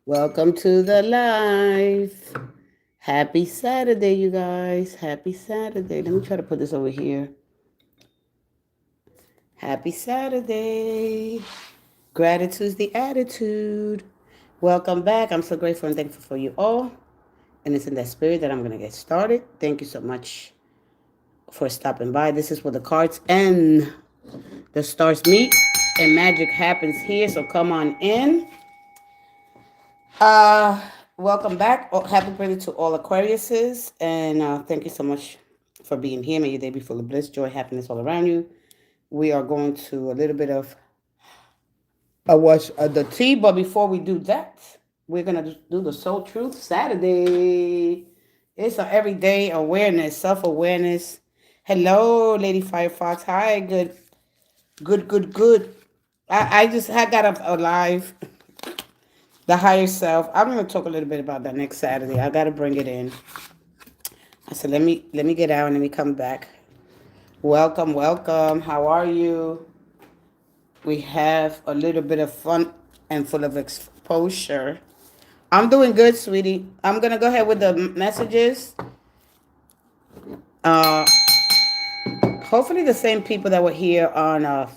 Welcome to the live. Happy Saturday, you guys. Happy Saturday. Let me try to put this over here. Happy Saturday. Gratitude's the attitude. Welcome back. I'm so grateful and thankful for you all. And it's in that spirit that I'm going to get started. Thank you so much for stopping by. This is where the cards and the stars meet and magic happens here. So come on in. Uh, Welcome back. Happy birthday to all Aquariuses, and thank you so much for being here. May your day be full of bliss, joy, happiness all around you. We are going to a little bit of the tea, but before we do that, we're gonna do the Soul Truth Saturday. It's an everyday awareness, self awareness. Hello, Lady Firefox. Hi, good. I got alive. The higher self. I'm gonna talk a little bit about that next Saturday. I gotta bring it in. I said let me get out and let me come back. Welcome. How are you? We have a little bit of fun and full of exposure. I'm doing good, sweetie. I'm gonna go ahead with the messages. Uh, Hopefully the same people that were here on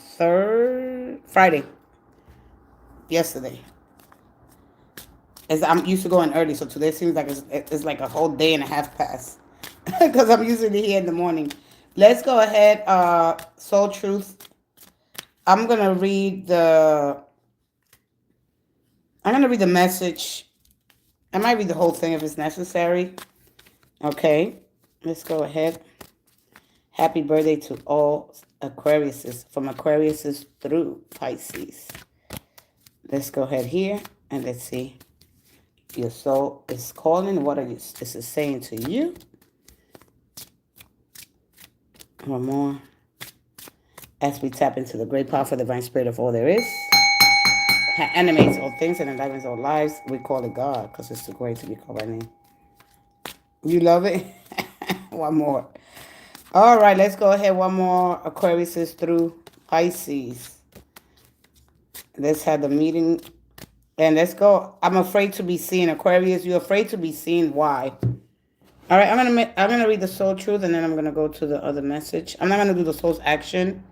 Friday, yesterday. As I'm used to going early, so today seems like it's like a whole day and a half past because I'm usually here in the morning. Let's go ahead. Soul Truth. I'm gonna read the. I'm gonna read the message. I might read the whole thing if it's necessary. Okay, let's go ahead. Happy birthday to all Aquariuses, from Aquariuses through Pisces. Let's go ahead here and let's see. Your soul is calling. What are you? This is saying to you. One more. As we tap into the great powerful divine spirit of all there is, that animates all things and enlivens all lives, we call it God because it's too great to be called by name. You love it? One more. All right, let's go ahead. One more. Aquarius is through Pisces. Let's have the meeting. And let's go. I'm afraid to be seen. Aquarius, you're afraid to be seen. Why? All right, I'm gonna read the soul truth, and then I'm gonna go to the other message. I'm not gonna do the soul's action.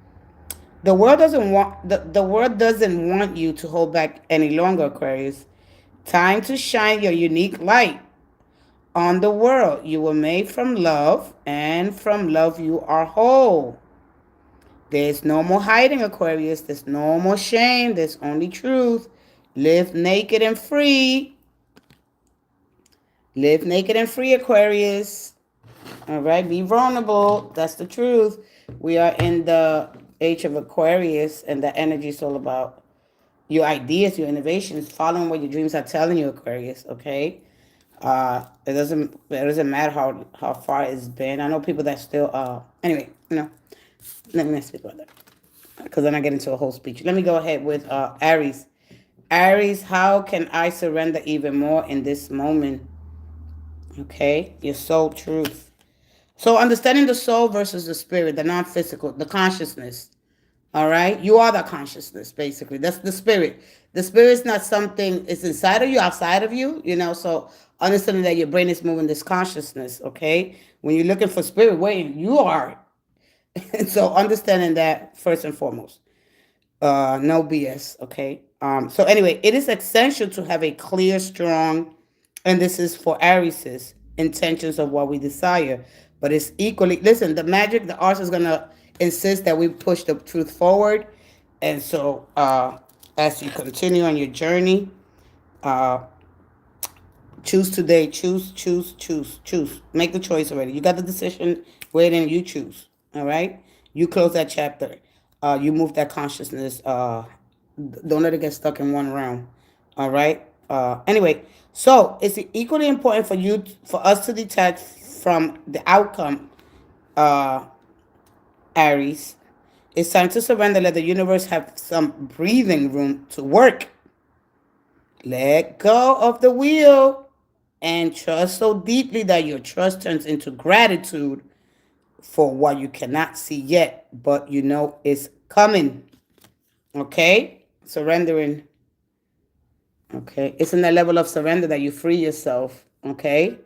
The world doesn't want you to hold back any longer, Aquarius. Time to shine your unique light on the world. You were made from love, and from love you are whole. There's no more hiding, Aquarius. There's no more shame. There's only truth. Live naked and free. Live naked and free, Aquarius. All right, be vulnerable. That's the truth. We are in the age of Aquarius, and the energy is all about your ideas, your innovations, following what your dreams are telling you, Aquarius. Okay, it doesn't matter how far it's been. I know people that still anyway. Let me not speak about that because then I get into a whole speech. Let me go ahead with Aries. Aries, how can I surrender even more in this moment? Okay, your soul truth. So understanding the soul versus the spirit, the non-physical, the consciousness. All right, you are the consciousness, basically. That's the spirit. The spirit is not something. It's inside of you, outside of you. So understanding that your brain is moving this consciousness. Okay, when you're looking for spirit, where you are. And so understanding that first and foremost. No BS. Okay. So anyway, it is essential to have a clear, strong, and this is for Aries' intentions of what we desire. But it's equally, listen, the arts is gonna insist that we push the truth forward. And so as you continue on your journey, uh, choose today, choose. Make the choice already. You got the decision, wait, and you choose. All right? You close that chapter. You move that consciousness. Don't let it get stuck in one realm. All right? Anyway, so it's equally important for us to detach from the outcome, uh, Aries. It's time to surrender. Let the universe have some breathing room to work. Let go of the wheel and trust so deeply that your trust turns into gratitude for what you cannot see yet, but you know is coming. Okay? Surrendering. Okay. It's in that level of surrender that you free yourself. Okay.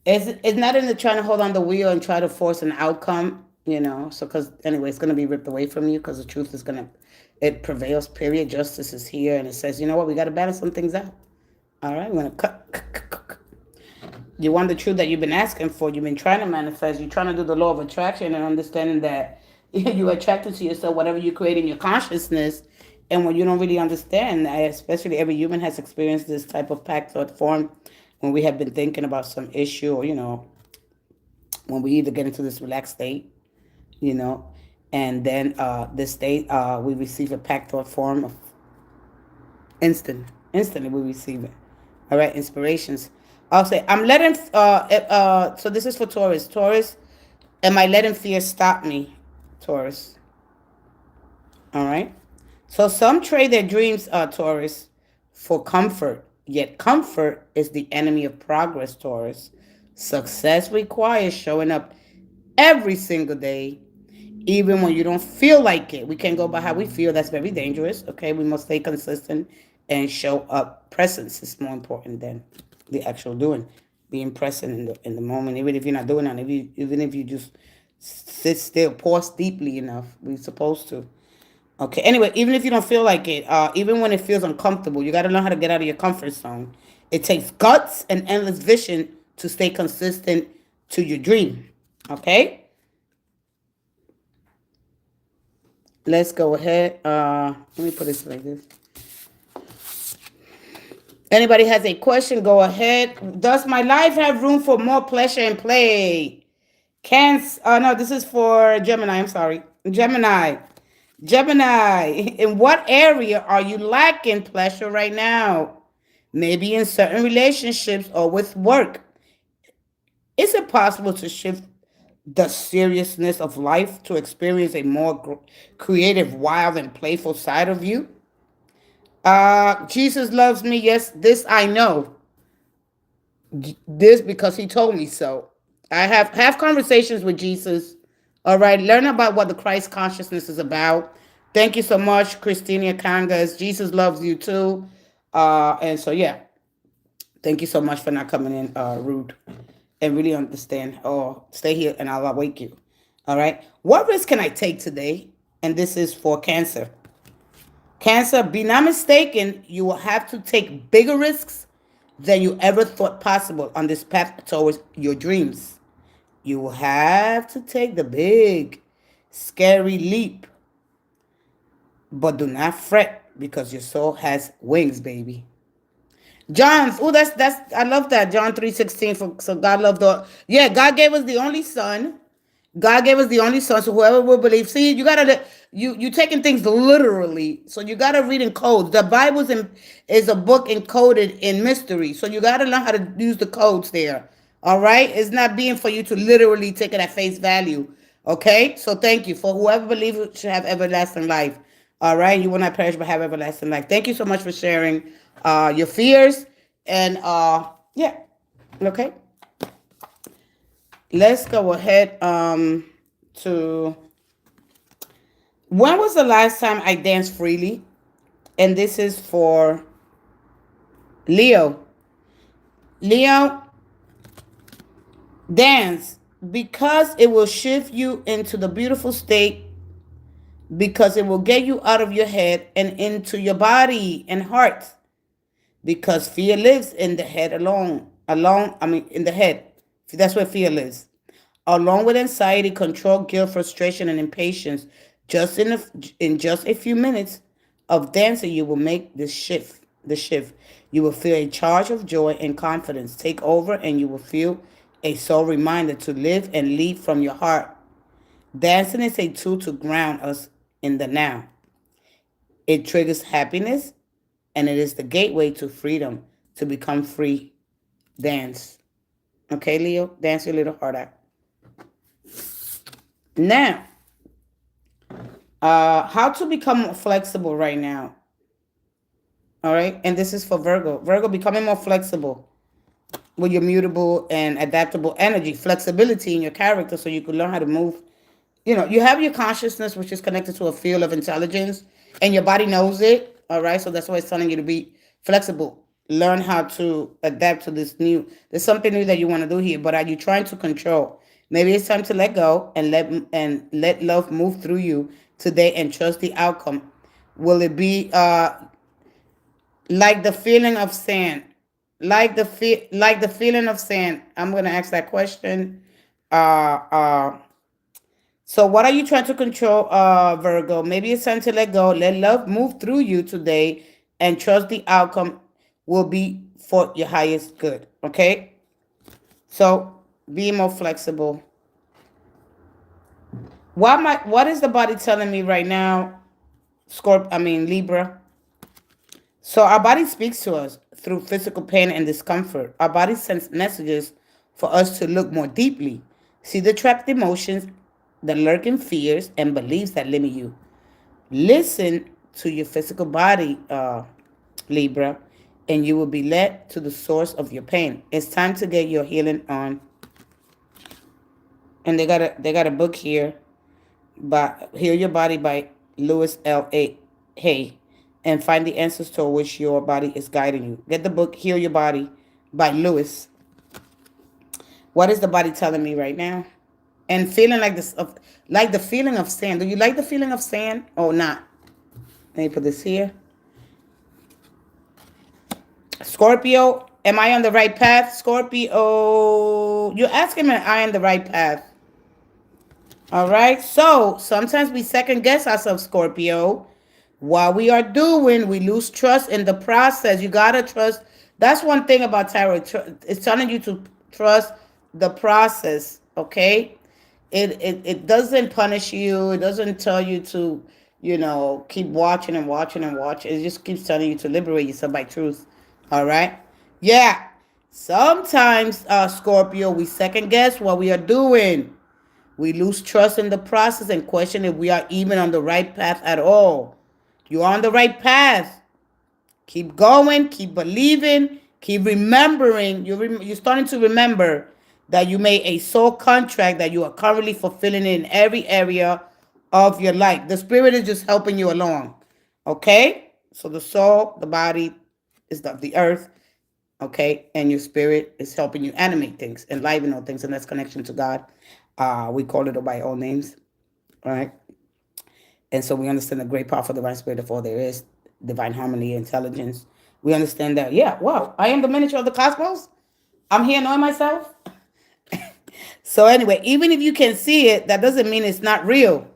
It's not in the trying to hold on the wheel and try to force an outcome, So, because anyway, it's going to be ripped away from you because the truth is it prevails, period. Justice is here. And it says, you know what? We got to balance some things out. All right. We're going to cut. You want the truth that you've been asking for. You've been trying to manifest. You're trying to do the law of attraction and understanding that you're attracted to yourself, whatever you create in your consciousness. And when you don't really understand, especially every human has experienced this type of pact thought form when we have been thinking about some issue or, when we either get into this relaxed state, and then this state, we receive a pact thought form of instantly we receive it. All right, inspirations. I'll say, I'm letting, so this is for Taurus. Taurus, am I letting fear stop me? Taurus. All right. So some trade their dreams, Taurus, for comfort. Yet comfort is the enemy of progress, Taurus. Success requires showing up every single day, even when you don't feel like it. We can't go by how we feel. That's very dangerous. Okay, we must stay consistent and show up. Presence is more important than the actual doing. Being present in the moment, even if you're not doing it, even if you just sit still, pause deeply enough. We're supposed to. Okay. Anyway, even if you don't feel like it, even when it feels uncomfortable, you got to learn how to get out of your comfort zone. It takes guts and endless vision to stay consistent to your dream. Okay. Let's go ahead. Let me put this like this. Anybody has a question, go ahead. Does my life have room for more pleasure and play? Cancer. No, this is for Gemini. I'm sorry. Gemini. In what area are you lacking pleasure right now? Maybe in certain relationships or with work. Is it possible to shift the seriousness of life to experience a more creative, wild, and playful side of you? Jesus loves me. Yes, this I know. This because he told me so. I have conversations with Jesus. All right, learn about what the Christ consciousness is about. Thank you so much, Christina Kangas. Jesus loves you too. And so yeah, thank you so much for not coming in rude and really understand. Oh, stay here and I'll wake you. All right. What risk can I take today? And this is for Cancer. Cancer, be not mistaken. You will have to take bigger risks than you ever thought possible on this path towards your dreams. You will have to take the big, scary leap. But do not fret because your soul has wings, baby. John's, oh, that's I love that. John 3:16. So God loved God gave us the only son. God gave us the only son, so whoever will believe. See, you taking things literally, so you gotta read in codes. The Bible is a book encoded in mystery, so you gotta learn how to use the codes there. All right, it's not being for you to literally take it at face value. Okay, so thank you for whoever believes should have everlasting life. All right, you will not perish but have everlasting life. Thank you so much for sharing your fears and yeah, okay. Let's go ahead to when was the last time I danced freely? And this is for Leo. Leo, dance because it will shift you into the beautiful state, because it will get you out of your head and into your body and heart, because fear lives in the head in the head. That's where fear lives. Along with anxiety, control, guilt, frustration, and impatience, just in just a few minutes of dancing, you will make this shift. The shift. You will feel a charge of joy and confidence take over, and you will feel a soul reminder to live and lead from your heart. Dancing is a tool to ground us in the now. It triggers happiness, and it is the gateway to freedom, to become free. Dance. Okay, Leo? Dance your little heart out. Now, how to become more flexible right now. All right. And this is for Virgo. Virgo, becoming more flexible with your mutable and adaptable energy, flexibility in your character so you can learn how to move. You have your consciousness, which is connected to a field of intelligence, and your body knows it. All right. So that's why it's telling you to be flexible. Learn how to adapt to this new. There's something new that you want to do here, but are you trying to control? Maybe it's time to let go and let love move through you today and trust the outcome. Will it be like the feeling of sand? Like the feeling of sand. I'm gonna ask that question. Uh uh so what are you trying to control, Virgo? Maybe it's time to let go. Let love move through you today and trust the outcome will be for your highest good. Okay? So be more flexible. What is the body telling me right now? Libra. So our body speaks to us through physical pain and discomfort. Our body sends messages for us to look more deeply, see the trapped emotions, the lurking fears and beliefs that limit you. Listen to your physical body, Libra, and you will be led to the source of your pain. It's time to get your healing on. And they got a book here by Heal Your Body by Lewis L.A. Hay, and find the answers to which your body is guiding you. Get the book Heal Your Body by Lewis. What is the body telling me right now? And feeling like this, like the feeling of sand. Do you like the feeling of sand or not? Let me put this here. Scorpio, am I on the right path? Scorpio, you're asking me, am I on the right path? All right. So sometimes we second guess ourselves, Scorpio. What we are doing, we lose trust in the process. You gotta trust. That's one thing about tarot. It's telling you to trust the process. Okay. It doesn't punish you. It doesn't tell you to, keep watching and watching and watching. It just keeps telling you to liberate yourself by truth. All right. Yeah. Sometimes, Scorpio, we second guess what we are doing. We lose trust in the process and question if we are even on the right path at all. You're on the right path. Keep going, keep believing, keep remembering. You're starting to remember that you made a soul contract that you are currently fulfilling in every area of your life. The spirit is just helping you along. Okay? So the soul, the body is the earth. Okay? And your spirit is helping you animate things, enliven all things, and that's connection to God. We call it by all names. All right? And so we understand the great power of the divine spirit of all there is, divine harmony, intelligence. We understand that, yeah, wow, I am the miniature of the cosmos. I'm here knowing myself. So anyway, even if you can see it, that doesn't mean it's not real.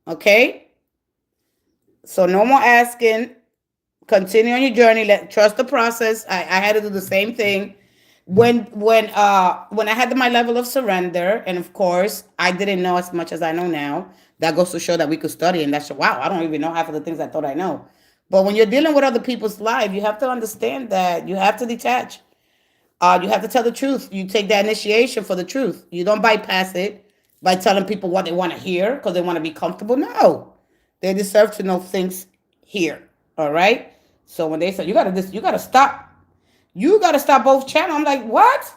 Okay? So no more asking. Continue on your journey. Trust the process. I had to do the same thing. When I had my level of surrender, and of course I didn't know as much as I know now. That goes to show that we could study, and that's wow. I don't even know half of the things I thought I know. But when you're dealing with other people's life, you have to understand that you have to detach. You have to tell the truth. You take that initiation for the truth. You don't bypass it by telling people what they want to hear because they want to be comfortable. No, they deserve to know things here. All right. So when they say you gotta stop. You got to stop both channels. I'm like, what?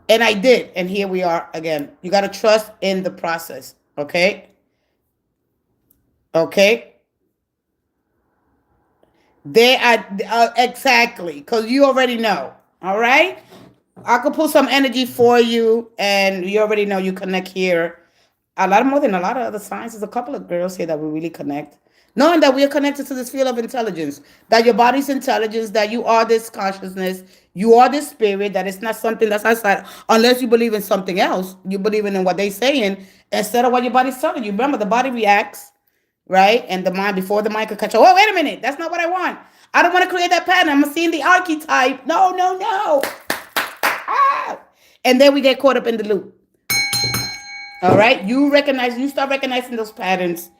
And I did. And here we are again. You got to trust in the process. Okay? Okay? They are exactly. Because you already know. All right? I could pull some energy for you. And you already know you connect here. A lot more than a lot of other signs. There's a couple of girls here that we really connect. Knowing that we are connected to this field of intelligence, that your body's intelligence, that you are this consciousness, you are this spirit, that it's not something that's outside, unless you believe in something else. You believe in what they're saying instead of what your body's telling you. Remember, the body reacts, right? And the mind, before the mind could catch up, oh, wait a minute, that's not what I want. I don't want to create that pattern. I'm seeing the archetype. No, no, no. Ah. And then we get caught up in the loop. All right? You start recognizing those patterns,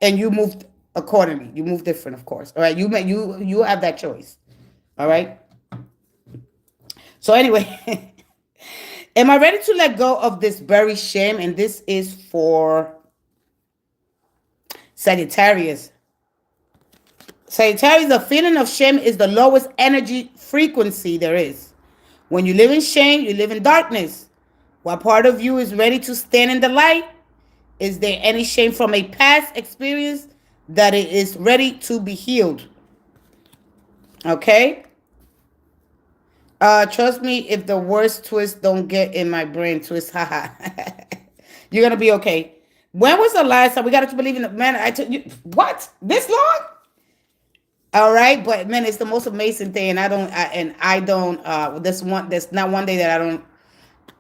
and you move accordingly. You move different, of course. All right. You have that choice. All right. So anyway, am I ready to let go of this buried shame? And this is for Sagittarius. Sagittarius, the feeling of shame is the lowest energy frequency there is. When you live in shame, you live in darkness. What part of you is ready to stand in the light? Is there any shame from a past experience that it is ready to be healed? Okay. Trust me, if the worst twist don't get in my brain, twist, haha, you're gonna be okay. When was the last time we got to believe in the man? I took you what this long? All right, but man, it's the most amazing thing, and I don't. This one, there's not one day that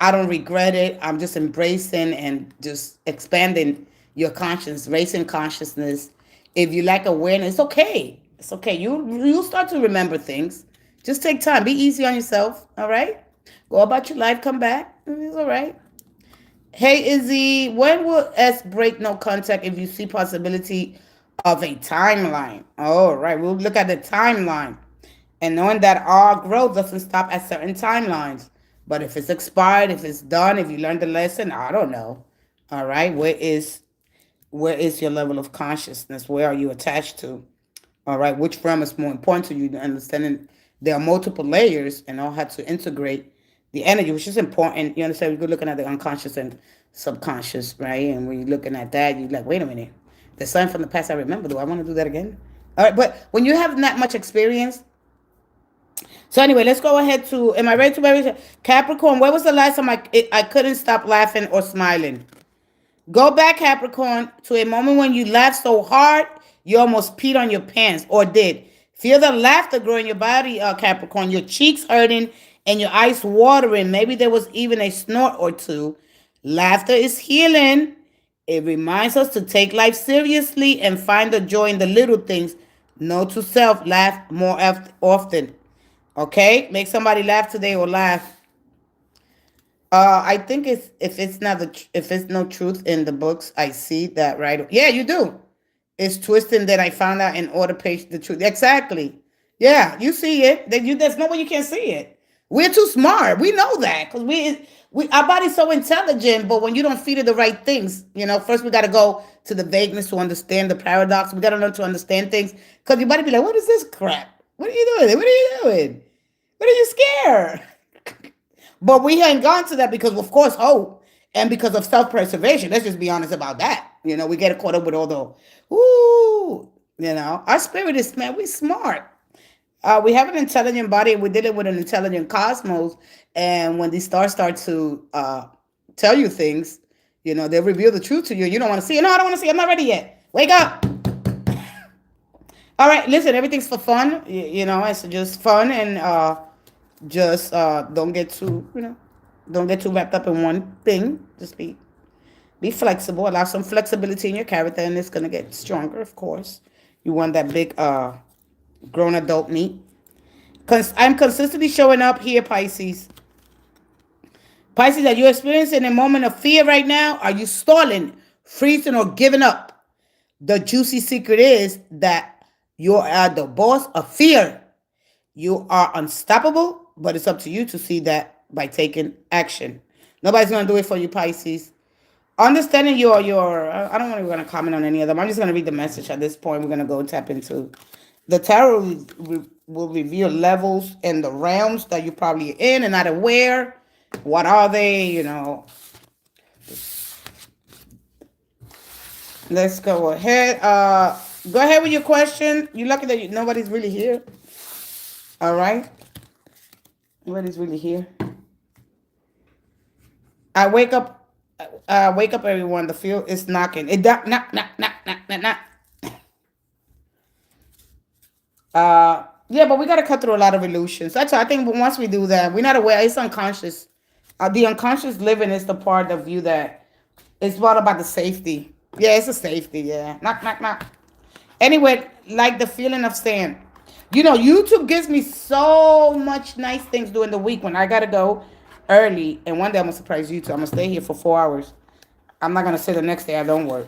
I don't regret it. I'm just embracing and just expanding your conscience, raising consciousness. If you lack awareness, it's okay. It's okay. You'll start to remember things. Just take time. Be easy on yourself. All right. Go about your life. Come back. It's all right. Hey Izzy, when will S break no contact if you see possibility of a timeline? All right. We'll look at the timeline and knowing that all growth doesn't stop at certain timelines. But if it's expired, if it's done, if you learned the lesson, I don't know. All right, where is your level of consciousness? Where are you attached to? All right, which realm is more important to you? Understanding there are multiple layers and all have to integrate the energy, which is important. You understand? You're looking at the unconscious and subconscious, right? And when you're looking at that, you're like, wait a minute. There's something from the past I remember. Do I want to do that again? All right, but when you have not much experience, so anyway, let's go ahead to. Am I ready to marry Capricorn? When was the last time I couldn't stop laughing or smiling? Go back, Capricorn, to a moment when you laughed so hard you almost peed on your pants or did. Feel the laughter grow in your body, Capricorn. Your cheeks hurting and your eyes watering. Maybe there was even a snort or two. Laughter is healing. It reminds us to take life seriously and find the joy in the little things. Note to self, laugh more often. Okay, make somebody laugh today or laugh. I think it's if it's not if it's no truth in the books, I see that right. Yeah, you do. It's twisting that I found out in order page the truth. Exactly. Yeah, you see it. There's no way you can't see it. We're too smart. We know that because we our body's so intelligent. But when you don't feed it the right things, first we got to go to the vagueness to understand the paradox. We got to learn to understand things because your body be like, what is this crap? What are you doing? What are you doing? What are you scared? But we ain't gone to that because, of course, hope and because of self-preservation. Let's just be honest about that. We get caught up with all the, ooh, our spirit is, man, we smart. We have an intelligent body. We did it with an intelligent cosmos. And when these stars start to tell you things, they reveal the truth to you. And you don't want to see it. No, I don't want to see it. I'm not ready yet. Wake up. All right, listen, everything's for fun. It's just fun and just don't get too wrapped up in one thing. Just be flexible. Allow some flexibility in your character, and it's gonna get stronger. Of course, you want that big grown adult meat. Cause I'm consistently showing up here, Pisces. Pisces, are you experiencing a moment of fear right now? Are you stalling, freezing, or giving up? The juicy secret is that you are the boss of fear. You are unstoppable, but it's up to you to see that by taking action. Nobody's going to do it for you, Pisces. Understanding your I don't want to comment on any of them. I'm just going to read the message at this point. We're going to go tap into the tarot will reveal levels and the realms that you're probably in and not aware. What are they? Let's go ahead. Go ahead with your question. You're lucky that nobody's really here. All right. Nobody's really here. I wake up. Wake up, everyone. The field is knocking. It knock, knock, knock, knock, knock, knock, knock. Yeah, but we gotta cut through a lot of illusions. That's why I think once we do that, we're not aware. It's unconscious. The unconscious living is the part of you that it's all about the safety. Yeah, it's a safety. Yeah, knock, knock, knock. Anyway, like the feeling of saying, YouTube gives me so much nice things during the week when I gotta go early. And one day I'm gonna surprise you too. I'm gonna stay here for 4 hours. I'm not gonna say the next day I don't work.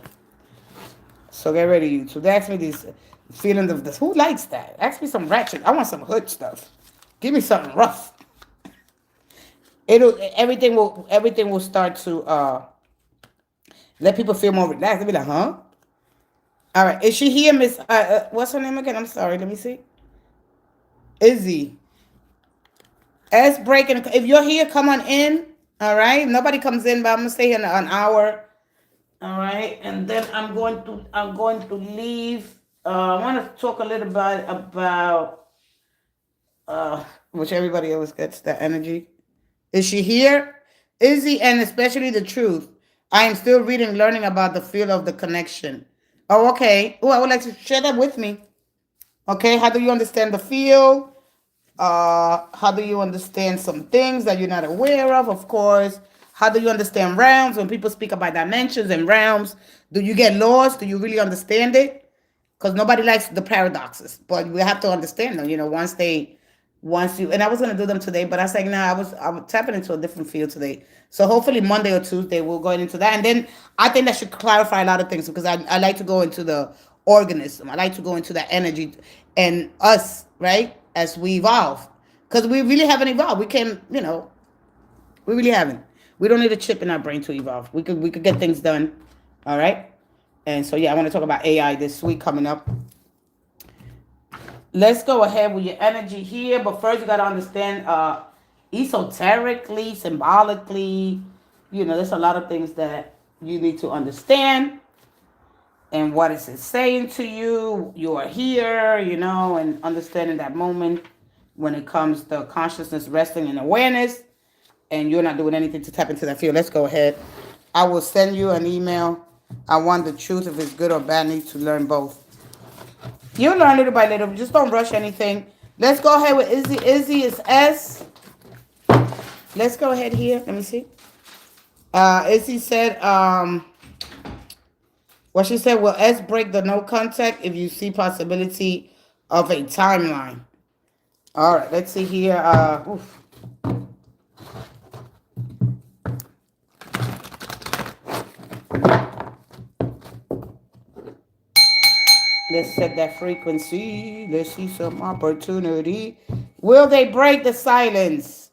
So get ready, YouTube. They ask me these feelings of this. Who likes that? Ask me some ratchet. I want some hood stuff. Give me something rough. Everything will start to let people feel more relaxed. They'll be like, huh? All right. Is she here, Miss? What's her name again? I'm sorry. Let me see. Izzy. S breaking. If you're here, come on in. All right. Nobody comes in, but I'm gonna stay here an hour. All right, and then I'm going to leave. I want to talk a little bit about which everybody always gets that energy. Is she here? Izzy, and especially the truth. I am still reading, learning about the feel of the connection. Oh, okay. Oh, I would like to share that with me. Okay, how do you understand the feel? How do you understand some things that you're not aware of? Of course. How do you understand realms? When people speak about dimensions and realms, do you get lost? Do you really understand it? Because nobody likes the paradoxes, but we have to understand them. Once you, and I was gonna do them today, but I was like, nah, I was tapping into a different field today. So hopefully Monday or Tuesday we'll go into that, and then I think that should clarify a lot of things because I like to go into the organism. I like to go into that energy and us, right, as we evolve, because we really haven't evolved. We can, we really haven't. We don't need a chip in our brain to evolve. We could get things done, all right. And so yeah, I want to talk about AI this week coming up. Let's go ahead with your energy here, but first you got to understand esoterically, symbolically, there's a lot of things that you need to understand, and what is it saying to you. You are here, and understanding that moment when it comes to consciousness resting in awareness, and you're not doing anything to tap into that field. Let's go ahead. I will send you an email. I want the truth. If it's good or bad, I need to learn both. You learn little by little. Just don't rush anything. Let's go ahead with Izzy. Izzy is S. Let's go ahead here. Let me see. Izzy said, what she said, will S break the no contact if you see possibility of a timeline? All right, let's see here. Let's set that frequency. Let's see some opportunity. Will they break the silence?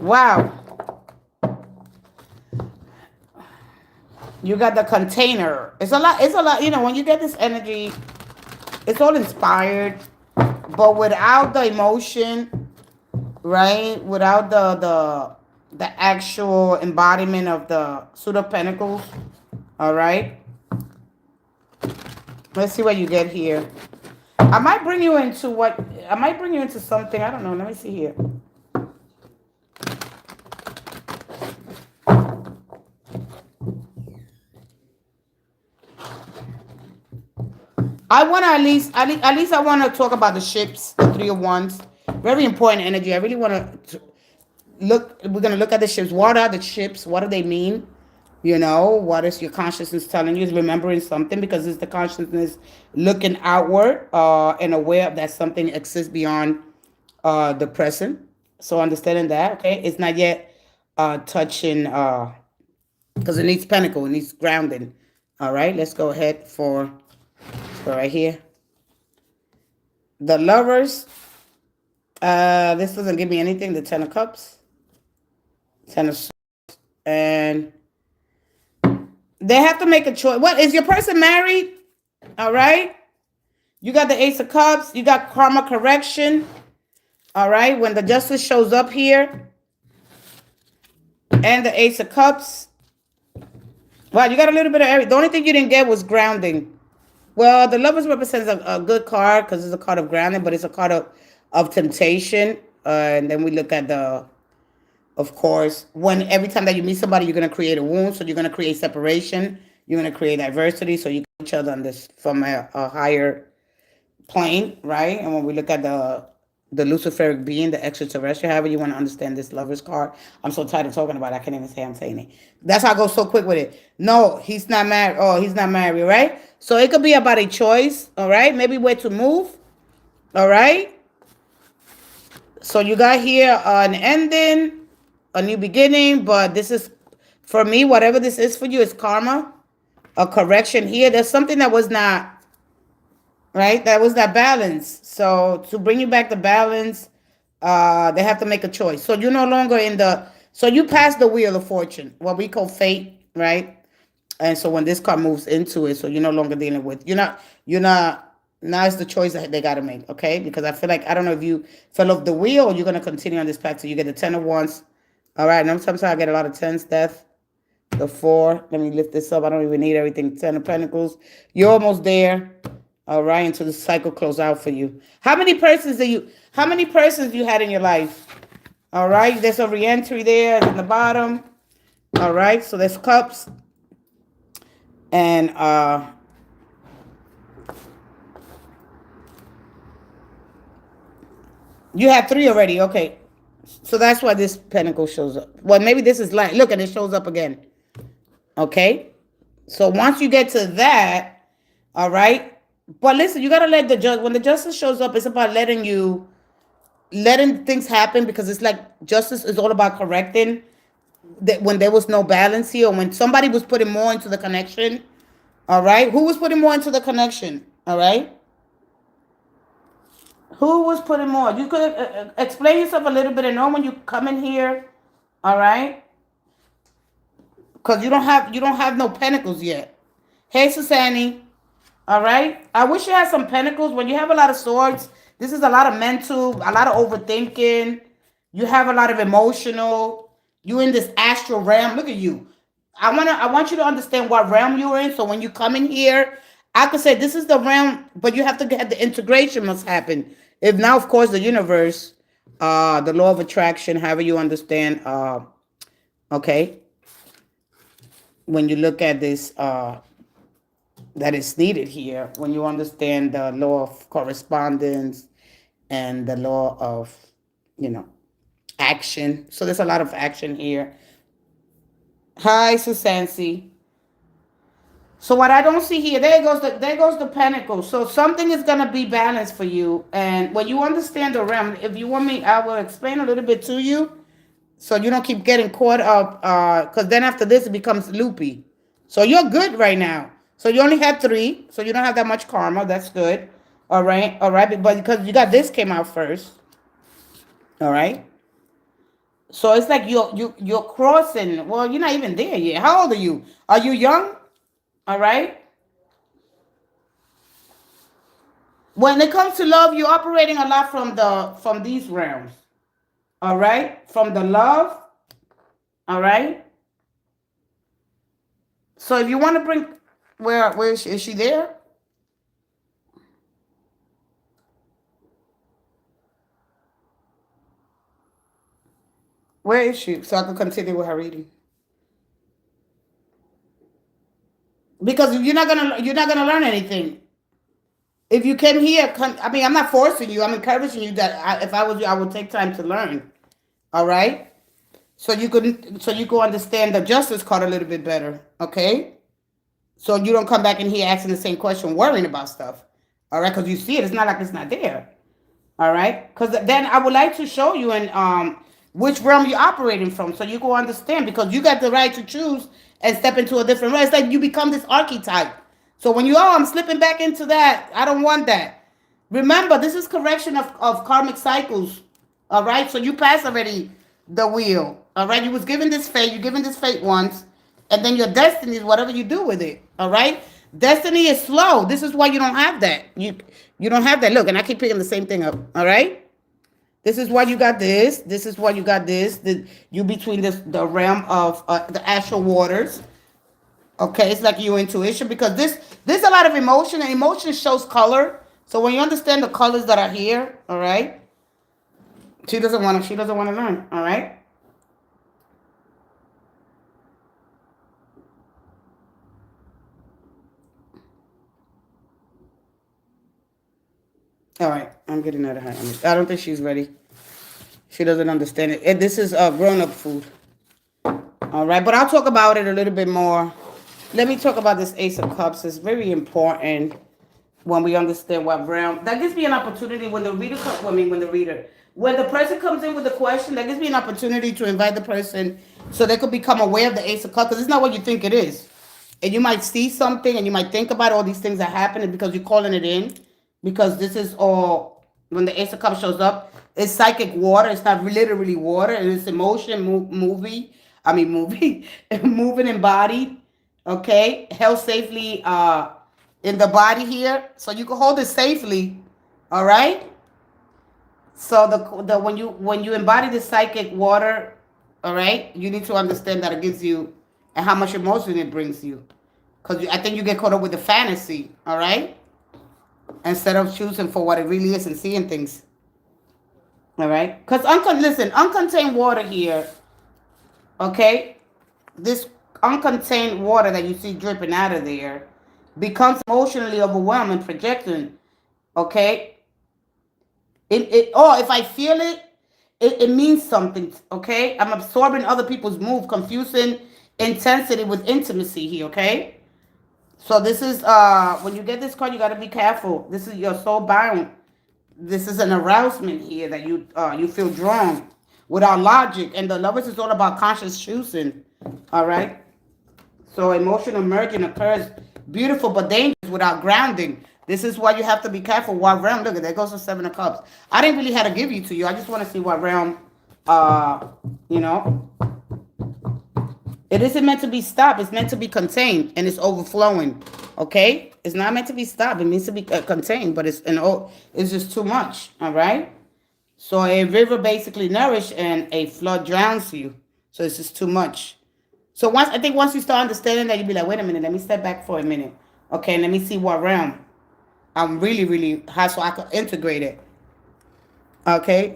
Wow. You got the container. It's a lot. When you get this energy, it's all inspired, but without the emotion, right? Without the actual embodiment of the Suit of Pentacles. All right. Let's see what you get here. I might bring you into something. I don't know. Let me see here. I want to at least I want to talk about the ships, the Three of Wands. Very important energy. I really want to look. We're going to look at the ships. What are the ships? What do they mean? What is your consciousness telling you? Is remembering something, because it's the consciousness looking outward and aware that something exists beyond the present. So understanding that, okay, it's not yet touching, because it needs pentacle, it needs grounding. All right, let's go ahead for right here. The Lovers. This doesn't give me anything. The Ten of Cups, Ten of Swords, and they have to make a choice. What is your person married? All right. You got the Ace of Cups. You got karma correction. All right. When the Justice shows up here, and the Ace of Cups. Wow, you got a little bit of everything. The only thing you didn't get was grounding. Well, the Lovers represents a good card because it's a card of grounding, but it's a card of temptation. And then we look at of course, when every time that you meet somebody, you're going to create a wound. So you're going to create separation. You're going to create adversity. So you get each other on this from a higher plane, right? And when we look at the Luciferic being, the extraterrestrial, however you want to understand this Lovers card. I'm so tired of talking about it. I can't even say I'm saying it. That's how I go so quick with it. No, he's not married. Oh, he's not married, right? So it could be about a choice, all right? Maybe where to move, all right? So you got here an ending, a new beginning, but this is, for me, whatever this is for you, is karma, a correction here. There's something that was not, right? That was that balance. So to bring you back the balance, they have to make a choice. So you're no longer so you pass the wheel of fortune, what we call fate, right? And so when this card moves into it, so you're no longer dealing with, now it's the choice that they got to make, okay? Because I feel like, I don't know if you fell off the wheel or you're going to continue on this path till you get the Ten of Wands. All right, and sometimes I get a lot of tens, death, the 4. Let me lift this up. I don't even need everything. 10 of Pentacles. You're almost there. All right, until the cycle close out for you. How many persons you had in your life? All right, there's a re-entry there in the bottom. All right, so there's cups. And you had 3 already. Okay. So that's why this pentacle shows up. Well, maybe this is like, look, and it shows up again. Okay. So once you get to that, all right. But listen, you got to let the judge, when the justice shows up, it's about letting things happen, because it's like justice is all about correcting that when there was no balance here, or when somebody was putting more into the connection. All right. Who was putting more into the connection? All right. Who was putting more? You could explain yourself a little bit and know when you come in here. All right. Because you don't have no pentacles yet. Hey, Susani. All right. I wish you had some pentacles. When you have a lot of swords, this is a lot of mental, a lot of overthinking. You have a lot of emotional. You in this astral realm. Look at you. I want you to understand what realm you're in. So when you come in here, I could say this is the realm, but you have to get the integration must happen. If now, of course, the universe, the law of attraction, however you understand, okay, when you look at this, that is needed here, when you understand the law of correspondence and the law of, action. So there's a lot of action here. Hi, Susansi. So what I don't see here, there goes the pentacle. So something is gonna be balanced for you. And when you understand the realm, if you want me, I will explain a little bit to you, so you don't keep getting caught up. Because then after this, it becomes loopy. So you're good right now. So you only had 3, so you don't have that much karma. That's good. All right, all right. But because you got this came out first. All right. So it's like you're crossing. Well, you're not even there yet. How old are you? Are you young? All right. When it comes to love, you're operating a lot from these realms. All right. From the love. All right. So if you want to bring, where is she there? Where is she? So I can continue with her reading. Because you're not gonna learn anything. If you came here, I mean, I'm not forcing you. I'm encouraging you that if I was you, I would take time to learn. All right. So you could understand the justice card a little bit better. Okay. So you don't come back in here asking the same question, worrying about stuff. All right. Because you see it. It's not like it's not there. All right. Because then I would like to show you in which realm you're operating from, so you can understand, because you got the right to choose and step into a different realm. It's like you become this archetype. So when I'm slipping back into that, I don't want that. Remember, this is correction of karmic cycles. All right. So you passed already the wheel. All right. You was given this fate. You're given this fate once. And then your destiny is whatever you do with it. All right. Destiny is slow. This is why you don't have that. You don't have that. Look, and I keep picking the same thing up. All right. This is why you got this. This is why you got this. You between the realm of the astral waters. Okay, it's like your intuition, because there's a lot of emotion, and emotion shows color. So when you understand the colors that are here, all right. She doesn't want to learn. All right. All right, I'm getting out of her. I don't think she's ready. She doesn't understand it. This is grown-up food. All right, but I'll talk about it a little bit more. Let me talk about this Ace of Cups. It's very important when we understand what realm. That gives me an opportunity when the reader comes. When the person comes in with a question, that gives me an opportunity to invite the person so they could become aware of the Ace of Cups, because it's not what you think it is. And you might see something and you might think about all these things that happening because you're calling it in. Because this is all, when the Ace of Cups shows up, it's psychic water. It's not literally water. And it's emotion, moving embodied. Okay, held safely in the body here, so you can hold it safely. All right. So the when you embody the psychic water, all right, you need to understand that it gives you, and how much emotion it brings you, because I think you get caught up with the fantasy. All right. instead of choosing for what it really is and seeing things. All right? Because, listen, uncontained water here, okay? This uncontained water that you see dripping out of there becomes emotionally overwhelming, projecting, okay? If I feel it, it means something, okay? I'm absorbing other people's move, confusing intensity with intimacy here, okay? So this is when you get this card, you gotta be careful. This is your soul bound. This is an arousement here that you feel drawn without logic, and the lovers is all about conscious choosing. All right. So emotional merging occurs beautiful but dangerous without grounding. This is why you have to be careful. What realm? Look at there goes the Seven of Cups. I didn't really have to give you to you. I just want to see what realm. You know, it isn't meant to be stopped. It's meant to be contained, and it's overflowing. Okay, it's not meant to be stopped. It means to be contained, but it's just too much. All right. So a river basically nourishes, and a flood drowns you. So it's just too much. So once you start understanding that, you'll be like, wait a minute, let me step back for a minute. Okay, let me see what realm I'm really, really how so I can integrate it. Okay,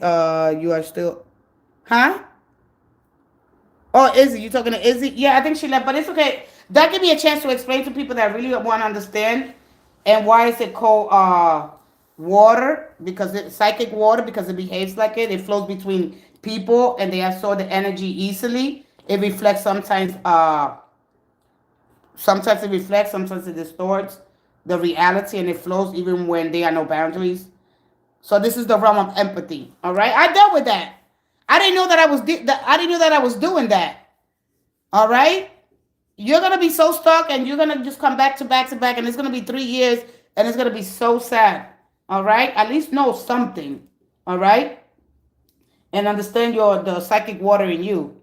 you are still, huh? Oh, Izzy, you talking to Izzy? Yeah, I think she left, but it's okay. That give me a chance to explain to people that really want to understand, and why is it called water? Because it's psychic water, because it behaves like it. It flows between people, and they absorb the energy easily. It reflects sometimes. Sometimes it reflects, sometimes it distorts the reality, and it flows even when there are no boundaries. So this is the realm of empathy. All right, I dealt with that. I didn't know that I didn't know that I was doing that. All right, you're gonna be so stuck, and you're gonna just come back to back to back, and it's gonna be 3 years, and it's gonna be so sad. All right, at least know something. All right, and understand the psychic water in you.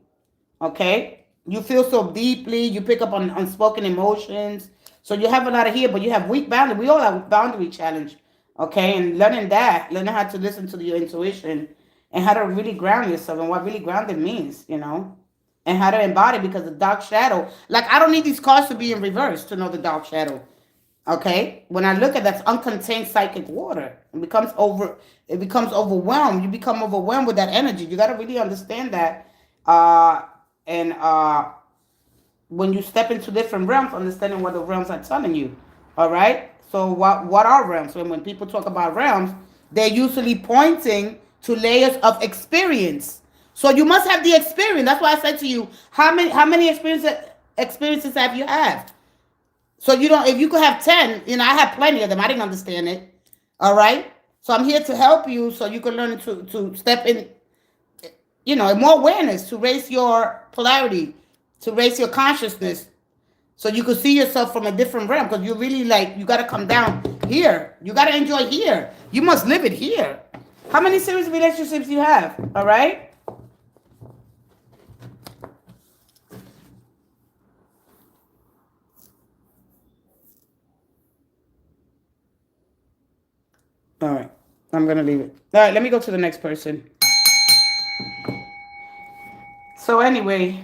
Okay, you feel so deeply, you pick up on unspoken emotions. So you have a lot of here, but you have weak boundary. We all have boundary challenge. Okay, and learning how to listen to your intuition, and how to really ground yourself, and what really grounded means, and how to embody, because the dark shadow, like, I don't need these cards to be in reverse to know the dark shadow. Okay, when I look at that's uncontained psychic water, it becomes overwhelmed. You become overwhelmed with that energy. You got to really understand that. And when you step into different realms, understanding what the realms are telling you. All right. So what are realms? When people talk about realms, they're usually pointing to layers of experience. So you must have the experience. That's why I said to you, how many experiences have you had? So you don't. If you could have 10, I had plenty of them. I didn't understand it. All right. So I'm here to help you, so you can learn to step in, more awareness, to raise your polarity, to raise your consciousness, so you can see yourself from a different realm. Because you really, you got to come down here. You got to enjoy here. You must live it here. How many serious relationships you have? All right. All right. I'm going to leave it. All right. Let me go to the next person. So anyway,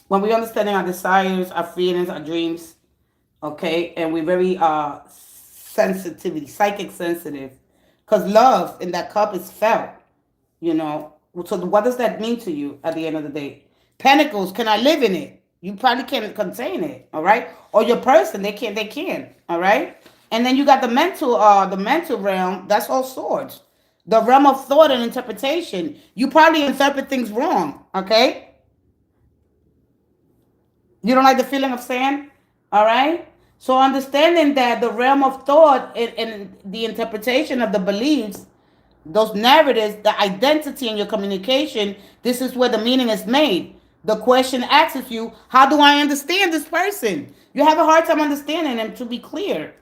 when we understanding our desires, our feelings, our dreams, okay, and we're very psychic sensitive, because love in that cup is felt, So what does that mean to you at the end of the day? Pentacles, can I live in it? You probably can't contain it, all right? Or your person, they can, all right? And then you got the mental realm. That's all swords. The realm of thought and interpretation. You probably interpret things wrong, okay? You don't like the feeling of saying, all right? So understanding that the realm of thought, and the interpretation of the beliefs, those narratives, the identity in your communication, this is where the meaning is made. The question asks you, how do I understand this person? You have a hard time understanding them, to be clear,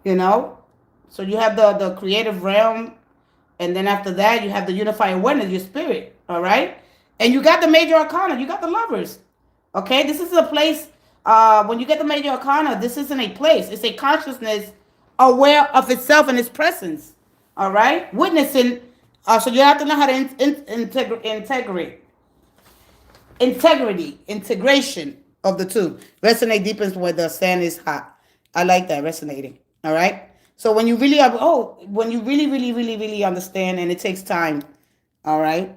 So you have the creative realm, and then after that, you have the unified awareness, your spirit, all right? And you got the major arcana, you got the lovers. Okay, this is a place, when you get the major arcana, this isn't a place. It's a consciousness aware of itself and its presence. All right? Witnessing. So you have to know how to integrate. Integration of the two. Resonate deepens where the sand is hot. I like that, resonating. All right? So when you really when you really understand, and it takes time, all right.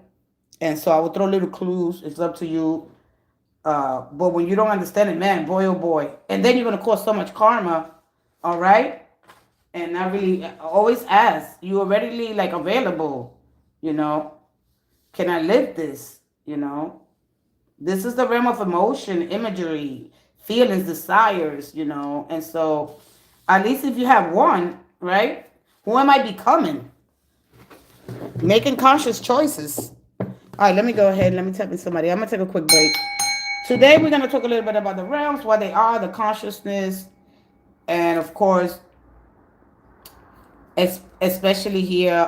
And so I will throw little clues. It's up to you. But when you don't understand it, man, boy oh boy, and then you're gonna cause so much karma, all right. And I really always ask you already like available, you know. Can I live this? You know, this is the realm of emotion, imagery, feelings, desires, you know. And so, at least if you have one, right? Who am I becoming? Making conscious choices. All right, let me go ahead. Let me tap in somebody. I'm going to take a quick break. Today, we're going to talk a little bit about the realms, what they are, the consciousness, and of course, especially here,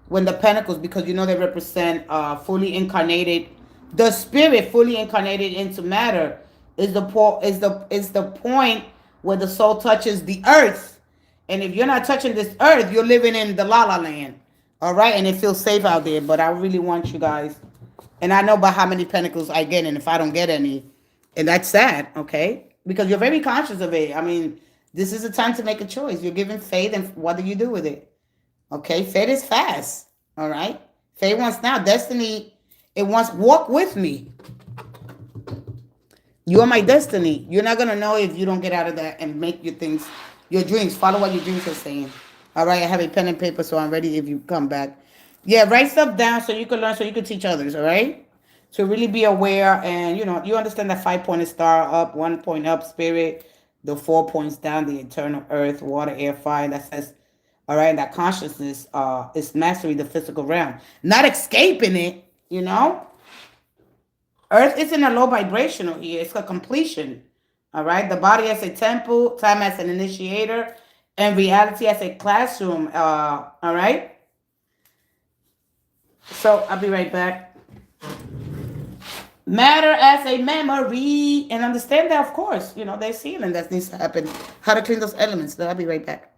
when the pentacles, because you know they represent fully incarnated, the spirit fully incarnated into matter is the point where the soul touches the earth. And if you're not touching this earth, you're living in the la la land. All right, and it feels safe out there. But I really want you guys, and I know about how many pentacles I get, and if I don't get any, and that's sad, okay? Because you're very conscious of it. I mean, this is a time to make a choice. You're giving faith, and what do you do with it? Okay, fate is fast. All right, fate wants now. Destiny, it wants walk with me. You are my destiny. You're not gonna know if you don't get out of that and make your things, your dreams. Follow what your dreams are saying. All right, I have a pen and paper, so I'm ready if you come back. Yeah, write stuff down so you can learn, so you can teach others. All right, so really be aware, and you know you understand that 5-pointed star up, 1 point up, spirit, the 4 points down, the eternal earth, water, air, fire. That says, all right, that consciousness is mastery, the physical realm, not escaping it. You know, Earth isn't a low vibrational here. It's a completion. All right. The body as a temple, time as an initiator, and reality as a classroom. All right. So I'll be right back. Matter as a memory, and understand that, of course, you know, there's healing that needs to happen. How to clean those elements. So I'll be right back.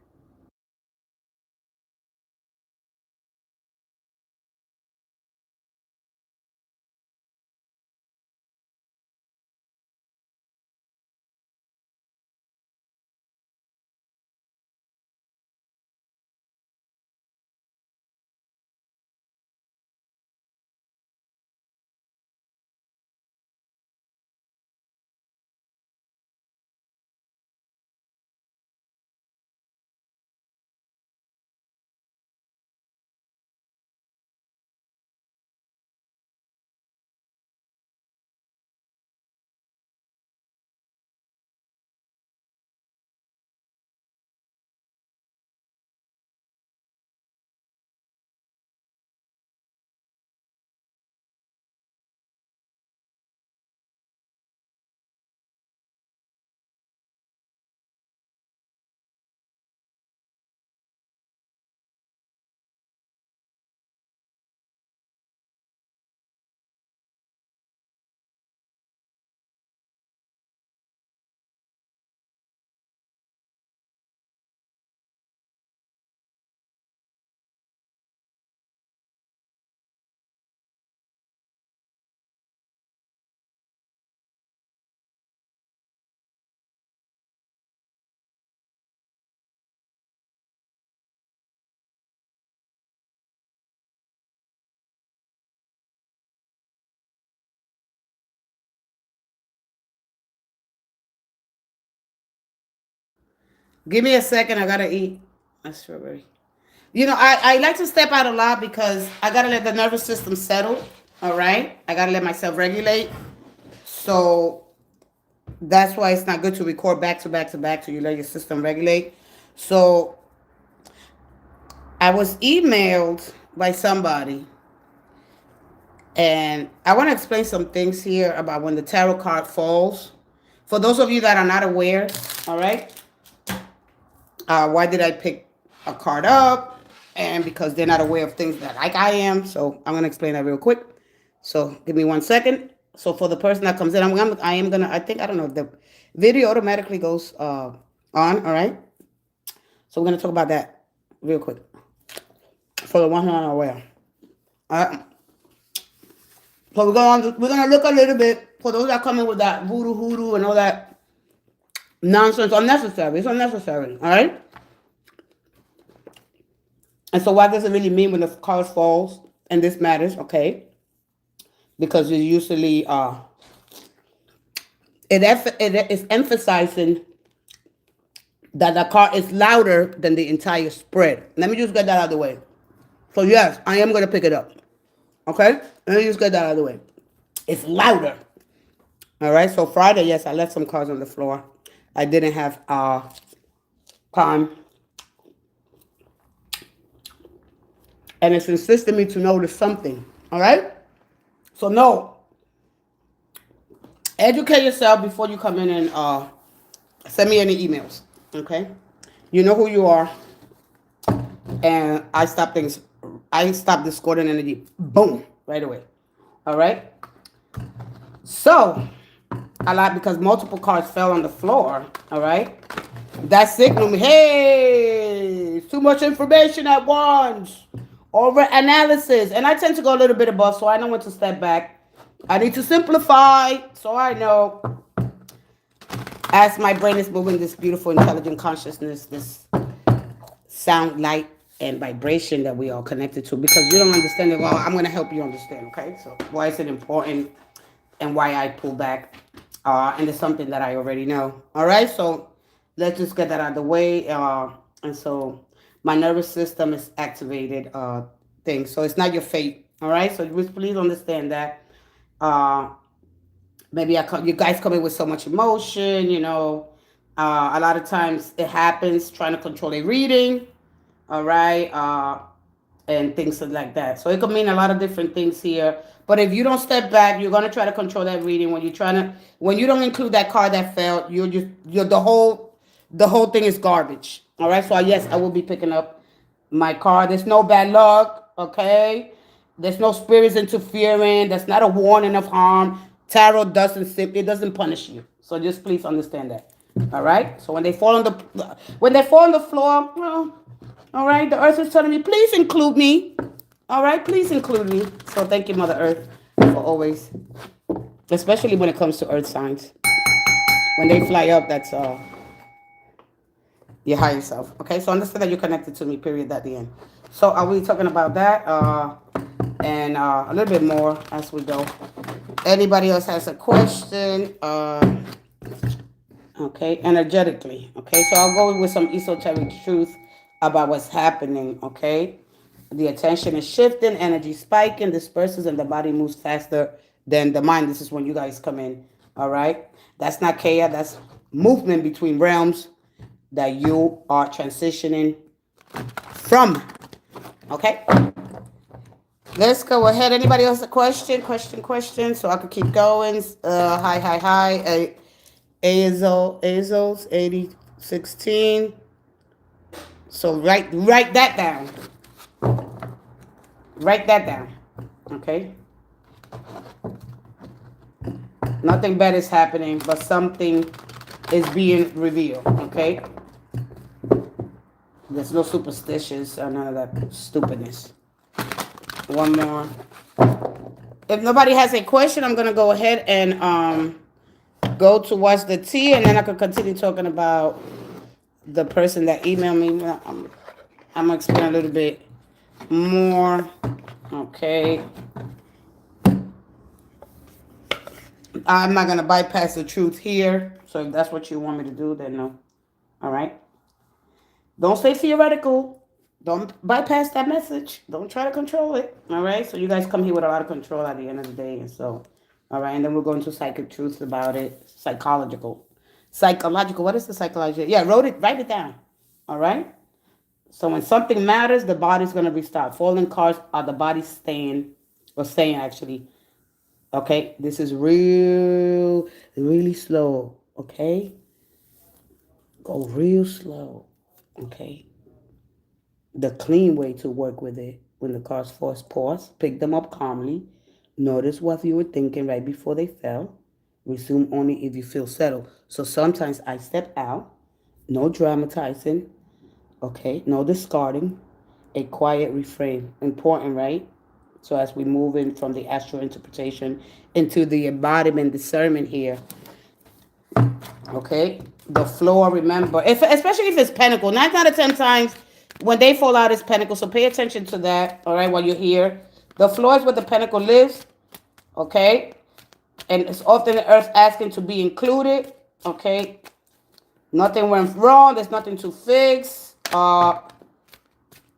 Give me a second. I gotta eat a strawberry. You know, I like to step out a lot because I gotta let the nervous system settle. All right, I gotta let myself regulate. So that's why it's not good to record back to back to back till you let your system regulate. So I was emailed by somebody, and I want to explain some things here about when the tarot card falls. For those of you that are not aware, all right, why did I pick a card up? And because they're not aware of things that like I am, so I'm gonna explain that real quick. So give me 1 second. So for the person that comes in, I think, I don't know if the video automatically goes on. All right. So we're gonna talk about that real quick for the one who are not aware. All right. So we're gonna look a little bit for those that come in with that voodoo hoodoo and all that nonsense. Unnecessary. It's unnecessary. All right. And so what does it really mean when the card falls? And this matters, okay? Because it usually it is emphasizing that the card is louder than the entire spread. Let me just get that out of the way. So yes, I am going to pick it up. Okay? Let me just get that out of the way. It's louder. All right? So Friday, yes, I left some cards on the floor. I didn't have time. And it's insisting me to notice something. All right? So no. Educate yourself before you come in and send me any emails. Okay? You know who you are. And I stop discordant energy. Boom. Right away. All right? So, a lot because multiple cards fell on the floor. All right? That signaled me, hey, too much information at once. Over analysis. And I tend to go a little bit above, so I know when to step back. I need to simplify, so I know. As my brain is moving this beautiful, intelligent consciousness, this sound, light, and vibration that we are connected to. Because you don't understand it, well, I'm going to help you understand, okay? So why is it important and why I pull back? And it's something that I already know. All right, so let's just get that out of the way. And so my nervous system is activated thing. So it's not your fate. All right, so please understand that. Maybe you guys come in with so much emotion, you know. A lot of times it happens trying to control a reading. All right. And things like that. So it could mean a lot of different things here. But if you don't step back, you're gonna try to control that reading. When you don't include that card that fell, the whole thing is garbage. All right. So yes, I will be picking up my card. There's no bad luck. Okay. There's no spirits interfering. That's not a warning of harm. Tarot doesn't punish you. So just please understand that. All right. So when they fall on the floor, well, all right, the earth is telling me, please include me. All right, please include me. So thank you, Mother Earth, for always, especially when it comes to earth signs. When they fly up, that's your higher self. Okay, so understand that you're connected to me, period, at the end. So are we talking about that? And a little bit more as we go. Anybody else has a question? Okay, energetically. Okay, so I'll go with some esoteric truth about what's happening. Okay, the attention is shifting, energy spiking, disperses, and the body moves faster than the mind. This is when you guys come in. All right, that's not chaos. That's movement between realms that you are transitioning from. Okay. Let's go ahead. Anybody else a question? So I could keep going. Hi. Azos 8016. So write that down. Write that down. Okay. Nothing bad is happening, but something is being revealed. Okay. There's no superstitions or none of that stupidness. One more. If nobody has a question, I'm gonna go ahead and go to WHATSTHETEA, and then I could continue talking about the person that emailed me. I'm gonna explain a little bit more. Okay. I'm not gonna bypass the truth here. So if that's what you want me to do, then no. All right. Don't stay theoretical. Don't bypass that message. Don't try to control it. All right. So you guys come here with a lot of control at the end of the day. And so, all right. And then we'll go into psychic truths about it. Psychological. What is the psychological? Yeah, write it down. All right. So when something matters, the body's going to restart. Falling cards are the body saying actually, okay, this is really slow. Okay. Go real slow. Okay. The clean way to work with it, when the cards force pause, pick them up calmly. Notice what you were thinking right before they fell. Resume only if you feel settled. So sometimes I step out, no dramatizing, okay, no discarding, a quiet refrain. Important, right? So as we move in from the astral interpretation into the embodiment discernment here, okay, the floor, remember, especially if it's pentacle, 9 out of 10 times, When they fall out, it's pentacle. So pay attention to that, all right, while you're here. The floor is where the pentacle lives, okay? And it's often the earth asking to be included, okay? Nothing went wrong. There's nothing to fix. And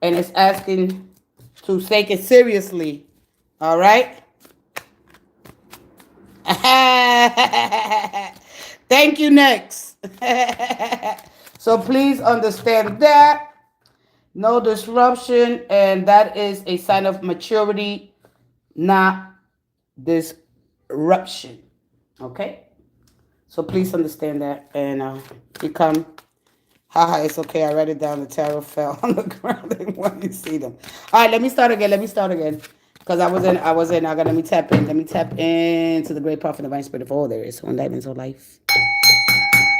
it's asking to take it seriously, all right? Thank you, next. So please understand that. No disruption, and that is a sign of maturity, not disruption. Okay? So please understand that. And become, haha, it's okay. I read it down. The tarot fell on the ground when you see them. All right, let me start again. Because I was in. I got, let me tap in. Let me tap into the great power and divine spirit of all there is. One dimension of life.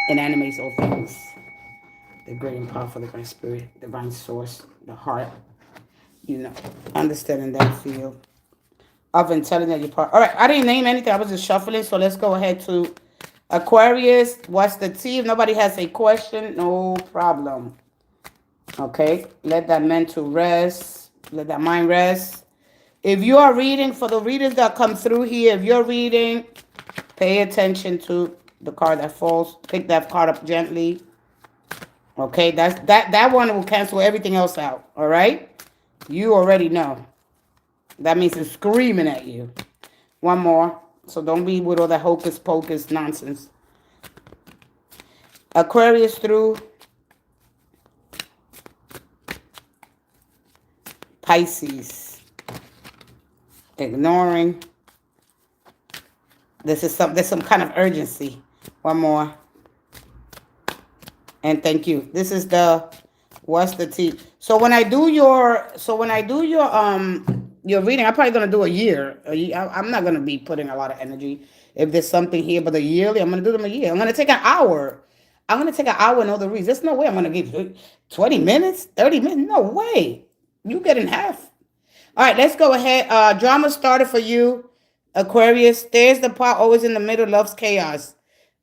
And animates all things. The great and powerful divine spirit, divine source, the heart, understanding that field of intelligence your part. All right, I didn't name anything. I was just shuffling. So let's go ahead to Aquarius. What's the tea? If nobody has a question, no problem. Okay, let that mental rest. Let that mind rest. If you are reading, for the readers that come through here, if you're reading, pay attention to the card that falls. Pick that card up gently. Okay, that one will cancel everything else out. All right, you already know. That means it's screaming at you. One more. So don't be with all that hocus pocus nonsense. Aquarius through Pisces. Ignoring. There's some kind of urgency. One more. And thank you. This is the, what's the tea? So when I do your reading, I'm probably gonna do a year. I'm not gonna be putting a lot of energy. If there's something here, but the yearly, I'm gonna do them a year. I'm gonna take an hour. And all the reads. There's no way I'm gonna give 20 minutes, 30 minutes. No way. You get in half. All right, let's go ahead. Drama started for you, Aquarius. There's the part always in the middle, loves chaos.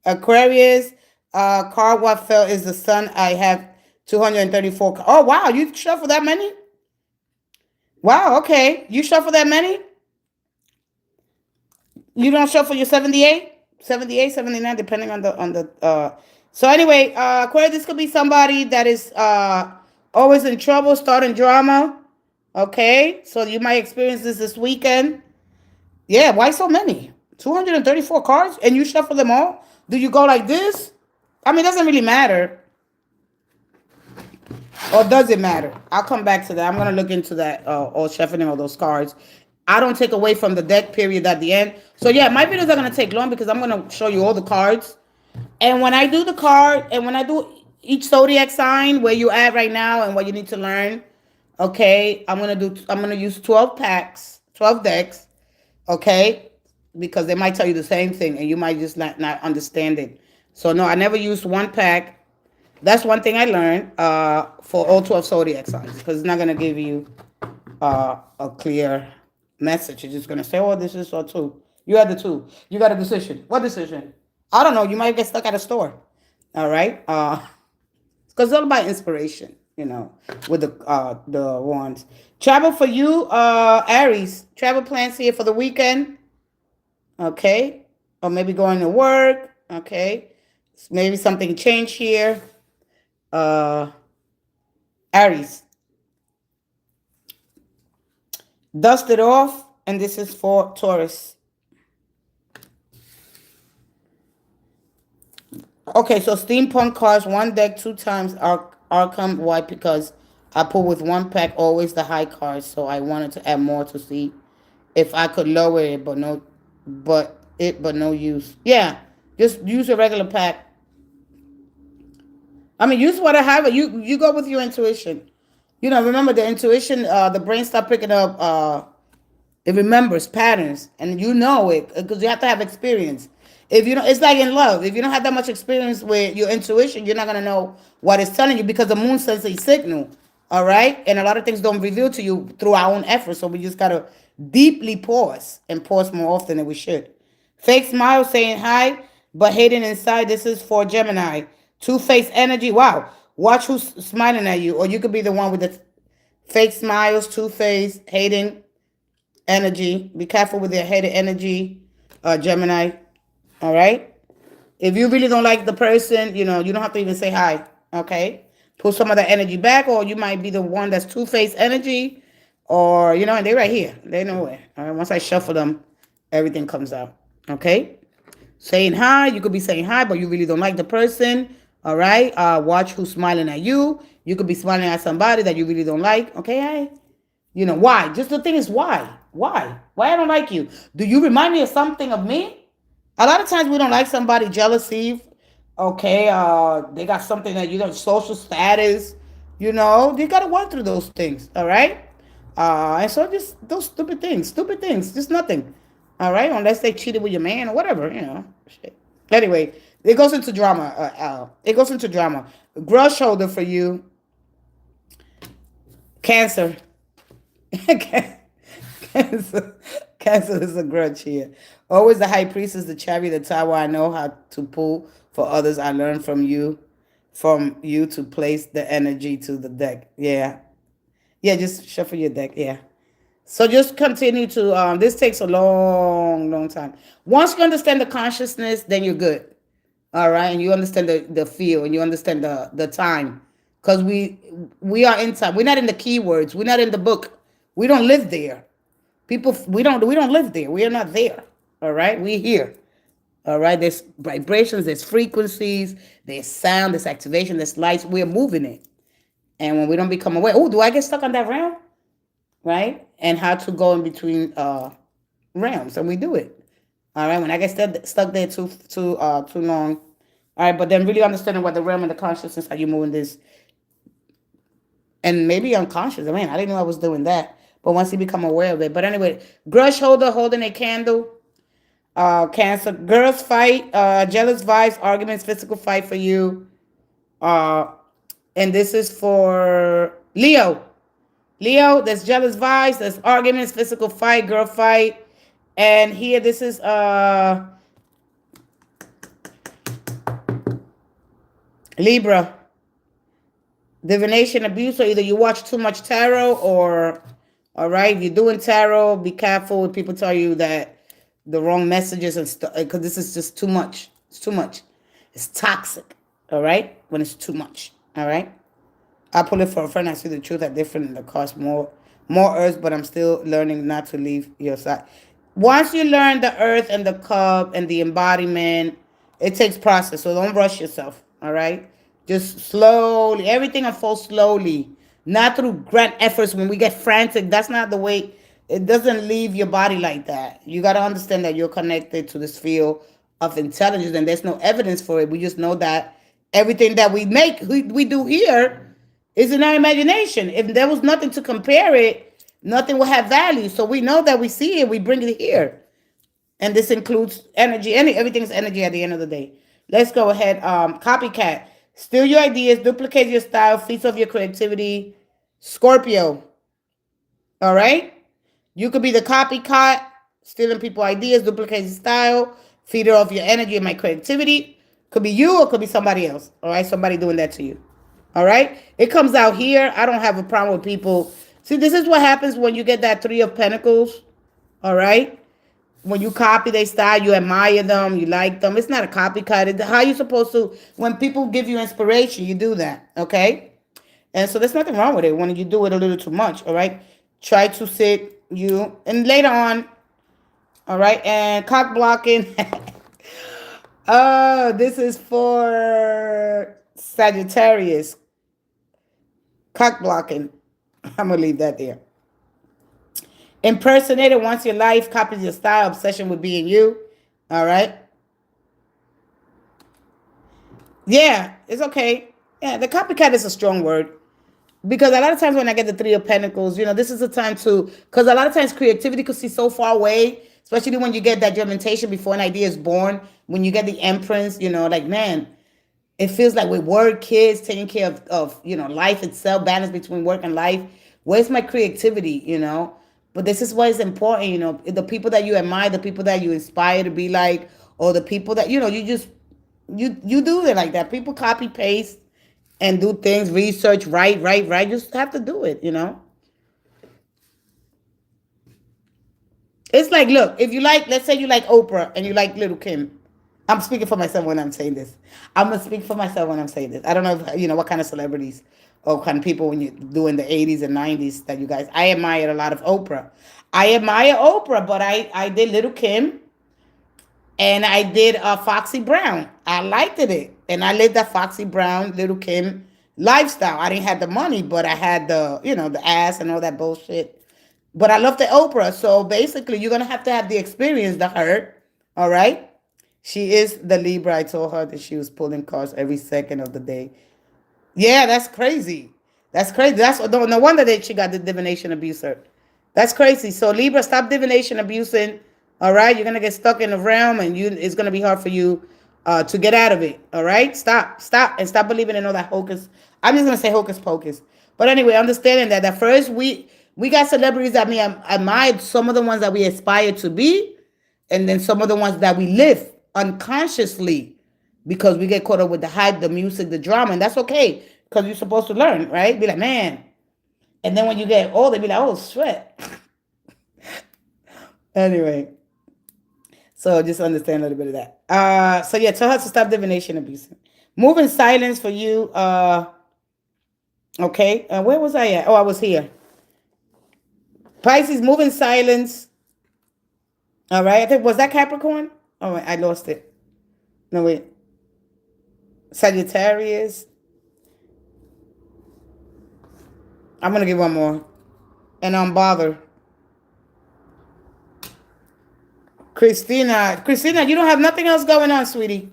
Aquarius. Card what fell is the sun. I have 234. Oh, wow. You shuffle that many? Wow. Okay. You shuffle that many? You don't shuffle your 78, 78, 79, depending on the. So anyway, Aquarius, this could be somebody that is always in trouble, starting drama. Okay. So you might experience this weekend. Yeah. Why so many? 234 cards and you shuffle them all? Do you go like this? I mean, it doesn't really matter. Or does it matter? I'll come back to that. I'm going to look into that, or shuffling all those cards. I don't take away from the deck period at the end. So, yeah, my videos are going to take long because I'm going to show you all the cards. And when I do the card, and when I do each zodiac sign, where you at right now and what you need to learn, okay, I'm going to use 12 packs, 12 decks, okay, because they might tell you the same thing and you might just not understand it. So, no, I never used one pack. That's one thing I learned for all 12 zodiac signs, because it's not going to give you a clear message. It's just going to say, oh, this is so two. You had the two. You got a decision. What decision? I don't know. You might get stuck at a store. All right? Because it's all about inspiration, with the wands. Travel for you, Aries. Travel plans here for the weekend. Okay? Or maybe going to work. Okay? Maybe something changed here. Aries. Dust it off. And this is for Taurus. Okay, so steampunk cards, one deck, 2 times Arkham. Why? Because I pull with one pack always the high cards. So I wanted to add more to see if I could lower it, but no use. Yeah, just use a regular pack. I mean, use what I have. You go with your intuition. Remember the intuition, the brain start picking up, it remembers patterns, and it because you have to have experience. If you don't, it's like in love. If you don't have that much experience with your intuition, you're not going to know what it's telling you, because the moon sends a signal. All right. And a lot of things don't reveal to you through our own efforts. So we just got to deeply pause, and pause more often than we should. Fake smile saying hi, but hidden inside. This is for Gemini. Two-faced energy. Wow. Watch who's smiling at you, or you could be the one with the fake smiles, two-faced, hating energy. Be careful with your hated energy, Gemini. All right. If you really don't like the person, you don't have to even say hi. Okay. Pull some of that energy back, or you might be the one that's two-faced energy, or and they're right here. They're nowhere. All right. Once I shuffle them, everything comes out. Okay. Saying hi, you could be saying hi, but you really don't like the person. All right. Watch who's smiling at you. You could be smiling at somebody that you really don't like. Okay. Hi. Why? Just the thing is why? Why I don't like you? Do you remind me of something of me? A lot of times we don't like somebody, jealousy. Okay, they got something that social status. They gotta work through those things. All right, and so just those stupid things, just nothing. All right, unless they cheated with your man or whatever. Shit. Anyway, it goes into drama. It goes into drama. Grudge shoulder for you, Cancer. Cancer. Cancer is a grudge here. Always the high priestess, the chariot, the tower. I know how to pull for others. I learned from you to place the energy to the deck. Yeah. Yeah, just shuffle your deck. Yeah. So just continue to, this takes a long, long time. Once you understand the consciousness, then you're good. All right. And you understand the feel, and you understand the time. Because we are in time. We're not in the keywords. We're not in the book. We don't live there. People, we don't live there. We are not there. All right, we here. All right, there's vibrations, there's frequencies, there's sound, there's activation, there's lights. We're moving it, and when we don't become aware, oh, do I get stuck on that realm? Right, and how to go in between realms, and we do it. All right, when I get stuck there too long. All right, but then really understanding what the realm and the consciousness, how you moving this, and maybe unconscious. I mean, I didn't know I was doing that. But once you become aware of it. But anyway, grudge holder holding a candle. Cancer. Girls fight. Jealous vibes, arguments, physical fight for you. And this is for Leo. Leo, there's jealous vibes, there's arguments, physical fight, girl fight. And here this is Libra. Divination abuse. So either you watch too much tarot, or all right, if you're doing tarot, be careful when people tell you that the wrong messages and stuff, because this is just too much. It's too much. It's toxic. All right, when it's too much. All right. I pull it for a friend. I see the truth at different. It costs more earth, but I'm still learning not to leave your side. Once you learn the earth and the cup and the embodiment, it takes process. So don't rush yourself. All right. Just slowly. Everything unfolds slowly. Not through grand efforts. When we get frantic, that's not the way. It doesn't leave your body like that. You got to understand that you're connected to this field of intelligence, and there's no evidence for it. We just know that everything that we do here is in our imagination. If there was nothing to compare it, nothing will have value. So we know that we see it, we bring it here. And this includes energy. Everything's energy at the end of the day. Let's go ahead. Copycat. Steal your ideas, duplicate your style, feast of your creativity. Scorpio. All right? You could be the copycat, stealing people's ideas, duplicating style, feeder off your energy and my creativity. Could be you or could be somebody else. All right? Somebody doing that to you. All right? It comes out here. I don't have a problem with people. See, this is what happens when you get that 3 of Pentacles. All right? When you copy their style, you admire them, you like them. It's not a copycat. It's how you supposed to, when people give you inspiration, you do that, okay? And so there's nothing wrong with it when you do it a little too much, all right? Try to sit you, and later on, all right? And cock blocking. Oh, this is for Sagittarius. Cock blocking. I'm going to leave that there. Impersonator wants your life, copies your style, obsession with being you. All right. Yeah, it's okay. Yeah, the copycat is a strong word. Because a lot of times when I get the 3 of Pentacles, this is a time to, because a lot of times creativity could see so far away, especially when you get that germination before an idea is born, when you get the Empress, like, man, it feels like with work, kids, taking care of life itself, balance between work and life. Where's my creativity, But this is why it's important, the people that you admire, the people that you inspire to be like, or the people that, you do it like that. People copy, paste, and do things, research, write. You just have to do it, you know? It's like, look, if you like, let's say you like Oprah and you like Little Kim. I'm speaking for myself when I'm saying this. I'm gonna speak for myself when I'm saying this. I don't know if you know what kind of celebrities or kind of people when you do in the 80s and 90s that you guys. I admired a lot of Oprah. I admire Oprah, but I did Little Kim and I did Foxy Brown. I liked it, and I lived that Foxy Brown, Little Kim lifestyle. I didn't have the money, but I had the the ass and all that bullshit. But I love the Oprah. So basically, you're gonna have to have the experience to her. All right. She is the Libra. I told her that she was pulling cards every second of the day. Yeah, that's crazy. That's crazy. That's no wonder that she got the divination abuser. That's crazy. So Libra, stop divination abusing. All right, you're gonna get stuck in the realm, and it's gonna be hard for you to get out of it. All right, stop, and stop believing in all that hocus. I'm just gonna say hocus pocus. But anyway, understanding that at first we got celebrities that me admired, some of the ones that we aspire to be, and then some of the ones that we live unconsciously because we get caught up with the hype, the music, the drama, and that's okay because you're supposed to learn, right? Be like, man. And then when you get older, be like, oh, sweat. Anyway, so just understand a little bit of that. So yeah, tell her to stop divination abuse. Move in silence for you. Okay. Where was I at? Oh, I was here. Pisces, move in silence. All right. I think was that Capricorn? Oh, wait, I lost it. No wait. Sagittarius. I'm gonna give one more. And unbothered. Christina, you don't have nothing else going on, sweetie.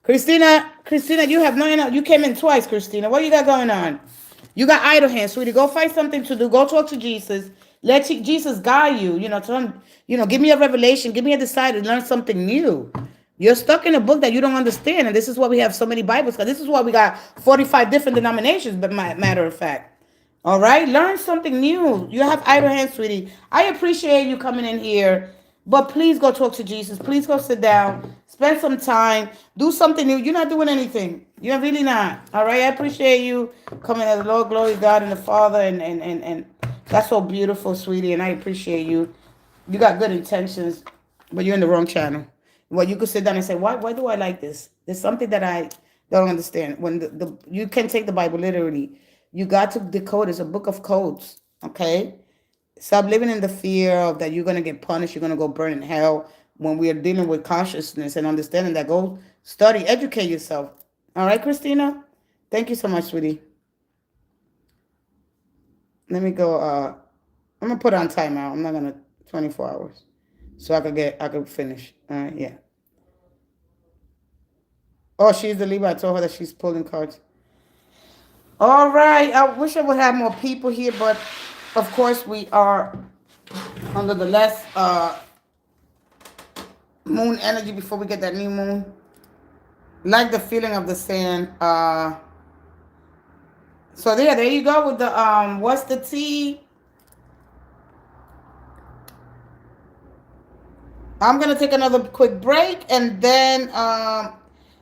Christina, you have nothing else. You came in twice, Christina. What you got going on? You got idle hands, sweetie. Go find something to do. Go talk to Jesus. Let Jesus guide you. Tell him, give me a revelation. Give me a desire to learn something new. You're stuck in a book that you don't understand. And this is why we have so many Bibles. Because this is why we got 45 different denominations, but matter of fact. All right? Learn something new. You have idle hands, sweetie. I appreciate you coming in here. But please go talk to Jesus. Please go sit down. Spend some time. Do something new. You're not doing anything. You're really not. All right? I appreciate you coming to the Lord, glory to God and the Father. And that's so beautiful, sweetie. And I appreciate you. You got good intentions, but you're in the wrong channel. Well, you could sit down and say, why do I like this? There's something that I don't understand. When you can take the Bible literally. You got to decode. It's a book of codes. Okay? Stop living in the fear of that you're going to get punished. You're going to go burn in hell when we are dealing with consciousness and understanding that. Go study, educate yourself. All right, Christina? Thank you so much, sweetie. Let me go. I'm going to put on timeout. I'm not going to 24 hours. So I could finish. All right, yeah. Oh, she's the Libra. I told her that she's pulling cards. All right. I wish I would have more people here, but of course we are under the less moon energy before we get that new moon. Like the feeling of the sand. So there you go with the what's the tea? I'm gonna take another quick break and then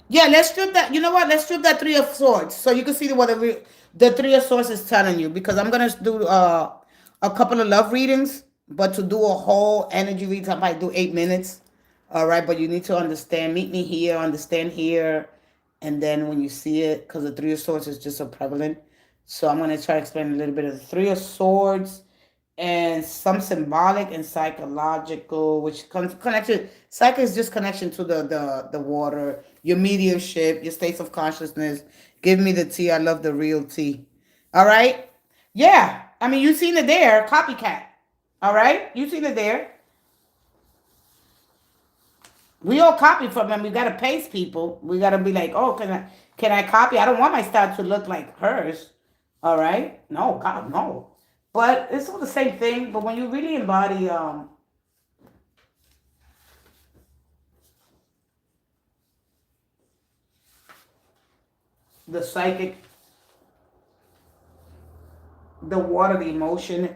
yeah, let's strip that. You know what? Let's strip that Three of Swords so you can see what the Three of Swords is telling you. Because I'm gonna do a couple of love readings, but to do a whole energy reading, I might do 8 minutes. All right, but you need to understand. Meet me here, understand here, and then when you see it, because the Three of Swords is just so prevalent. So I'm gonna try to explain a little bit of the Three of Swords and some symbolic and psychological, which connection. Psych is just connection to the water, your mediumship, your states of consciousness. Give me the tea. I love the real tea. All right. Yeah. I mean, you seen it there. Copycat. All right. You seen it there. We all copy from them. We got to paste people. We got to be like, oh, can I copy? I don't want my style to look like hers. All right. No, God, no. But it's all the same thing. But when you really embody the psychic, the water, the emotion.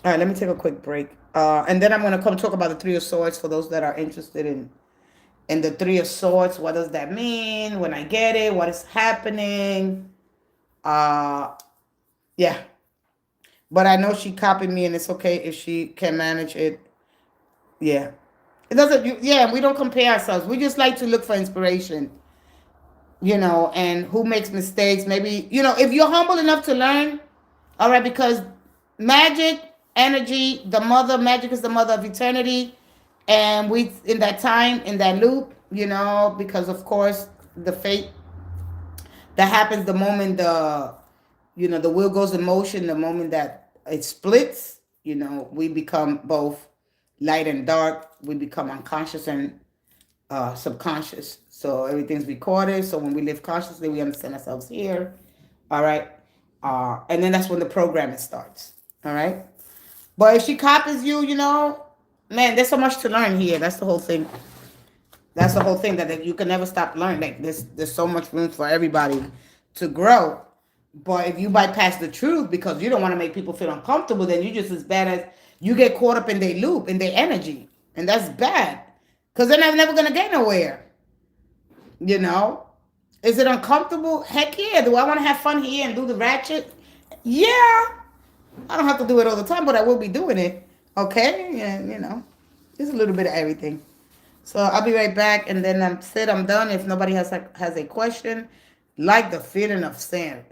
All right, let me take a quick break. And then I'm going to come talk about the Three of Swords for those that are interested in the Three of Swords. What does that mean? When I get it, what is happening? Yeah. But I know she copied me, and it's okay if she can manage it. Yeah. It doesn't, yeah, we don't compare ourselves. We just like to look for inspiration, and who makes mistakes. Maybe, if you're humble enough to learn, all right, because magic, energy, magic is the mother of eternity. And we, in that time, in that loop, because of course, the fate that happens the moment the wheel goes in motion, the moment that it splits, we become both light and dark. We become unconscious and subconscious. So everything's recorded. So when we live consciously, we understand ourselves here. All right. And then that's when the programming starts. All right. But if she copies you, man, there's so much to learn here. That's the whole thing. That's the whole thing, that you can never stop learning. Like there's so much room for everybody to grow. But if you bypass the truth because you don't want to make people feel uncomfortable, then you're just as bad as you get caught up in their loop, in their energy. And that's bad. Because then I'm never going to get nowhere. Is it uncomfortable? Heck yeah. Do I want to have fun here and do the ratchet? Yeah. I don't have to do it all the time, but I will be doing it. Okay? And, just a little bit of everything. So I'll be right back, and then I'm done. If nobody has a question, like the feeling of saying,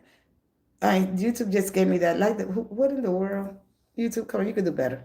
YouTube just gave me that. What in the world? YouTube, come on, you could do better.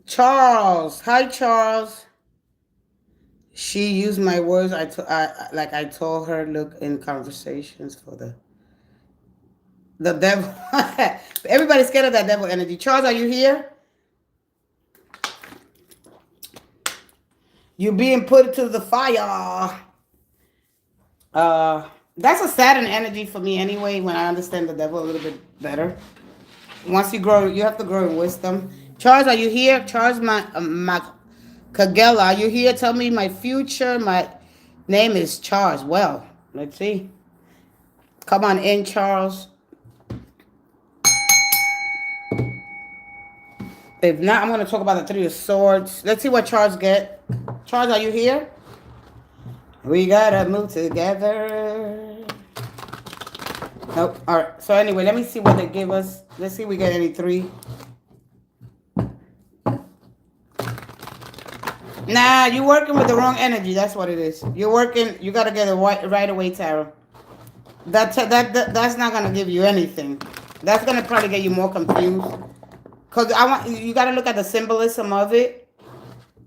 Charles, hi Charles. She used my words. I told her, look in conversations for the devil. Everybody's scared of that devil energy. Charles, are you here? You're being put to the fire. That's a Saturn energy for me anyway. When I understand the devil a little bit better. Once you grow, you have to grow in wisdom. Charles, are you here? Charles, Kagela, are you here? Tell me my future. My name is Charles. Well, let's see. Come on in, Charles. If not, I'm going to talk about the Three of Swords. Let's see what Charles get. Charles, are you here? We got to move together. Nope. All right. So anyway, let me see what they give us. Let's see if we get any three. Nah, you're working with the wrong energy. That's what it is. You're working. You got to get a right away tarot. That's not going to give you anything. That's going to probably get you more confused. Because you got to look at the symbolism of it.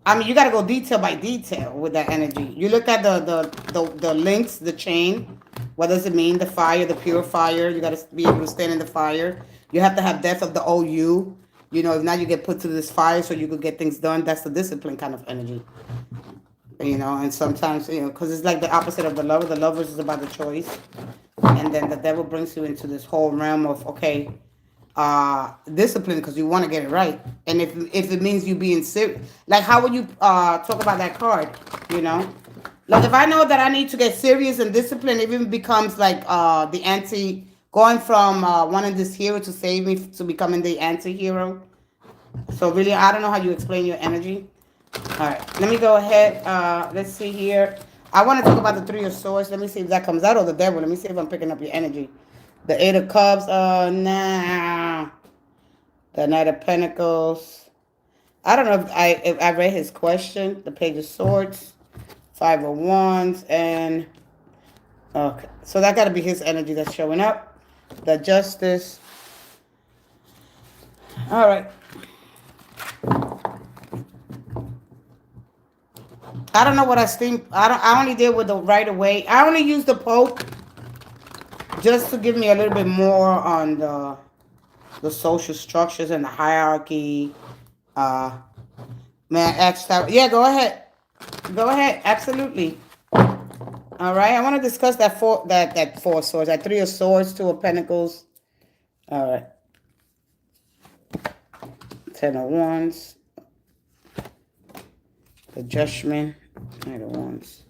I mean, you got to go detail by detail with that energy. You look at the links, the chain. What does it mean? The fire, the pure fire. You got to be able to stand in the fire. You have to have depth of the OU. You know, if not, you get put to this fire so you could get things done. That's the discipline kind of energy. You know, and sometimes, you know, because it's like the opposite of the lover. The lover is about the choice. And then the devil brings you into this whole realm of, okay, discipline because you want to get it right. And if it means you being serious, like how would you talk about that card, you know? Like if I know that I need to get serious and discipline, it even becomes like the anti, going from wanting this hero to save me to becoming the anti-hero. So really, I don't know how you explain your energy. All right, let me go ahead. Let's see here. I want to talk about the Three of Swords. Let me see if that comes out, or the devil. Let me see if I'm picking up your energy. The Eight of Cups. Nah. The Knight of Pentacles. I don't know if I read his question. The Page of Swords. Five of Wands. And okay, so that got to be his energy that's showing up. The Justice. All right. I don't know what I think. I only did with the right away. I only used the poke just to give me a little bit more on the social structures and the hierarchy. Man, yeah, go ahead. Go ahead. Absolutely. All right. I want to discuss that four of swords, that Three of Swords, Two of Pentacles. All right. Ten of Wands. The Judgment. Knight of Wands.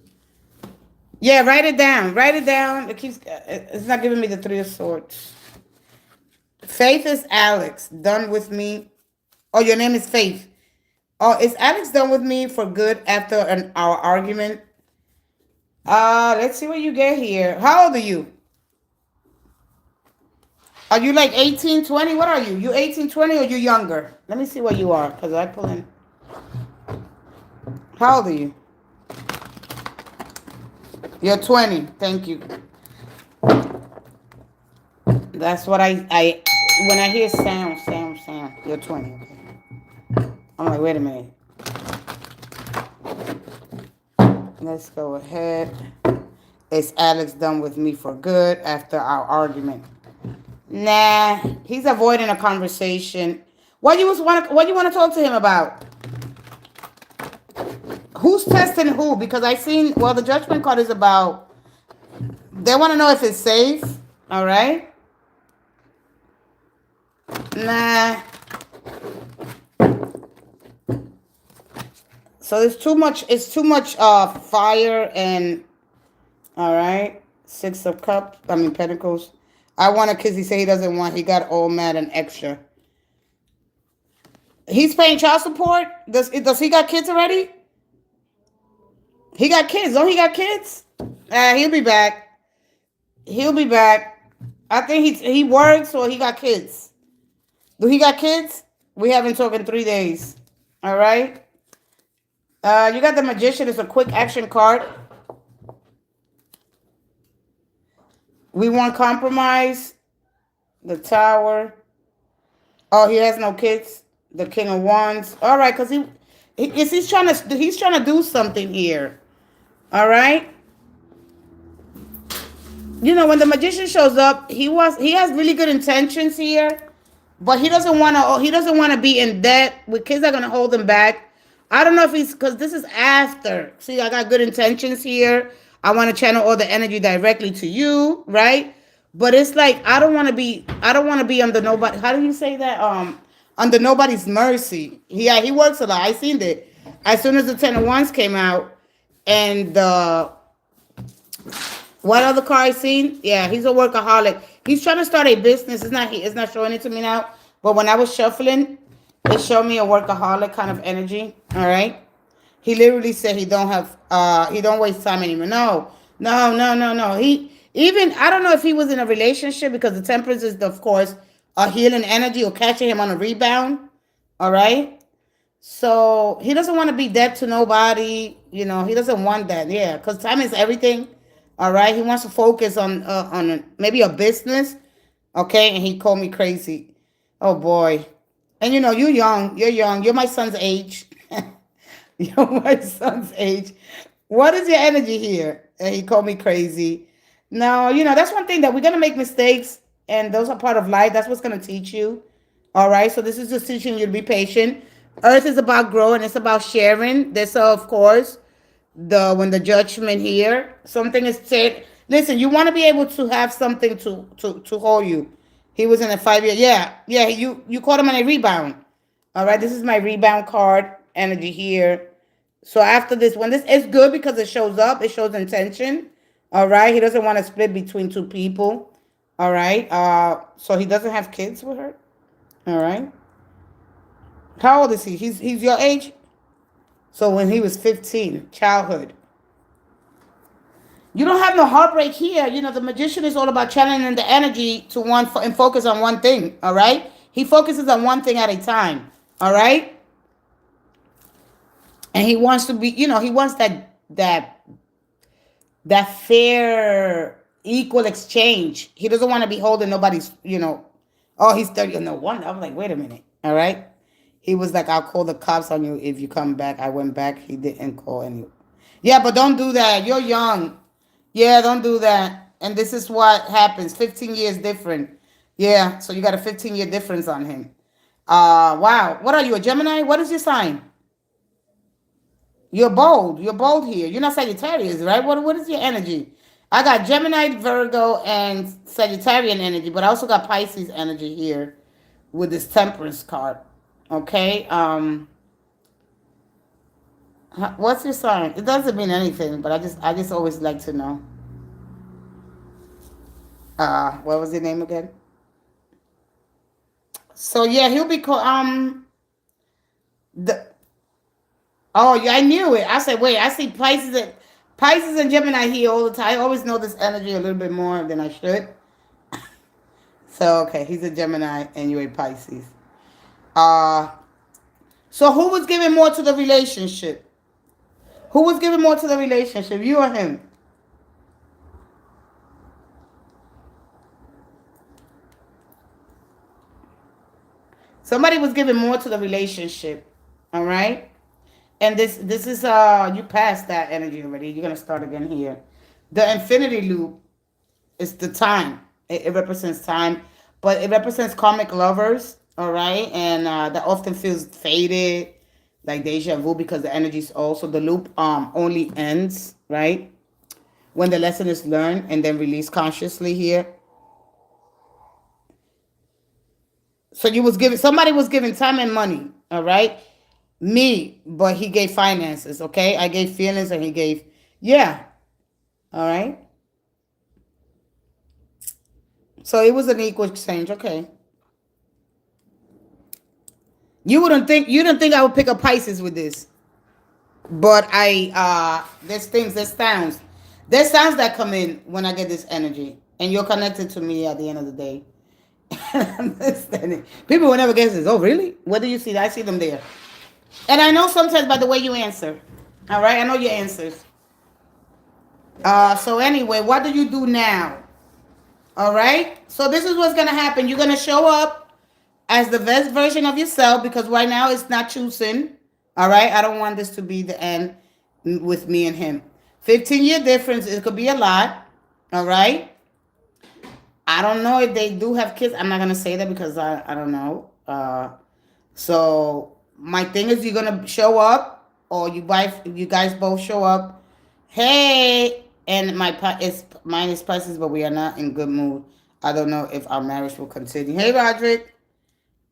Yeah, write it down. Write it down. It's not giving me the Three of Swords. Faith is Alex. Done with me. Oh, your name is Faith. Oh, is Alex done with me for good after our argument? Let's see what you get here. How old are you? Are you like 18, 20? What are you? You 18, 20 or you younger? Let me see what you are, because I pull in. How old are you? You're 20. Thank you. That's what I when I hear sound. You're 20. Okay. I'm like, wait a minute. Let's go ahead. Is Alex done with me for good after our argument? Nah, he's avoiding a conversation. What you want to talk to him about? Who's testing who? Because I seen, well, the Judgment card is about, they want to know if it's safe. All right. Nah. So it's too much fire and, all right. Six of Cups, Pentacles. I want a kiss. He said he doesn't want, he got all mad and extra. He's paying child support? Does he got kids already? He got kids. Don't he got kids? He'll be back. He'll be back. I think he works or he got kids. Do he got kids? We haven't talked in 3 days. All right. You got the Magician. It's a quick action card. We want compromise. The Tower. Oh, he has no kids. The King of Wands. All right, because he's trying to do something here. All right. You know, when the Magician shows up, he has really good intentions here, but he doesn't want to be in debt. With kids are gonna hold him back. I don't know if he's, because this is after. See, I got good intentions here. I want to channel all the energy directly to you, right? But it's like I don't want to be under nobody. How do you say that? Under nobody's mercy. Yeah, he works a lot. I seen it. As soon as the Ten of Wands came out. And what other card I seen? Yeah, he's a workaholic. He's trying to start a business. It's not showing it to me now. But when I was shuffling, it showed me a workaholic kind of energy. All right. He literally said he don't waste time anymore. No. I don't know if he was in a relationship, because the Temperance is, of course, a healing energy or catching him on a rebound. All right. So he doesn't want to be dead to nobody. You know, he doesn't want that. Yeah, because time is everything. All right. He wants to focus on maybe a business. Okay. And he called me crazy. Oh, boy. And, you know, you're young. You're young. You're my son's age. You're my son's age. What is your energy here? And he called me crazy. No, that's one thing that we're gonna make mistakes, and those are part of life. That's what's gonna teach you. All right. So this is just teaching you to be patient. Earth is about growing. It's about sharing. This, of course, when the judgment here, something is said. Listen, you want to be able to have something to hold you. He was in a 5 year. Yeah, yeah. You caught him on a rebound. All right. This is my rebound card energy here. So after this, when this is good because it shows up, it shows intention. All right. He doesn't want to split between two people. All right. So he doesn't have kids with her. All right. How old is he? He's your age. So when he was 15, childhood. You don't have no heartbreak here. The magician is all about channeling the energy to and focus on one thing. All right. He focuses on one thing at a time. All right. And he wants to be. He wants that fair, equal exchange. He doesn't want to be holding nobody's. Oh, he's 30. No wonder. I'm like, wait a minute. All right. He was like, I'll call the cops on you if you come back. I went back. He didn't call any. Yeah, but don't do that. You're young. Yeah, don't do that. And this is what happens. 15 years different. Yeah, so you got a 15-year difference on him. Wow. What are you, a Gemini? What is your sign? You're bold. You're bold here. You're not Sagittarius, right? What is your energy? I got Gemini, Virgo, and Sagittarian energy, but I also got Pisces energy here with this Temperance card. Okay. What's your sign? It doesn't mean anything, but I just always like to know. What was your name again? So yeah, he'll be called the. Oh yeah, I knew it. I said, wait, I see Pisces and Gemini here all the time. I always know this energy a little bit more than I should. So okay, he's a Gemini and you're a Pisces. So who was giving more to the relationship? Who was giving more to the relationship? You or him? Somebody was giving more to the relationship. All right? And this is you passed that energy already. You're gonna start again here. The infinity loop is the time. It represents time, but it represents karmic lovers. All right, and that often feels faded, like deja vu, because the energy is also the loop only ends right when the lesson is learned and then released consciously here. So somebody was giving time and money. All right. Me, but he gave finances, okay? I gave feelings and he gave, yeah. All right. So it was an equal exchange, okay. You didn't think I would pick up Pisces with this. But there's sounds that come in when I get this energy. And you're connected to me at the end of the day. Understanding. People will never guess this. Oh, really? What do you see? I see them there. And I know sometimes by the way you answer. All right? I know your answers. So anyway, what do you do now? All right? So this is what's going to happen. You're going to show up as the best version of yourself because right now it's not choosing. All right? I don't want this to be the end with me and him. 15-year difference. It could be a lot. All right? I don't know if they do have kids. I'm not going to say that because I don't know. So my thing is you're going to show up or you guys both show up. Hey, and mine is Pisces, but we are not in good mood. I don't know if our marriage will continue. Hey, Roderick.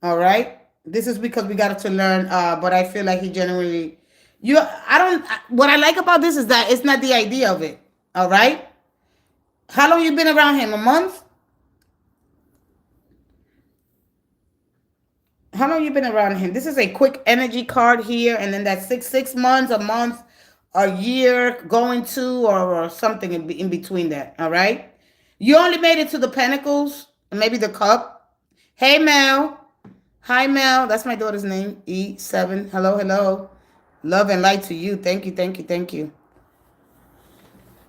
All right. This is because we got to learn. But I feel like he genuinely, what I like about this is that it's not the idea of it. All right. How long you been around him? A month? How long you been around him? This is a quick energy card here. And then that's 6 months, a month, a year, going to, or something in between that. All right. You only made it to the Pentacles, maybe the Cup. Hey, Mel. Hi, Mel. That's my daughter's name. E7. Hello, hello. Love and light to you. Thank you, thank you, thank you.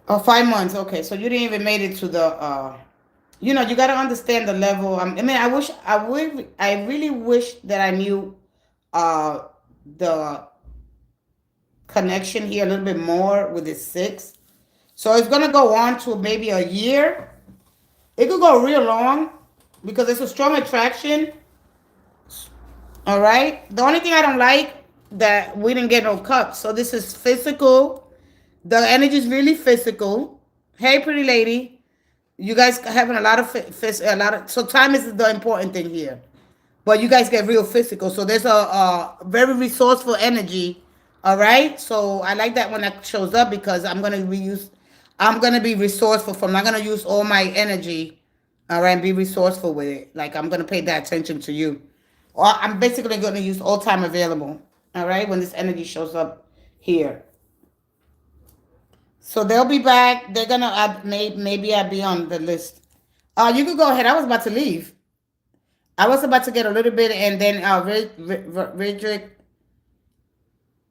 Oh, 5 months. Okay, so you didn't even made it to the. You got to understand the level. I mean, I really wish that I knew the connection here a little bit more with this 6. So it's gonna go on to maybe a year. It could go real long because it's a strong attraction. All right. The only thing I don't like that we didn't get no cups. So this is physical. The energy is really physical. Hey, pretty lady. You guys having a lot of so time is the important thing here. But you guys get real physical. So there's a very resourceful energy. All right. So I like that when that shows up because I'm gonna be resourceful. I'm not gonna use all my energy. All right, and be resourceful with it. Like I'm gonna pay that attention to you. Or I'm basically gonna use all time available. All right, when this energy shows up here. So they'll be back. They're gonna maybe I'll be on the list. You could go ahead. I was about to leave. I was about to get a little bit, and then Redrick,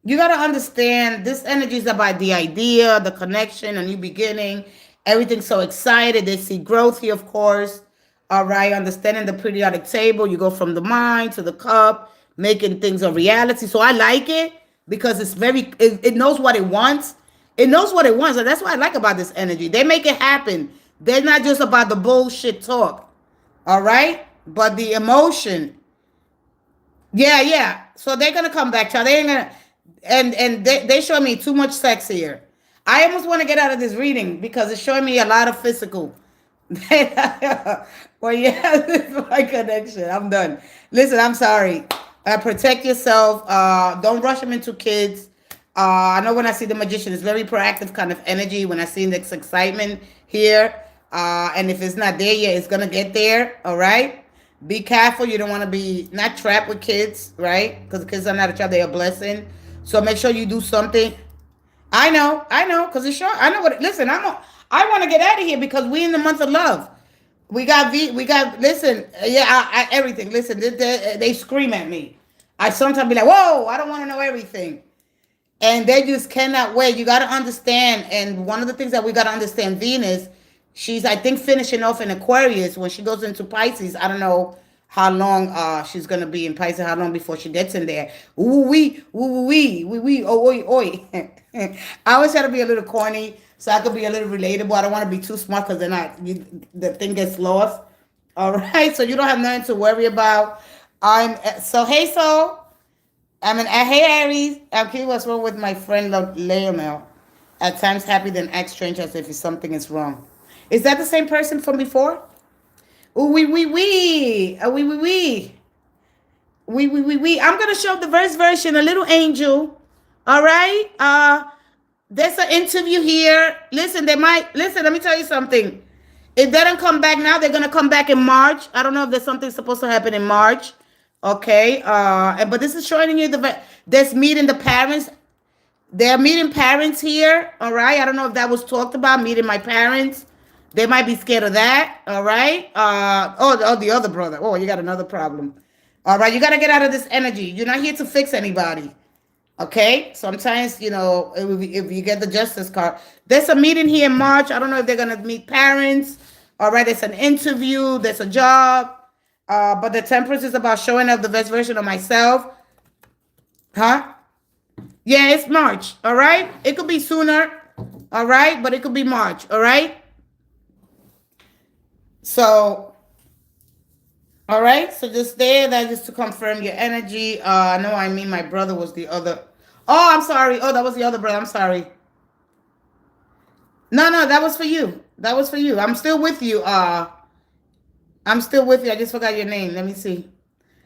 you got to understand this energy is about the idea, the connection, a new beginning. Everything's so excited. They see growth here, of course. All right, understanding the periodic table. You go from the mind to the cup, making things a reality. So I like it because it knows what it wants. It knows what it wants. And that's what I like about this energy. They make it happen. They're not just about the bullshit talk. All right? But the emotion. Yeah, yeah. So they're gonna come back, child. They ain't gonna and they show me too much sex here. I almost want to get out of this reading because it's showing me a lot of physical. Well, yeah, this is my connection. I'm done. Listen, I'm sorry. Protect yourself. Don't rush them into kids. I know when I see the magician, it's very proactive kind of energy. When I see this excitement here, and if it's not there yet, it's gonna get there. All right. Be careful. You don't want to be not trapped with kids, right? Because kids are not a child; they're a blessing. So make sure you do something. I know, because it's short. I know what. Listen, I want to get out of here because we in the month of love. Listen, yeah, everything. Listen, they scream at me. I sometimes be like, whoa, I don't want to know everything. And they just cannot wait. You got to understand. And one of the things that we got to understand, Venus, she's, I think, finishing off in Aquarius. When she goes into Pisces, I don't know how long she's going to be in Pisces, how long before she gets in there. Oi, oi. I always try to be a little corny so I could be a little relatable. I don't want to be too smart because the thing gets lost. All right, so you don't have nothing to worry about. Hey, hey, Aries. I'm curious what's wrong with my friend Leonel. At times happy, then act strange as if something is wrong. Is that the same person from before? Ooh, wee. I'm gonna show the verse version, a little angel. All right. There's an interview here. Listen, let me tell you something. If they don't come back now, they're gonna come back in March. I don't know if there's something supposed to happen in March. Okay. But this is showing you there's meeting the parents. They're meeting parents here. All right. I don't know if that was talked about, meeting my parents. They might be scared of that. All right. The other brother. Oh, you got another problem. All right. You got to get out of this energy. You're not here to fix anybody. Okay. Sometimes, if you get the justice card, there's a meeting here in March. I don't know if they're going to meet parents. All right. There's an interview. There's a job. But the Temperance is about showing up the best version of myself. Huh? Yeah, it's March. All right. It could be sooner. All right. But it could be March. All right. So, all right. So just just to confirm your energy. No, I mean my brother was the other. Oh, I'm sorry. Oh, that was the other brother. I'm sorry. No, that was for you. That was for you. I'm still with you. I'm still with you. I just forgot your name. Let me see.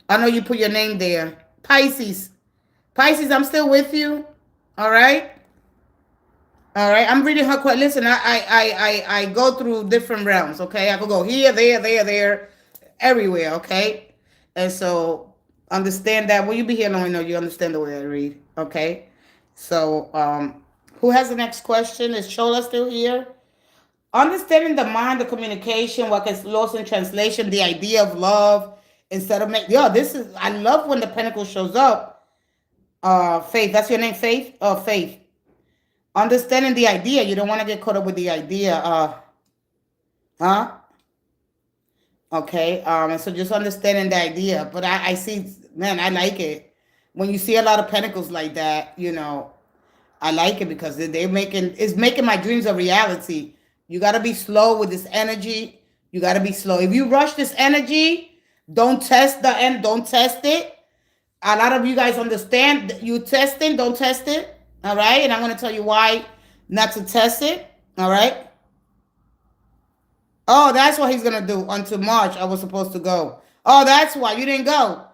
I know you put your name there. Pisces, I'm still with you. All right. All right, I'm reading her quite. Listen, I go through different realms. Okay, I could go here, there, everywhere. Okay, and so understand that when you be here long enough, you understand the way I read. Okay, so who has the next question? Is Shola still here? Understanding the mind, the communication, what gets lost in translation, the idea of love instead of this is. I love when the Pentacle shows up. Faith, that's your name, Faith. Faith. Understanding the idea. You don't want to get caught up with the idea. Okay. And so just understanding the idea. But I see, man, I like it. When you see a lot of pentacles like that, I like it because it's making my dreams a reality. You gotta be slow with this energy. You gotta be slow. If you rush this energy, don't test it. A lot of you guys understand that you testing, don't test it. All right. And I'm gonna tell you why not to test it. All right. Oh, that's what he's gonna do until March. I was supposed to go. Oh, that's why you didn't go.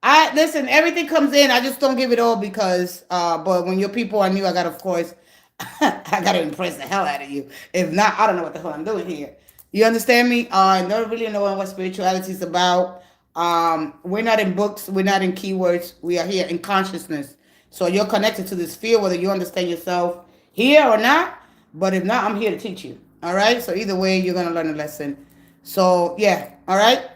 I listen. Everything comes in. I just don't give it all because. But when your people are new, I got of course, I gotta impress the hell out of you. If not, I don't know what the hell I'm doing here. You understand me? I don't really know what spirituality is about. We're not in books. We're not in keywords. We are here in consciousness. So you're connected to this field, whether you understand yourself here or not. But if not, I'm here to teach you. All right. So either way, you're gonna learn a lesson. So yeah. All right.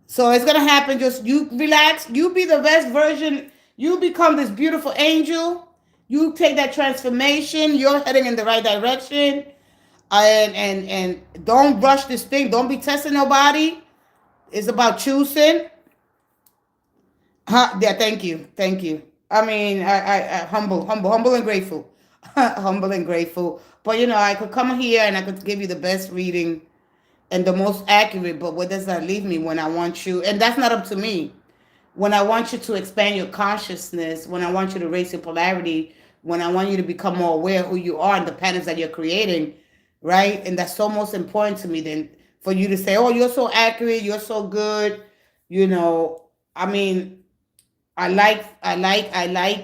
So it's gonna happen. Just you relax. You be the best version. You become this beautiful angel. You take that transformation. You're heading in the right direction. And don't rush this thing. Don't be testing nobody. It's about choosing. Yeah, thank you, thank you. I mean, I humble and grateful, humble and grateful. But I could come here and I could give you the best reading and the most accurate. But what does that leave me when I want you? And that's not up to me. When I want you to expand your consciousness, when I want you to raise your polarity, when I want you to become more aware of who you are and the patterns that you're creating, right? And that's so most important to me than for you to say, oh, you're so accurate, you're so good. I mean, I like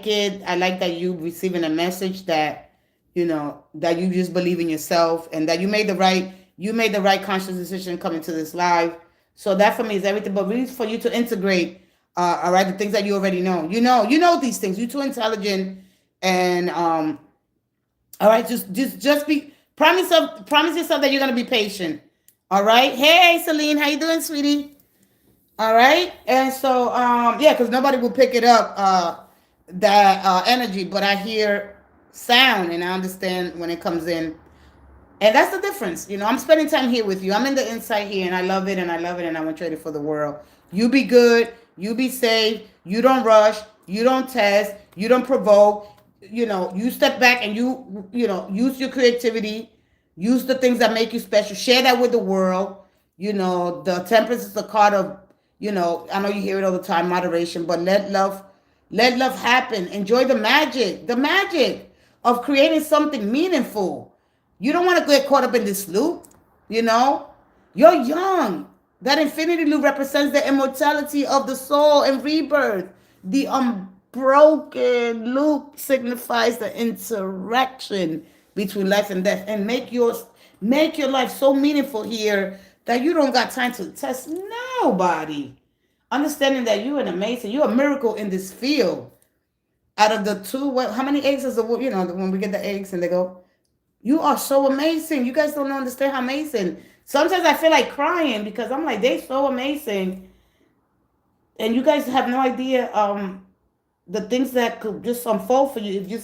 it. I like that you receiving a message that, that you just believe in yourself and that you made the right conscious decision coming to this live. So that for me is everything. But really for you to integrate, all right, the things that you already know. You know these things. You're too intelligent, and all right, just be promise yourself that you're gonna be patient. All right. Hey, Celine, how you doing, sweetie? All right. And so yeah, because nobody will pick it up that energy, but I hear sound and I understand when it comes in. And that's the difference. I'm spending time here with you. I'm in the inside here and I love it and I love it and I want to trade it for the world. You be good. You be safe. You don't rush. You don't test. You don't provoke. You step back and use your creativity. Use the things that make you special. Share that with the world. The temperance is a card of, I know you hear it all the time, moderation, but let love happen. Enjoy the magic of creating something meaningful. You don't want to get caught up in this loop. You know, you're young. That infinity loop represents the immortality of the soul and rebirth. The unbroken loop signifies the interaction between life and death, and make your life so meaningful here that you don't got time to test nobody. Understanding that you're a miracle in this field. Out of the two, how many eggs is when we get the eggs and they go, you are so amazing. You guys don't understand how amazing. Sometimes I feel like crying because I'm like, they're so amazing. And you guys have no idea the things that could just unfold for you if you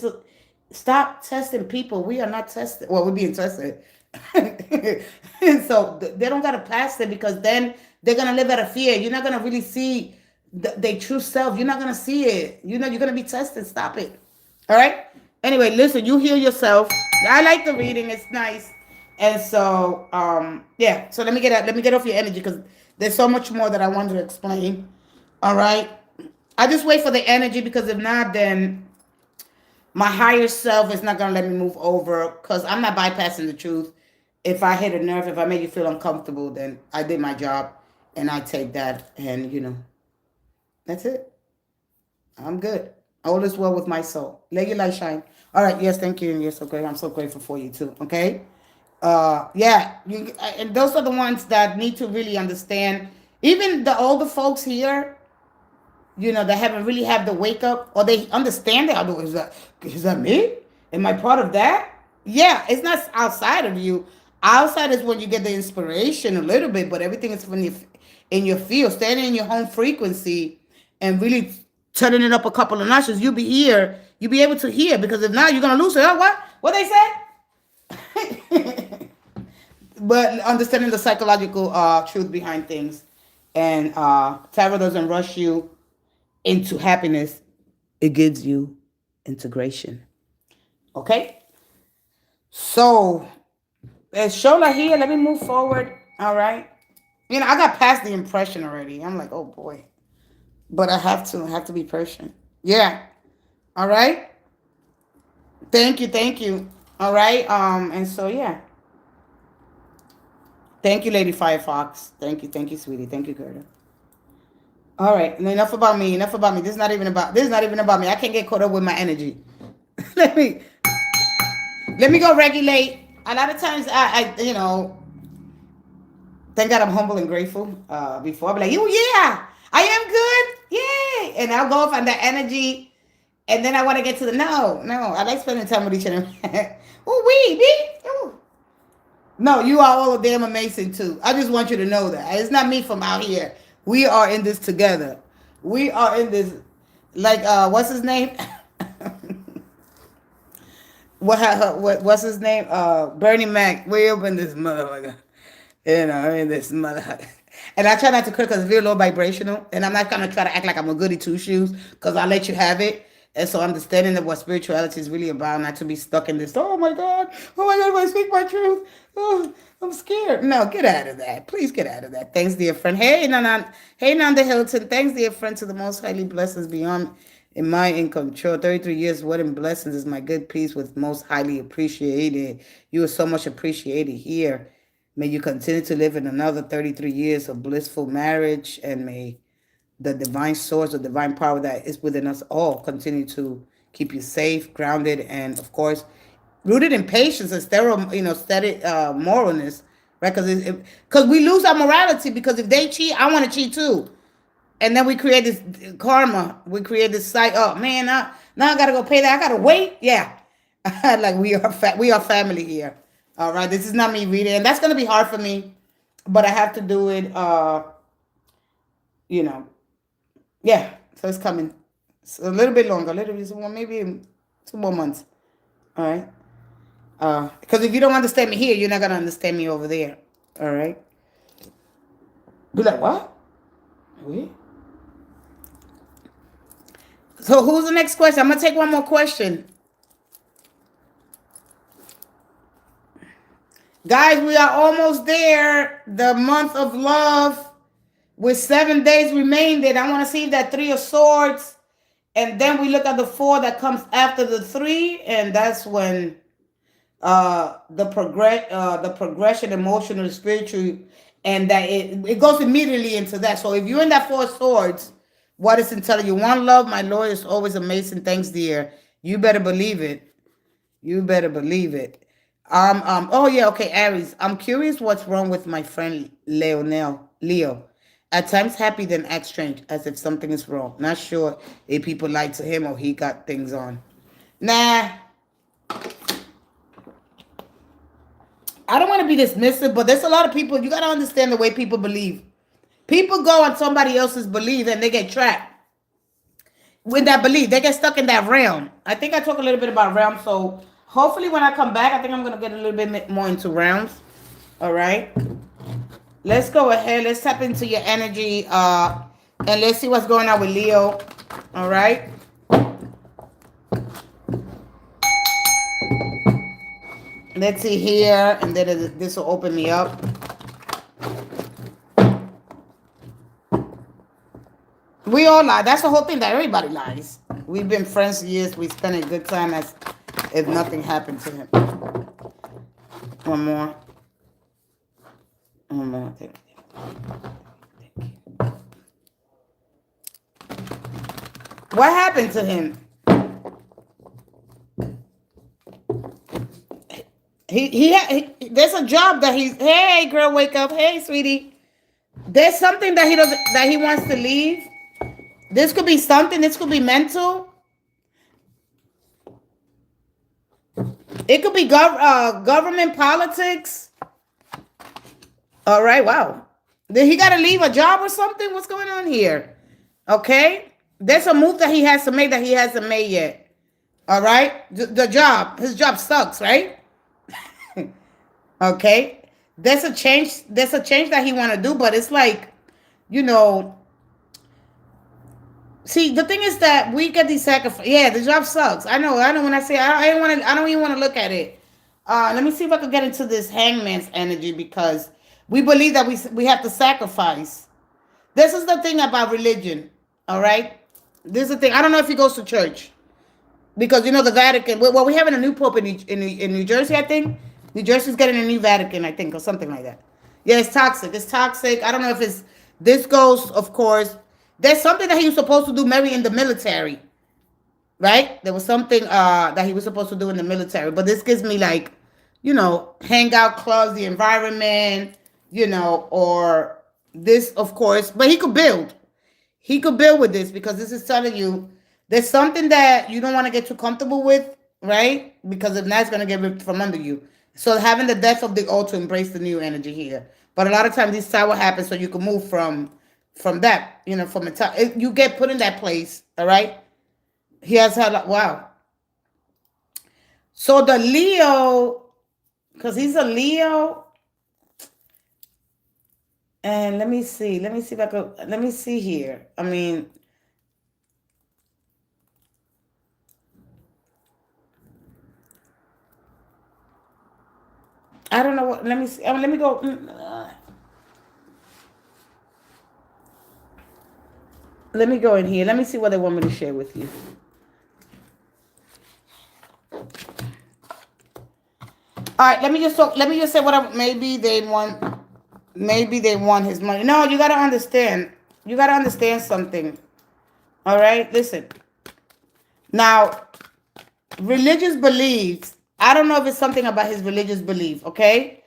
stop testing people. We are not tested. Well, we're being tested. And so they don't got to pass it because then they're going to live out of fear. You're not going to really see their true self. You're not going to see it. You're going to be tested. Stop it. All right? Anyway, listen, you heal yourself. I like the reading. It's nice. And so, yeah. So let me get off your energy because there's so much more that I wanted to explain. All right? I just wait for the energy because if not, then my higher self is not going to let me move over because I'm not bypassing the truth. If I hit a nerve, if I make you feel uncomfortable, then I did my job and I take that and, that's it. I'm good. All is well with my soul. Let your light shine. All right. Yes, thank you. And you're so great. I'm so grateful for you too. Okay. Yeah. And those are the ones that need to really understand. Even the older folks here, that haven't really had the wake up or they understand it. Is that me? Am I part of that? Yeah. It's not outside of you. Outside is when you get the inspiration a little bit, but everything is when you in your field, standing in your home frequency and really turning it up a couple of notches, you'll be able to hear because if not, you're gonna lose it. Oh, what they say? But understanding the psychological truth behind things. And tarot doesn't rush you into happiness. It gives you integration. Okay? So, it's Shola here. Let me move forward. All right? I got past the impression already. I'm like, oh boy. But I have to be patient. Yeah. All right? Thank you, thank you. All right? And so yeah. Thank you, Lady Firefox. Thank you, sweetie. Thank you, Gerda. All right, enough about me. Enough about me. This is not even about me. I can't get caught up with my energy. let me let me go regulate. A lot of times thank God I'm humble and grateful. Before I'll be like, oh yeah, I am good. Yay. And I'll go off on that energy. And then I want to get to the no. I like spending time with each other. Oh, we. Ooh. No, you are all damn amazing too. I just want you to know that. It's not me from out here. We are in this together. We are in this, like, what's his name? What's his name? Bernie Mac. We up in this motherfucker. In this motherfucker. And I try not to criticize because it's low vibrational. And I'm not going to try to act like I'm a goody two shoes because I'll let you have it. And so understanding that what spirituality is really about, not to be stuck in this, oh my God, if I speak my truth, oh, I'm scared. No, get out of that. Please get out of that. Thanks, dear friend. Hey, Nanda Hilton. Thanks, dear friend, to the most highly blessings beyond in my income. Control. 33 years, what in blessings is my good peace with most highly appreciated. You are so much appreciated here. May you continue to live in another 33 years of blissful marriage, and may the divine source, the divine power that is within us all continue to keep you safe, grounded, and of course, rooted in patience and steady moralness, right? Because we lose our morality because if they cheat, I want to cheat too. And then we create this karma. We create this oh man, now I gotta go pay that. I gotta wait. Yeah, like we are family here. All right, this is not me reading, and that's gonna be hard for me, but I have to do it. You know, yeah. So it's coming. It's a little bit longer, a little bit, maybe 2 more months. All right. Because if you don't understand me here, you're not gonna understand me over there. All right. Be like, what? Wait. So who's the next question? I'm gonna take one more question. Guys, we are almost there. The month of love with 7 days remaining. I want to see that 3 of swords. And then we look at the 4 that comes after the 3. And that's when the progression, emotional, spiritual, and that it goes immediately into that. So if you're in that 4 of swords, what is it telling you? One, love, my Lord, is always amazing. Thanks, dear. You better believe it. You better believe it. Oh yeah, okay, Aries. I'm curious what's wrong with my friend Leo. At times happy, then act strange, as if something is wrong. Not sure if people lied to him or he got things on. Nah. I don't want to be dismissive, but there's a lot of people, you got to understand the way people believe. People go on somebody else's belief and they get trapped with that belief. They get stuck in that realm. I think I talk a little bit about realms, so hopefully when I come back, I think I'm going to get a little bit more into realms. All right. Let's go ahead. Let's tap into your energy. And let's see what's going on with Leo. All right. Let's see here. And then this will open me up. We all lie. That's the whole thing, that everybody lies. We've been friends for years. We spent a good time as if nothing happened to him. One more. One more. Thank you. What happened to him? There's a job that he's, hey girl, wake up. Hey sweetie. There's something that he wants to leave. This could be something. This could be mental. It could be government politics. All right. Wow. Did he got to leave a job or something? What's going on here? Okay. There's a move that he has to make that he hasn't made yet. All right. The job. His job sucks, right? Okay. There's a change. There's a change that he want to do, but it's like, See, the thing is that we get these sacrifice. Yeah, the job sucks. I know. I know. When I say I don't want to. I don't even want to look at it. Let me see if I could get into this hangman's energy because we believe that we have to sacrifice. This is the thing about religion. All right. This is the thing. I don't know if he goes to church because you know the Vatican. Well, we having a new pope in New Jersey. I think New Jersey's getting a new Vatican. I think or something like that. Yeah, it's toxic. It's toxic. I don't know if it's this goes. Of course, there's something that he was supposed to do. Maybe in the military, right? There was something that he was supposed to do in the military. But this gives me like, you know, hangout clubs, the environment, you know, or this, of course. But he could build. He could build with this because this is telling you there's something that you don't want to get too comfortable with, right? Because if not, it's going to get ripped from under you. So having the death of the old to embrace the new energy here. But a lot of times this tower happens so you can move from that, you know, from a tower. You get put in that place, all right? He has had, wow. So the Leo, because he's a Leo. And let me see if I could, let me see here. I mean, I don't know what, let me see. Let me go. Let me go in here. Let me see what they want me to share with you. All right, let me just talk. Let me just say what maybe they want. Maybe they want his money. No, you gotta understand. You gotta understand something. All right, listen. Now, religious beliefs. I don't know if it's something about his religious belief. Okay,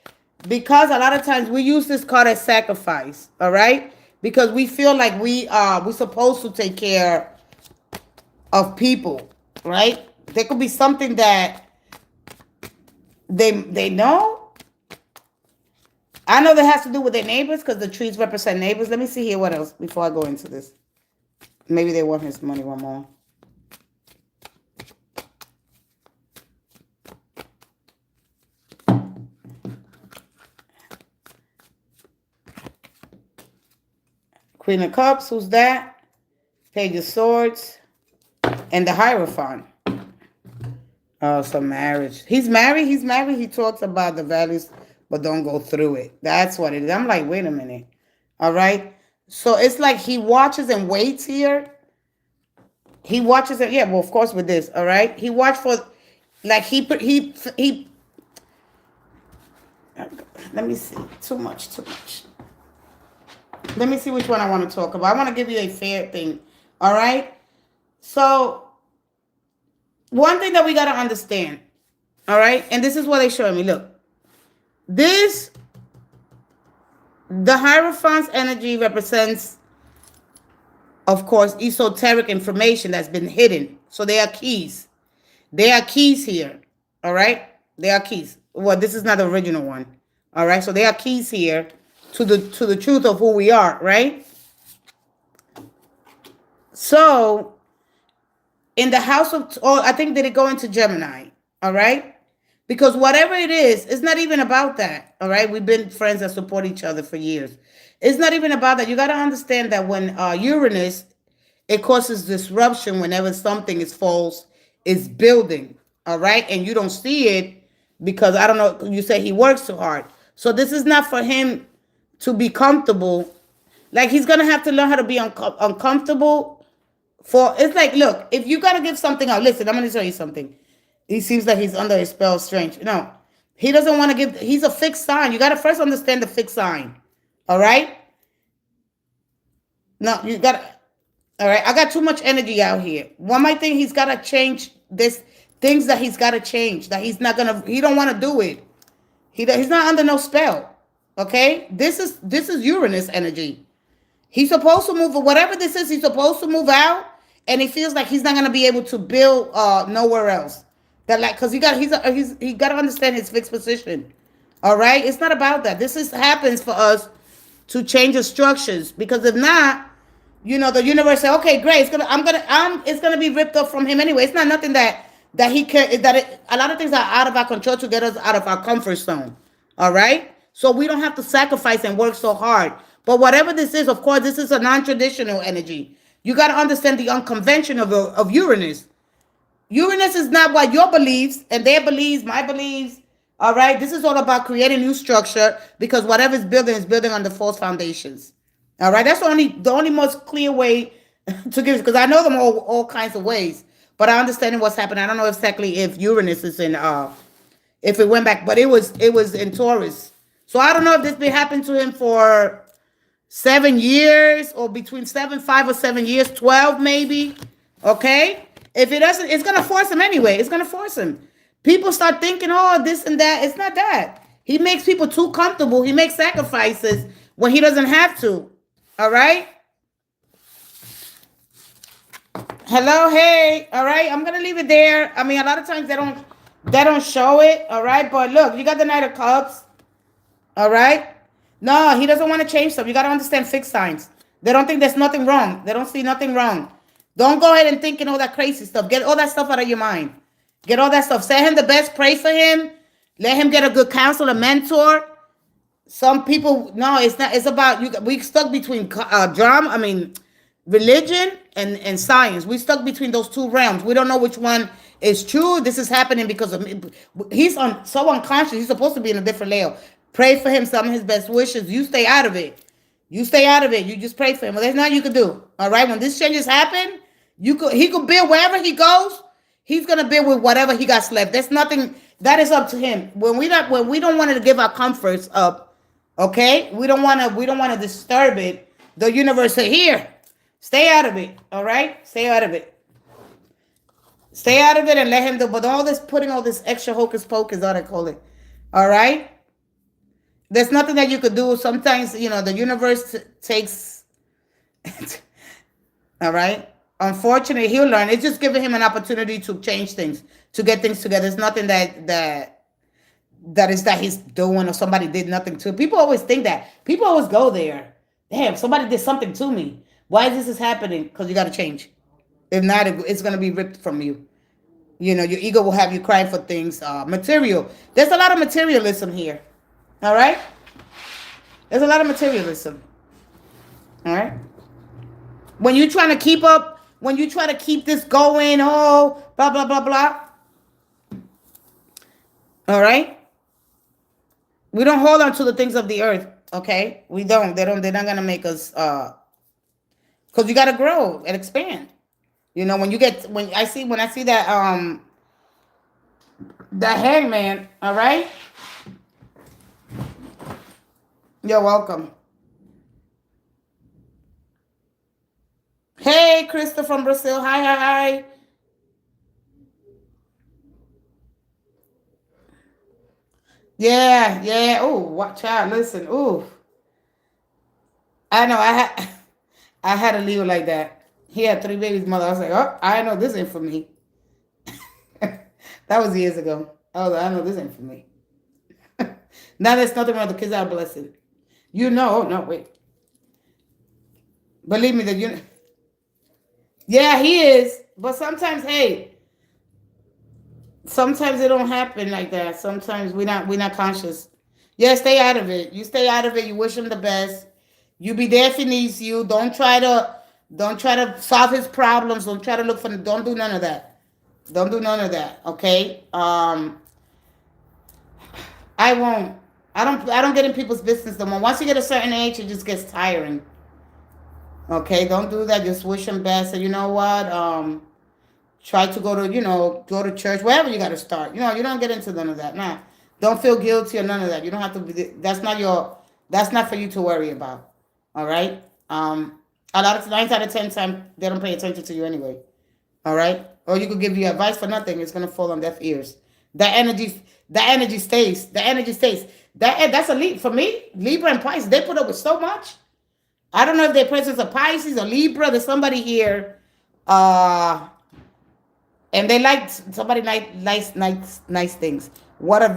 because a lot of times we use this card as sacrifice. All right, because we feel like we're supposed to take care of people. Right? There could be something that they know. I know that has to do with their neighbors because the trees represent neighbors. Let me see here what else before I go into this. Maybe they want his money one more. Queen of Cups, who's that? Page of Swords. And the Hierophant. Oh, so marriage. He's married. He talks about the values, but don't go through it. That's what it is. I'm like, wait a minute. All right. So it's like he watches and waits here. He watches it. Yeah, well, of course with this. All right. He watched for, like he. Let me see. Too much. Let me see which one I want to talk about. I want to give you a fair thing. All right. So one thing that we got to understand. All right. And this is what they showing me. Look. The Hierophant's energy represents, of course, esoteric information that's been hidden. So they are keys. There are keys here. All right? They are keys. Well, this is not the original one. All right? So there are keys here to the truth of who we are, right? So in the house of, I think that it go into Gemini. All right? Because whatever it is, it's not even about that. All right. We've been friends that support each other for years. It's not even about that. You got to understand that when Uranus, it causes disruption whenever something is false, is building. All right. And you don't see it because I don't know. You say he works too hard. So this is not for him to be comfortable. Like he's going to have to learn how to be uncomfortable for. It's like, look, if you got to give something out, listen, I'm going to tell you something. He seems like he's under a spell, strange. No, he doesn't want to give. He's a fixed sign. You got to first understand the fixed sign. All right? No, you got to. All right? I got too much energy out here. One might think he's got to change this. Things that he's got to change. That he's not going to. He don't want to do it. He's not under no spell. Okay? This is Uranus energy. He's supposed to move. Whatever this is, he's supposed to move out. And he feels like he's not going to be able to build nowhere else. That like, cause he got to understand his fixed position. All right, it's not about that. This happens for us to change the structures because if not, you know, the universe say, okay, great, it's gonna be ripped off from him anyway. It's not nothing that he can a lot of things are out of our control to get us out of our comfort zone. All right, so we don't have to sacrifice and work so hard. But whatever this is, of course, this is a non-traditional energy. You got to understand the unconvention of Uranus. Uranus is not what your beliefs and their beliefs, my beliefs. All right, this is all about creating new structure because whatever is building on the false foundations. All right, that's the only most clear way to give it because I know them all kinds of ways, but I understand what's happening. I don't know exactly if Uranus is in if it went back, but it was in Taurus. So I don't know if this been happening to him for 7 years or between 5 or 7 years, 12 maybe. Okay, if it doesn't, it's gonna force him anyway. It's gonna force him. People start thinking, oh, this and that. It's not that. He makes people too comfortable. He makes sacrifices when he doesn't have to. All right. Hello, hey. All right. I'm gonna leave it there. I mean, a lot of times they don't show it. All right. But look, you got the Knight of Cups. All right. No, he doesn't want to change stuff. You got to understand fixed signs. They don't think there's nothing wrong. They don't see nothing wrong. Don't go ahead and thinking all that crazy stuff. Get all that stuff out of your mind. Get all that stuff. Send him the best. Pray for him. Let him get a good counselor, mentor. Some people, no, it's not. It's about you. We stuck between drama. I mean, religion and science. We stuck between those two realms. We don't know which one is true. This is happening because of he's so unconscious. He's supposed to be in a different layer. Pray for him. Some of his best wishes. You stay out of it. You stay out of it. You just pray for him. Well, there's nothing you could do. All right. When this changes happen, he could build wherever he goes. He's gonna build with whatever he got left. There's nothing that is up to him. When we don't want to give our comforts up, okay? We don't want to disturb it. The universe say, here, stay out of it. All right, stay out of it. Stay out of it and let him do. But all this putting all this extra hocus pocus, how they call it. All right. There's nothing that you could do. Sometimes the universe takes. All right. Unfortunately, he'll learn. It's just giving him an opportunity to change things, to get things together. It's nothing that he's doing or somebody did nothing to. People always think that. People always go there. Damn, somebody did something to me. Why is happening? Because you got to change. If not, it's going to be ripped from you. Your ego will have you crying for things. Material. There's a lot of materialism here. All right? There's a lot of materialism. All right? When you're trying to keep up, when you try to keep this going, oh, blah, blah, blah, blah. All right? We don't hold on to the things of the earth, okay? We don't. They're not going to make us, because you got to grow and expand. When I see that, that hangman, all right? You're welcome. Hey, Krista from Brazil. Hi. Yeah. Oh, watch out. Listen. Oh, I know. I had a Leo like that. He had 3 babies. Mother. I was like, oh, I know this ain't for me. That was years ago. I know this ain't for me. Now there's nothing wrong. The kids are a blessing. Oh, no, wait. Believe me, yeah, he is. But sometimes, sometimes it don't happen like that. Sometimes we're not conscious. Yeah, stay out of it. You stay out of it. You wish him the best. You be there if he needs you. Don't try to solve his problems. Don't try to look for him. Don't do none of that. Don't do none of that. Okay. I won't. I don't get in people's business no more. Once you get a certain age, it just gets tiring. Okay, don't do that. Just wish him best. And you know what? Try to go to church, wherever you got to start. You don't get into none of that. Nah, don't feel guilty or none of that. You don't have to be. That's not for you to worry about. All right. A lot of 9 out of 10 times they don't pay attention to you anyway. All right. Or you could give you advice for nothing. It's gonna fall on deaf ears. That energy stays. The energy stays. That's a leap for me. Libra and Pisces, they put up with so much. I don't know if they're presence of Pisces or Libra. There's somebody here, and they like somebody nice things. What are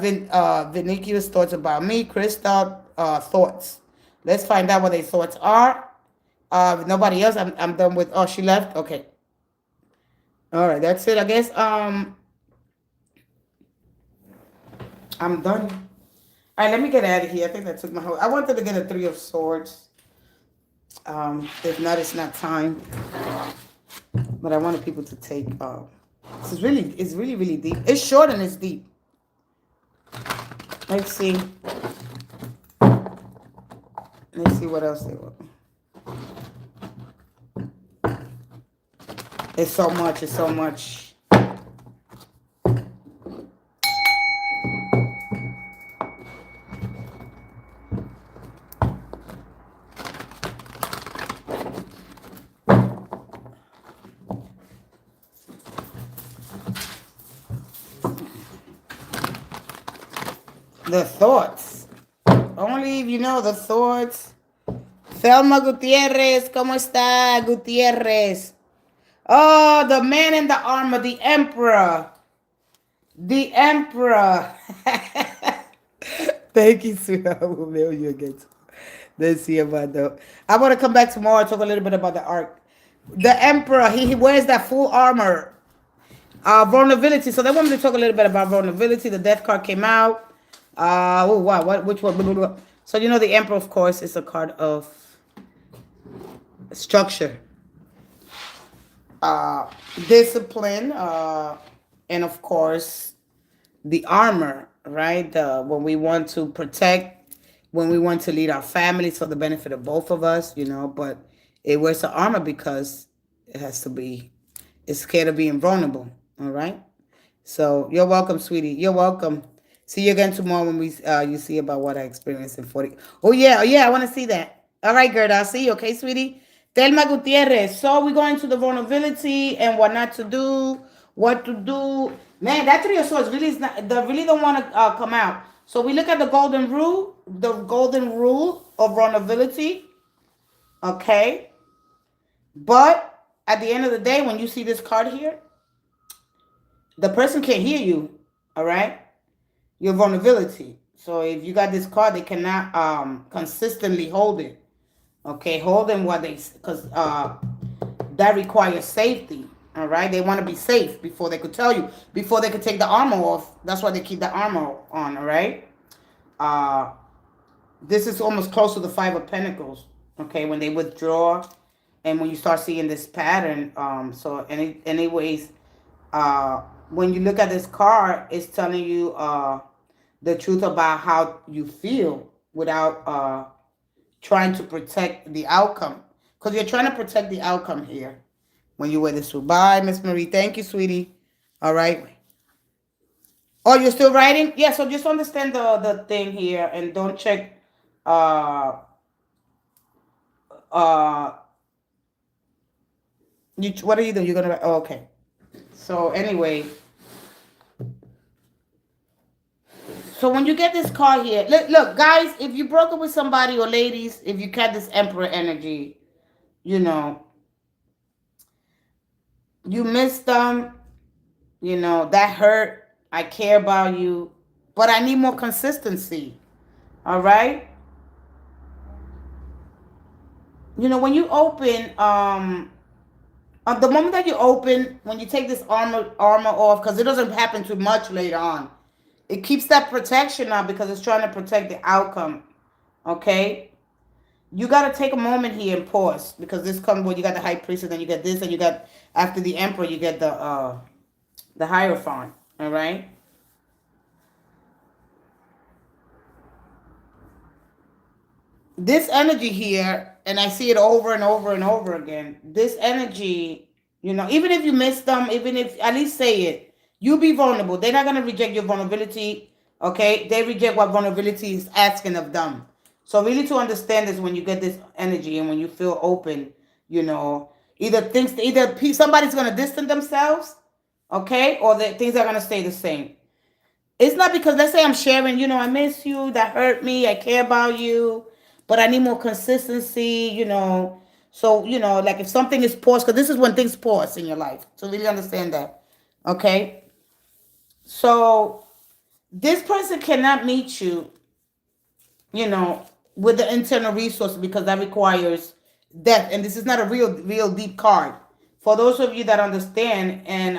Vinicular's thoughts about me? Krista, thoughts. Let's find out what their thoughts are. Nobody else. I'm done with. Oh, she left. Okay. All right, that's it. I guess. I'm done. All right, let me get out of here. I think that took my whole. I wanted to get a 3 of Swords. If not, it's not time. but I wanted people to take. It's really, really deep. It's short and it's deep. Let's see. Let's see what else they want. It's so much. It's so much. The thoughts. Only if you know the thoughts. Thelma Gutierrez, ¿cómo está, Gutierrez? Oh, the man in the armor, the emperor. The emperor. Thank you, sweetheart. I will mail you again. Let's see about that. I want to come back tomorrow and talk a little bit about the arc. The emperor, he wears that full armor. Vulnerability. So they want me to talk a little bit about vulnerability. The death card came out. Oh, wow. Which one? So, you know, the emperor, of course, is a card of structure. Discipline. And, of course, the armor, right? When we want to protect, when we want to lead our families for the benefit of both of us, you know, but it wears the armor because it has to be, it's scared of being vulnerable, all right? So you're welcome, sweetie. You're welcome. See you again tomorrow when you see about what I experienced in 40. Oh, yeah, I want to see that. All right, Gerda, I'll see you, okay, sweetie? Thelma Gutierrez. So we're going to the vulnerability and what not to do, what to do. Man, that Three of Swords really is not, they really don't want to come out. So we look at the golden rule of vulnerability, okay? But at the end of the day, when you see this card here, the person can't hear you, all right? Your vulnerability. So if you got this card, they cannot consistently hold it. Okay, hold them while because that requires safety. All right, they want to be safe before they could tell you, before they could take the armor off. That's why they keep the armor on. All right. This is almost close to the Five of Pentacles. Okay, when they withdraw, and when you start seeing this pattern. So anyways, when you look at this card, it's telling you the truth about how you feel without trying to protect the outcome. Because you're trying to protect the outcome here when you wear this suit. Bye, Miss Marie. Thank you, sweetie. All right. Oh, you're still writing? Yeah, so just understand the thing here and don't check what are you doing? You're gonna oh, okay. So anyway. So when you get this card here, look, guys, if you broke up with somebody or ladies, if you got this emperor energy, you know, you missed them, you know, that hurt. I care about you, but I need more consistency. All right. You know, when you open, the moment that you open, when you take this armor off, because it doesn't happen too much later on. It keeps that protection on because it's trying to protect the outcome. Okay? You got to take a moment here and pause because this comes when you got the High Priestess, and then you get this, and you got, after the Emperor, you get the Hierophant. All right? This energy here, and I see it over and over and over again, this energy, you know, even if you miss them, even if, at least say it. You be vulnerable. They're not going to reject your vulnerability, okay? They reject what vulnerability is asking of them. So really to understand this when you get this energy and when you feel open, you know, either somebody's going to distance themselves, okay? Or things are going to stay the same. It's not because, let's say I'm sharing, you know, I miss you, that hurt me, I care about you, but I need more consistency, you know. So, you know, like if something is paused, because this is when things pause in your life. So really understand that, okay? So this person cannot meet you, you know, with the internal resources because that requires depth. And this is not a real deep card. For those of you that understand, and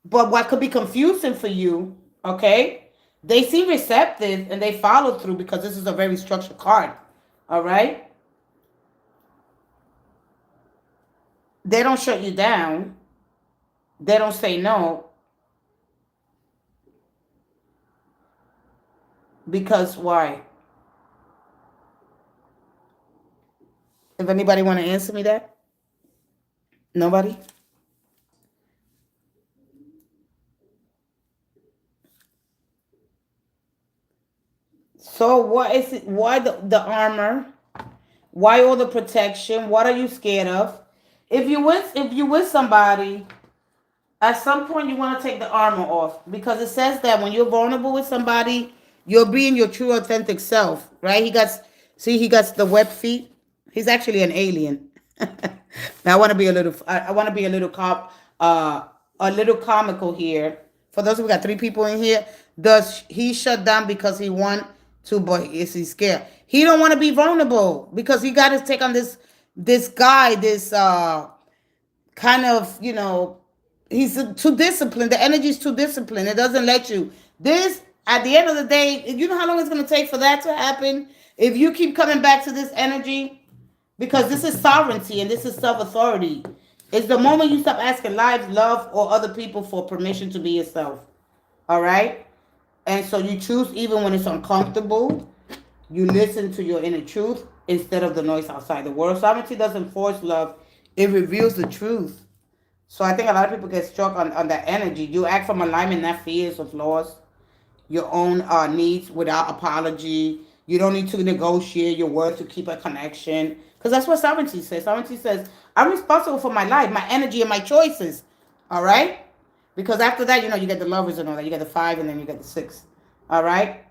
but what could be confusing for you, okay? They seem receptive and they follow through because this is a very structured card. All right? They don't shut you down. They don't say no because why? If anybody want to answer me that? Nobody? So what is it? Why the armor? Why all the protection? What are you scared of? If you with somebody, at some point you want to take the armor off because it says that when you're vulnerable with somebody, you're being your true authentic self, right? He got the web feet. He's actually an alien. Now I want to be a little. I want to be a little comical here. For those who got three people in here, does he shut down because he want to, but is he scared? He don't want to be vulnerable because he got to take on this guy, this kind of, he's too disciplined. The energy is too disciplined. It doesn't let you. This, at the end of the day, you know how long it's going to take for that to happen? If you keep coming back to this energy, because this is sovereignty and this is self-authority. It's the moment you stop asking life, love, or other people for permission to be yourself. All right? And so you choose even when it's uncomfortable. You listen to your inner truth instead of the noise outside the world. Sovereignty doesn't force love. It reveals the truth. So I think a lot of people get struck on that energy. You act from alignment, not fears or flaws. Your own needs without apology. You don't need to negotiate your worth to keep a connection. Because that's what sovereignty says. Sovereignty says, I'm responsible for my life, my energy, and my choices. All right? Because after that, you get the lovers and all that. You get the 5 and then you get the 6. All right?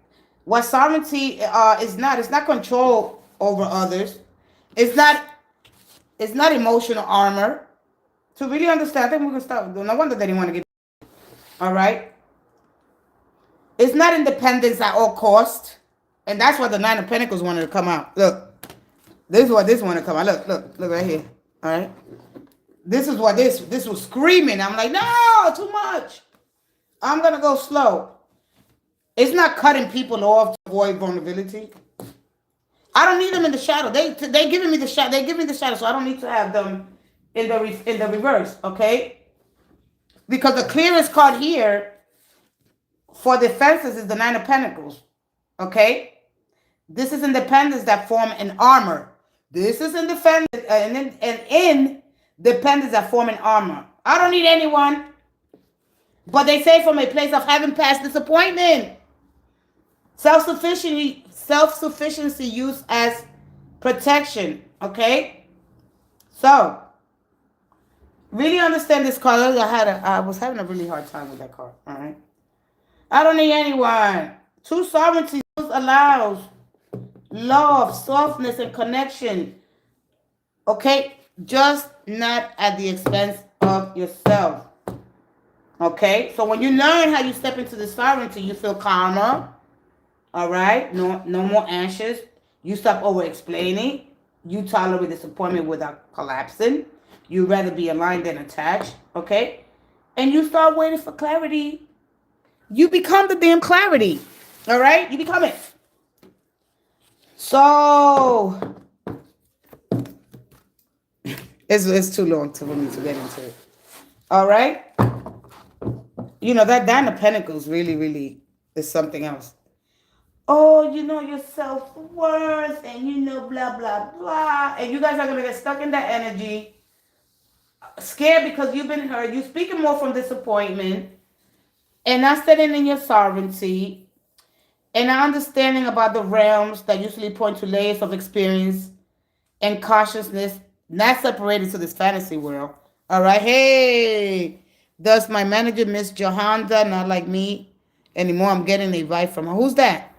What sovereignty is not, it's not control over others. It's not emotional armor. To really understand, I think we can start. No wonder they didn't want to get. All right? It's not independence at all cost. And that's why the 9 of Pentacles wanted to come out. Look. This is what this wanted to come out. Look right here. All right? This is what this was screaming. I'm like, no, too much. I'm going to go slow. It's not cutting people off to avoid vulnerability. I don't need them in the shadow. They giving me the shadow. They give me the shadow, so I don't need to have them in the reverse, okay? Because the clearest card here for defenses is the 9 of Pentacles, okay? This is independence that form an armor. This is independence and independence that form an armor. I don't need anyone. But they say from a place of having past disappointment. Self-sufficiency used as protection. Okay? So, really understand this card. I was having a really hard time with that card. Alright? I don't need anyone. True sovereignty allows love, softness, and connection. Okay? Just not at the expense of yourself. Okay? So when you learn how you step into the sovereignty, you feel calmer. Alright? No more anxious. You stop over-explaining. You tolerate disappointment without collapsing. You rather be aligned than attached. Okay? And you start waiting for clarity. You become the damn clarity. Alright? You become it. So, it's too long for me to get into it. All right? That 9 of Pentacles really, really is something else. Oh, your self-worth and blah, blah, blah. And you guys are going to get stuck in that energy. Scared because you've been hurt. You're speaking more from disappointment. And not standing in your sovereignty. And not understanding about the realms that usually point to layers of experience and consciousness, not separated to this fantasy world. All right. Hey, does my manager, Miss Johanna, not like me anymore? I'm getting a vibe from her. Who's that?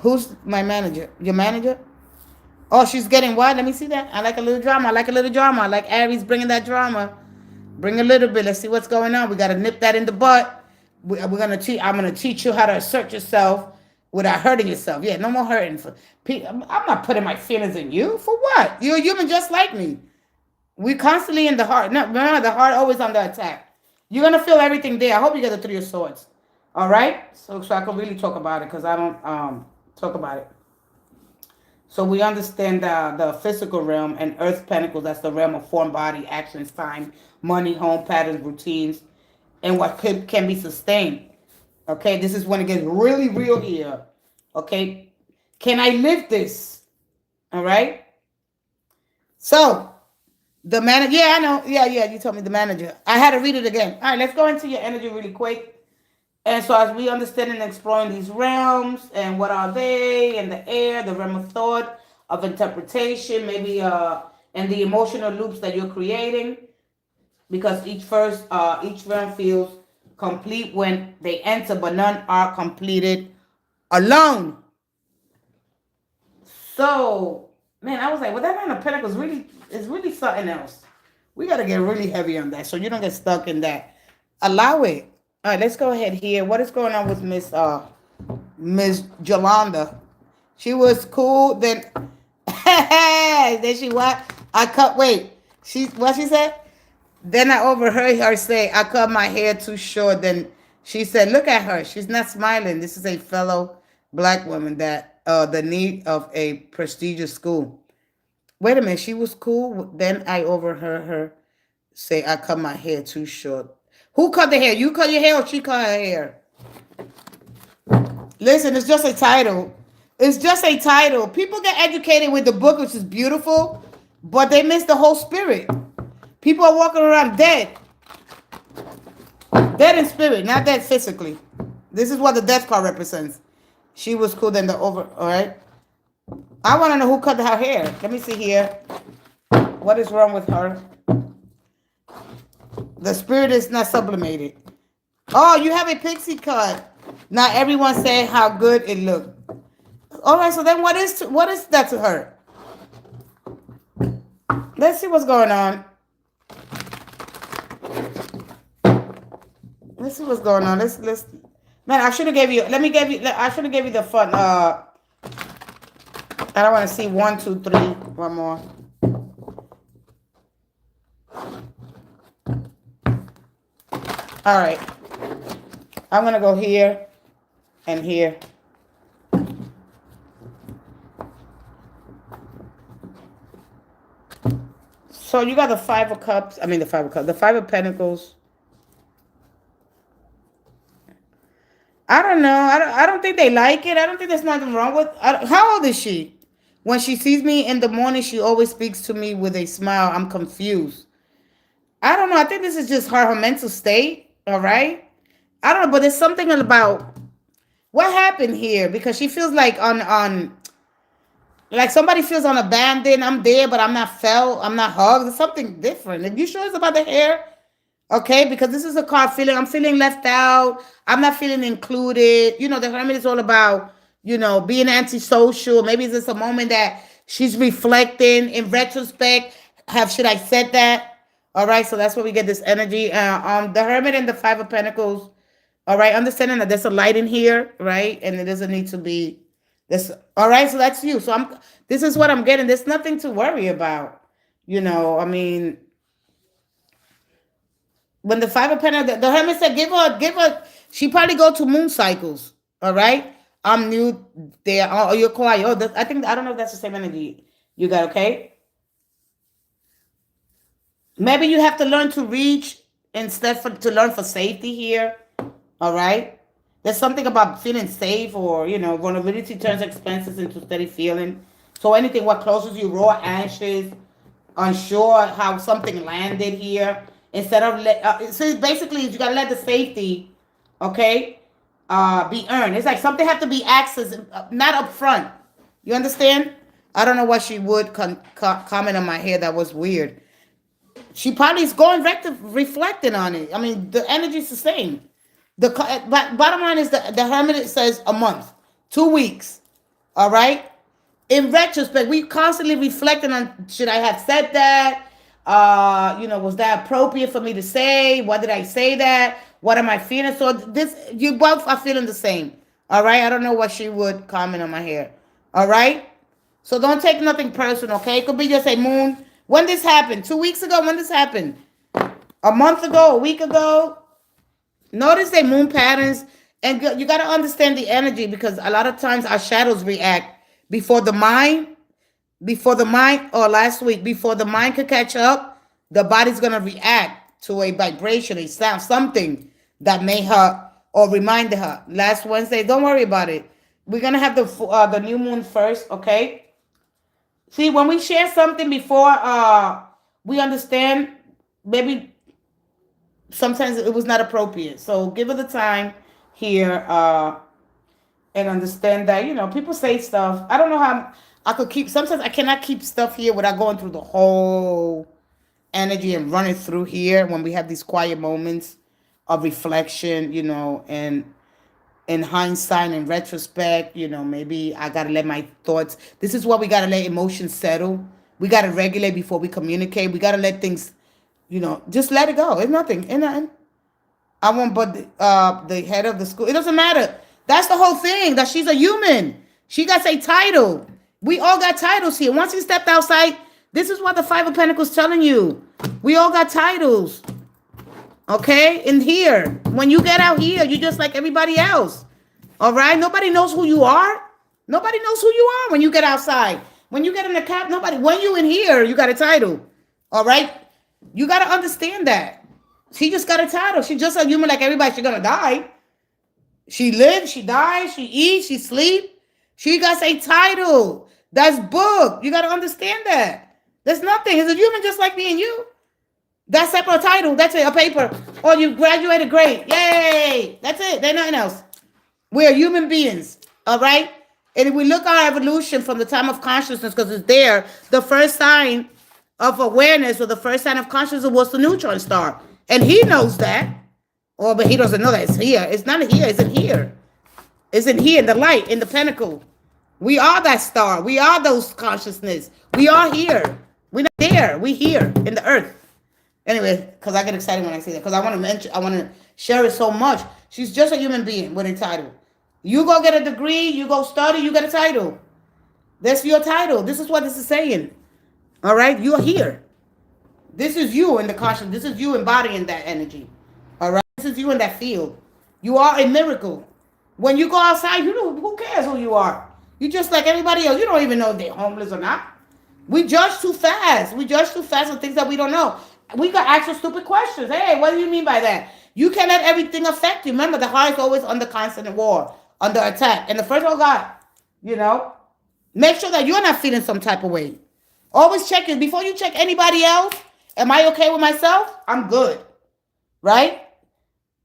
Who's my manager? Your manager? Oh, she's getting what? Let me see that. I like a little drama. I like Aries bringing that drama. Bring a little bit. Let's see what's going on. We got to nip that in the butt. I'm gonna teach you how to assert yourself without hurting yourself. Yeah, no more hurting. I'm not putting my feelings in you. For what? You're a human just like me. We constantly in the heart. No, remember, the heart always under attack. You're gonna feel everything there. I hope you get the 3 of Swords. All right. So I can really talk about it because I don't talk about it. So we understand the physical realm and Earth Pentacles. That's the realm of form, body, actions, time, money, home, patterns, routines, and what can be sustained. Okay, this is when it gets really real here. Okay, can I live this? All right. So the manager, yeah, I know, yeah. You told me the manager. I had to read it again. All right, let's go into your energy really quick. And so as we understand and exploring these realms and what are they in the air, the realm of thought, of interpretation, maybe and the emotional loops that you're creating, because each realm feels complete when they enter, but none are completed alone. So man, I was like, well, that Nine of Pentacles really is really something else. We gotta get really heavy on that so you don't get stuck in that. Allow it. All right, let's go ahead here. What is going on with Miss Jolanda? She was cool. Then then she what? I cut. Wait. She what she said? Then I overheard her say, "I cut my hair too short." Then she said, "Look at her. She's not smiling. This is a fellow black woman that the need of a prestigious school." Wait a minute. She was cool. Then I overheard her say, "I cut my hair too short." Who cut the hair? You cut your hair or she cut her hair? Listen, it's just a title. It's just a title. People get educated with the book, which is beautiful, but they miss the whole spirit. People are walking around dead. Dead in spirit, not dead physically. This is what the death card represents. She was cool than the over. All right. I want to know who cut her hair. Let me see here. What is wrong with her? The spirit is not sublimated. Oh, you have a pixie cut. Not everyone said how good it looked. All right, so then what is that to her? Let's see what's going on. Let's see what's going on. Let's man, I should have gave you I should have gave you the fun I don't want to see 1, 2, 3. One more. All right. I'm gonna go here and here. So you got the Five of Cups. I mean the Five of Cups. The Five of Pentacles. I don't know. I don't think they like it. I don't think there's nothing wrong with. How old is she? When she sees me in the morning, she always speaks to me with a smile. I'm confused. I don't know. I think this is just her mental state. All right. I don't know, but there's something about what happened here because she feels like on like somebody feels unabandoned. I'm there, but I'm not felt. I'm not hugged. It's something different. Are you sure it's about the hair? Okay, because this is a card feeling. I'm feeling left out. I'm not feeling included. You know, the Hermit is all about, you know, being antisocial. Maybe it's just a moment that she's reflecting in retrospect. Should I said that? All right, so that's where we get this energy. The Hermit and the Five of Pentacles. All right, understanding that there's a light in here, right? And it doesn't need to be this. All right, so that's you. So this is what I'm getting. There's nothing to worry about. You know, I mean, when the Five of Pentacles, the Hermit said, give her. She probably go to moon cycles. All right, I'm new there. Oh, you're quiet. Oh, I don't know if that's the same energy you got. Okay, maybe you have to learn to reach to learn for safety here. All right, there's something about feeling safe, or you know, vulnerability turns expenses into steady feeling. So anything what closes you, raw, anxious, unsure how something landed here. Instead of so basically you gotta let the safety, okay, be earned. It's like something have to be accessed, not up front. You understand? I don't know what she would comment on my hair. That was weird. She probably is going reflecting on it. I mean, the energy is the same. But bottom line is the Hermit says a month, 2 weeks. All right. In retrospect, we constantly reflecting on, should I have said that? You know, was that appropriate for me to say? What did I say that? What am I feeling? So you both are feeling the same. All right. I don't know what she would comment on my hair. All right. So don't take nothing personal. Okay. It could be just a moon. When this happened? 2 weeks ago? When this happened? A month ago? A week ago? Notice the moon patterns. And you got to understand the energy because a lot of times our shadows react before the mind. before the mind, or last week, before the mind could catch up, the body's gonna react to a vibration, a sound, something that made her or reminded her. Last Wednesday, don't worry about it. We're gonna have the new moon first, okay? See, when we share something before we understand, maybe sometimes it was not appropriate. So give it the time here and understand that, people say stuff. I don't know how I could keep, sometimes I cannot keep stuff here without going through the whole energy and running through here when we have these quiet moments of reflection, and in hindsight and retrospect, maybe I gotta let my thoughts. This is why we gotta let emotions settle. We gotta regulate before we communicate. We gotta let things, just let it go. It's nothing. Ain't nothing. I won't but the head of the school. It doesn't matter. That's the whole thing. That she's a human. She got a title. We all got titles here. Once you stepped outside, this is what the Five of Pentacles telling you. We all got titles. Okay? In here. When you get out here, you're just like everybody else. All right? Nobody knows who you are. Nobody knows who you are when you get outside. When you get in the cab, nobody. When you in here, you got a title. All right? You got to understand that. She just got a title. She's just a human like everybody. She's going to die. She lives, she dies, she eats, she sleeps. She got a title. That's book. You got to understand that. There's nothing. It's a human just like me and you. That's separate title. That's it, a paper. Or you graduated great. Yay. That's it. There's nothing else. We're human beings. All right? And if we look at our evolution from the time of consciousness, because it's there, the first sign of awareness or the first sign of consciousness was the neutron star. And he knows that. Oh, but he doesn't know that it's here. It's not here. It's in here. It's in here, in the light, in the pinnacle. We are that star. We are those consciousness. We are here. We're not there. We here in the earth. Anyway, because I get excited when I say that. Because I want to share it so much. She's just a human being with a title. You go get a degree. You go study. You get a title. That's your title. This is what this is saying. All right? You're here. This is you in the consciousness. This is you embodying that energy. All right? This is you in that field. You are a miracle. When you go outside, who cares who you are? You just like everybody else. You don't even know if they're homeless or not. We judge too fast. We judge too fast on things that we don't know. We got ask you stupid questions. Hey, what do you mean by that? You can't let everything affect you. Remember, the heart is always under constant war, under attack. And the first of all, God, make sure that you're not feeling some type of way. Always check it. Before you check anybody else, am I okay with myself? I'm good. Right?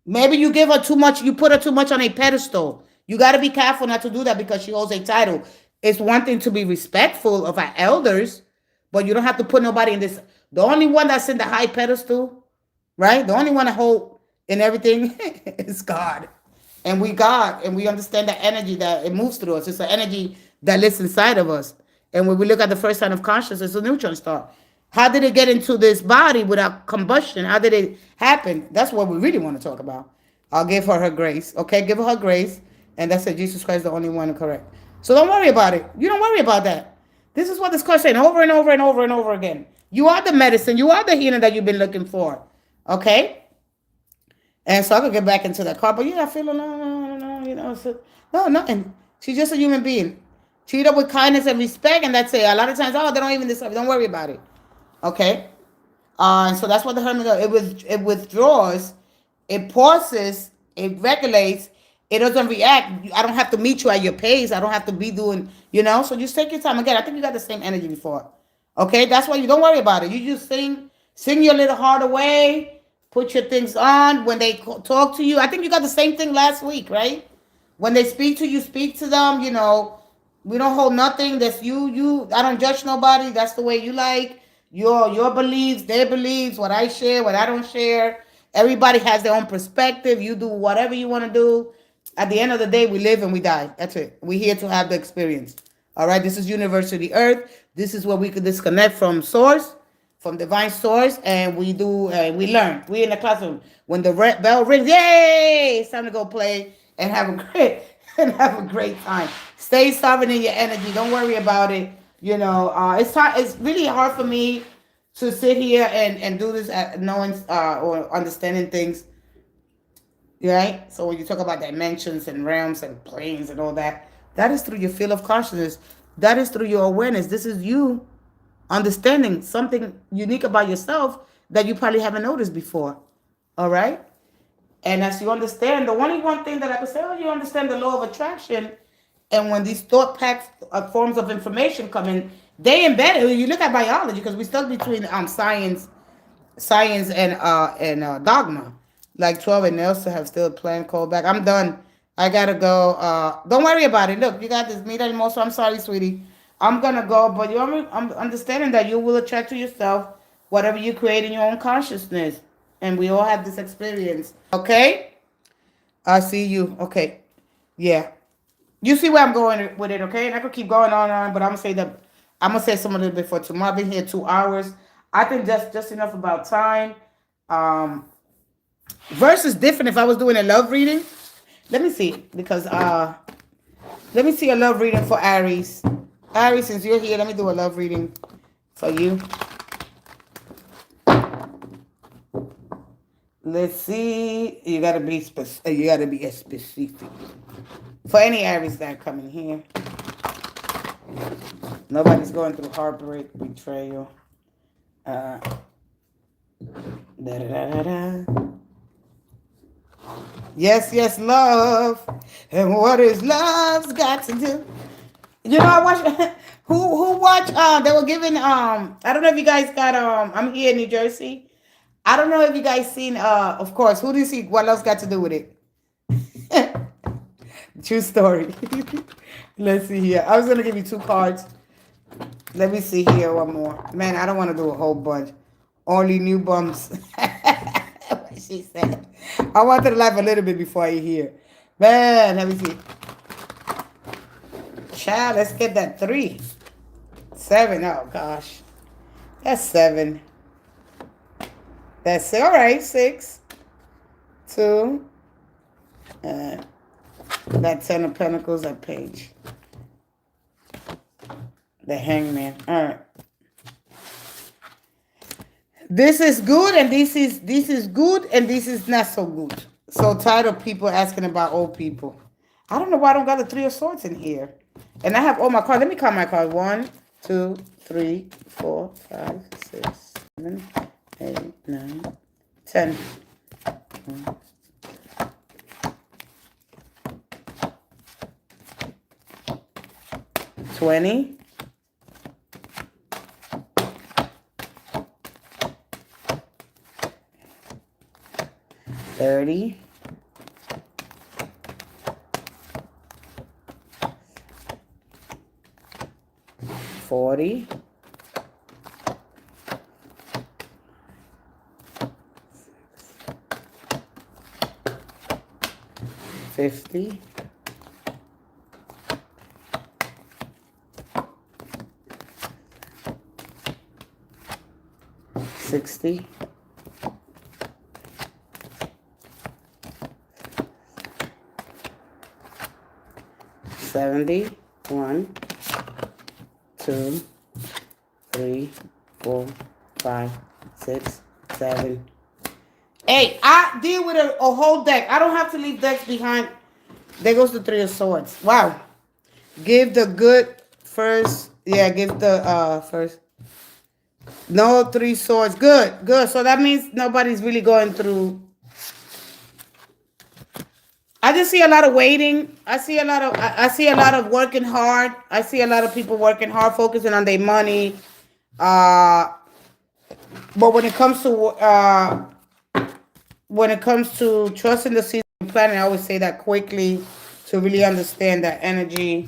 Maybe you give her too much, you put her too much on a pedestal. You got to be careful not to do that because she holds a title. It's one thing to be respectful of our elders, but you don't have to put nobody in this. The only one that's in the high pedestal, right? The only one to hold in everything is God. And we understand that energy that it moves through us. It's an energy that lives inside of us. And when we look at the first sign of consciousness, it's a neutron star. How did it get into this body without combustion? How did it happen? That's what we really want to talk about. I'll give her grace. Okay, give her grace. And that's it. Jesus Christ is the only one correct. So don't worry about it. You don't worry about that. This is what this card is saying over and over and over and over again. You are the medicine. You are the healing that you've been looking for. Okay? And so I could get back into that card. But you're not feeling, no, nothing. She's just a human being. Treat her with kindness and respect. And that's it. A lot of times, they don't even deserve it. Don't worry about it. Okay? So that's what the Hermit does. It withdraws. It pauses. It regulates. It doesn't react. I don't have to meet you at your pace. I don't have to be doing, so just take your time. Again, I think you got the same energy before. Okay? That's why you don't worry about it. You just sing your little heart away. Put your things on. When they talk to you, I think you got the same thing last week, right? When they speak to you, speak to them, we don't hold nothing. That's you. I don't judge nobody. That's the way you like. Your beliefs, their beliefs, what I share, what I don't share. Everybody has their own perspective. You do whatever you want to do. At the end of the day, we live and we die. That's it. We're here to have the experience. All right? This is University Earth. This is where we can disconnect from source, from divine source, and we learn. We're in the classroom. When the bell rings, yay! It's time to go play and have a great time. Stay sovereign in your energy. Don't worry about it. It's really hard for me to sit here and do this knowing or understanding things. Right? So when you talk about dimensions and realms and planes and all that, that is through your field of consciousness. That is through your awareness. This is you understanding something unique about yourself that you probably haven't noticed before. All right? And as you understand, the only one thing that I could say, oh, you understand the law of attraction. And when these thought packed forms of information come in, they embed it. You look at biology because we stuck between science and dogma. Like 12 and Nelson have still planned call back. I'm done. I gotta go. Don't worry about it. Look, you got this meet anymore, so I'm sorry, sweetie. I'm gonna go, but I'm understanding that you will attract to yourself whatever you create in your own consciousness. And we all have this experience. Okay? I see you. Okay. Yeah. You see where I'm going with it, okay? And I could keep going on and on, but I'm gonna say some a little bit for tomorrow. I've been here 2 hours. I think that's just enough about time. Verse is different if I was doing a love reading. Let me see, because let me see a love reading for Aries. Aries, since you're here, let me do a love reading for you. Let's see. You gotta be specific. You gotta be specific. For any Aries that come in here. Nobody's going through heartbreak, betrayal. Da da da da da. Yes, yes, love. And what is love's got to do? You know, I watched. who watched? They were giving. I don't know if you guys got. I'm here in New Jersey. I don't know if you guys seen. Of course. Who do you see? What love's got to do with it? True story. Let's see here. I was gonna give you 2 cards. Let me see here. One more. Man, I don't want to do a whole bunch. Only new bumps. What she said. I wanted to laugh a little bit before I hear. Man, let me see. Child, let's get that 3. 7. Oh gosh. That's 7. That's all right. 6. 2. That 10 of Pentacles, that page. The Hangman. All right. This is good and this is good and this is not so good. So tired of people asking about old people. I don't know why I don't got the 3 of Swords in here. And I have all my cards. Let me count my cards. 1, 2, 3, 4, 5, 6, 7, 8, 9, 10. 20. 30. 40. 50. 60. 70. 1, 2, 3, 4, 5, 6, 7, 8. I deal with a whole deck. I don't have to leave decks behind. There goes the 3 of Swords. Wow. Give the good first. Yeah, give the first. No 3 swords. Good, good. So that means nobody's really going through. I just see a lot of waiting. I see a lot of working hard. I see a lot of people working hard, focusing on their money. But when it comes to trusting the season planning, I always say that quickly to really understand that energy.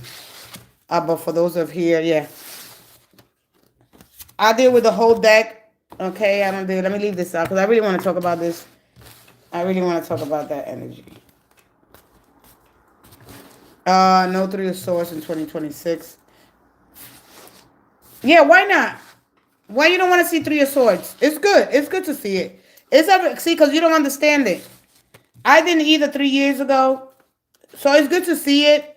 But for those of here, yeah. I deal with the whole deck. Okay, I don't do. Let me leave this out because I really want to talk about this. I really want to talk about that energy. No 3 of Swords in 2026. Yeah, why not? Why you don't want to see 3 of Swords? It's good. It's good to see it. See, because you don't understand it. I didn't either 3 years ago. So it's good to see it.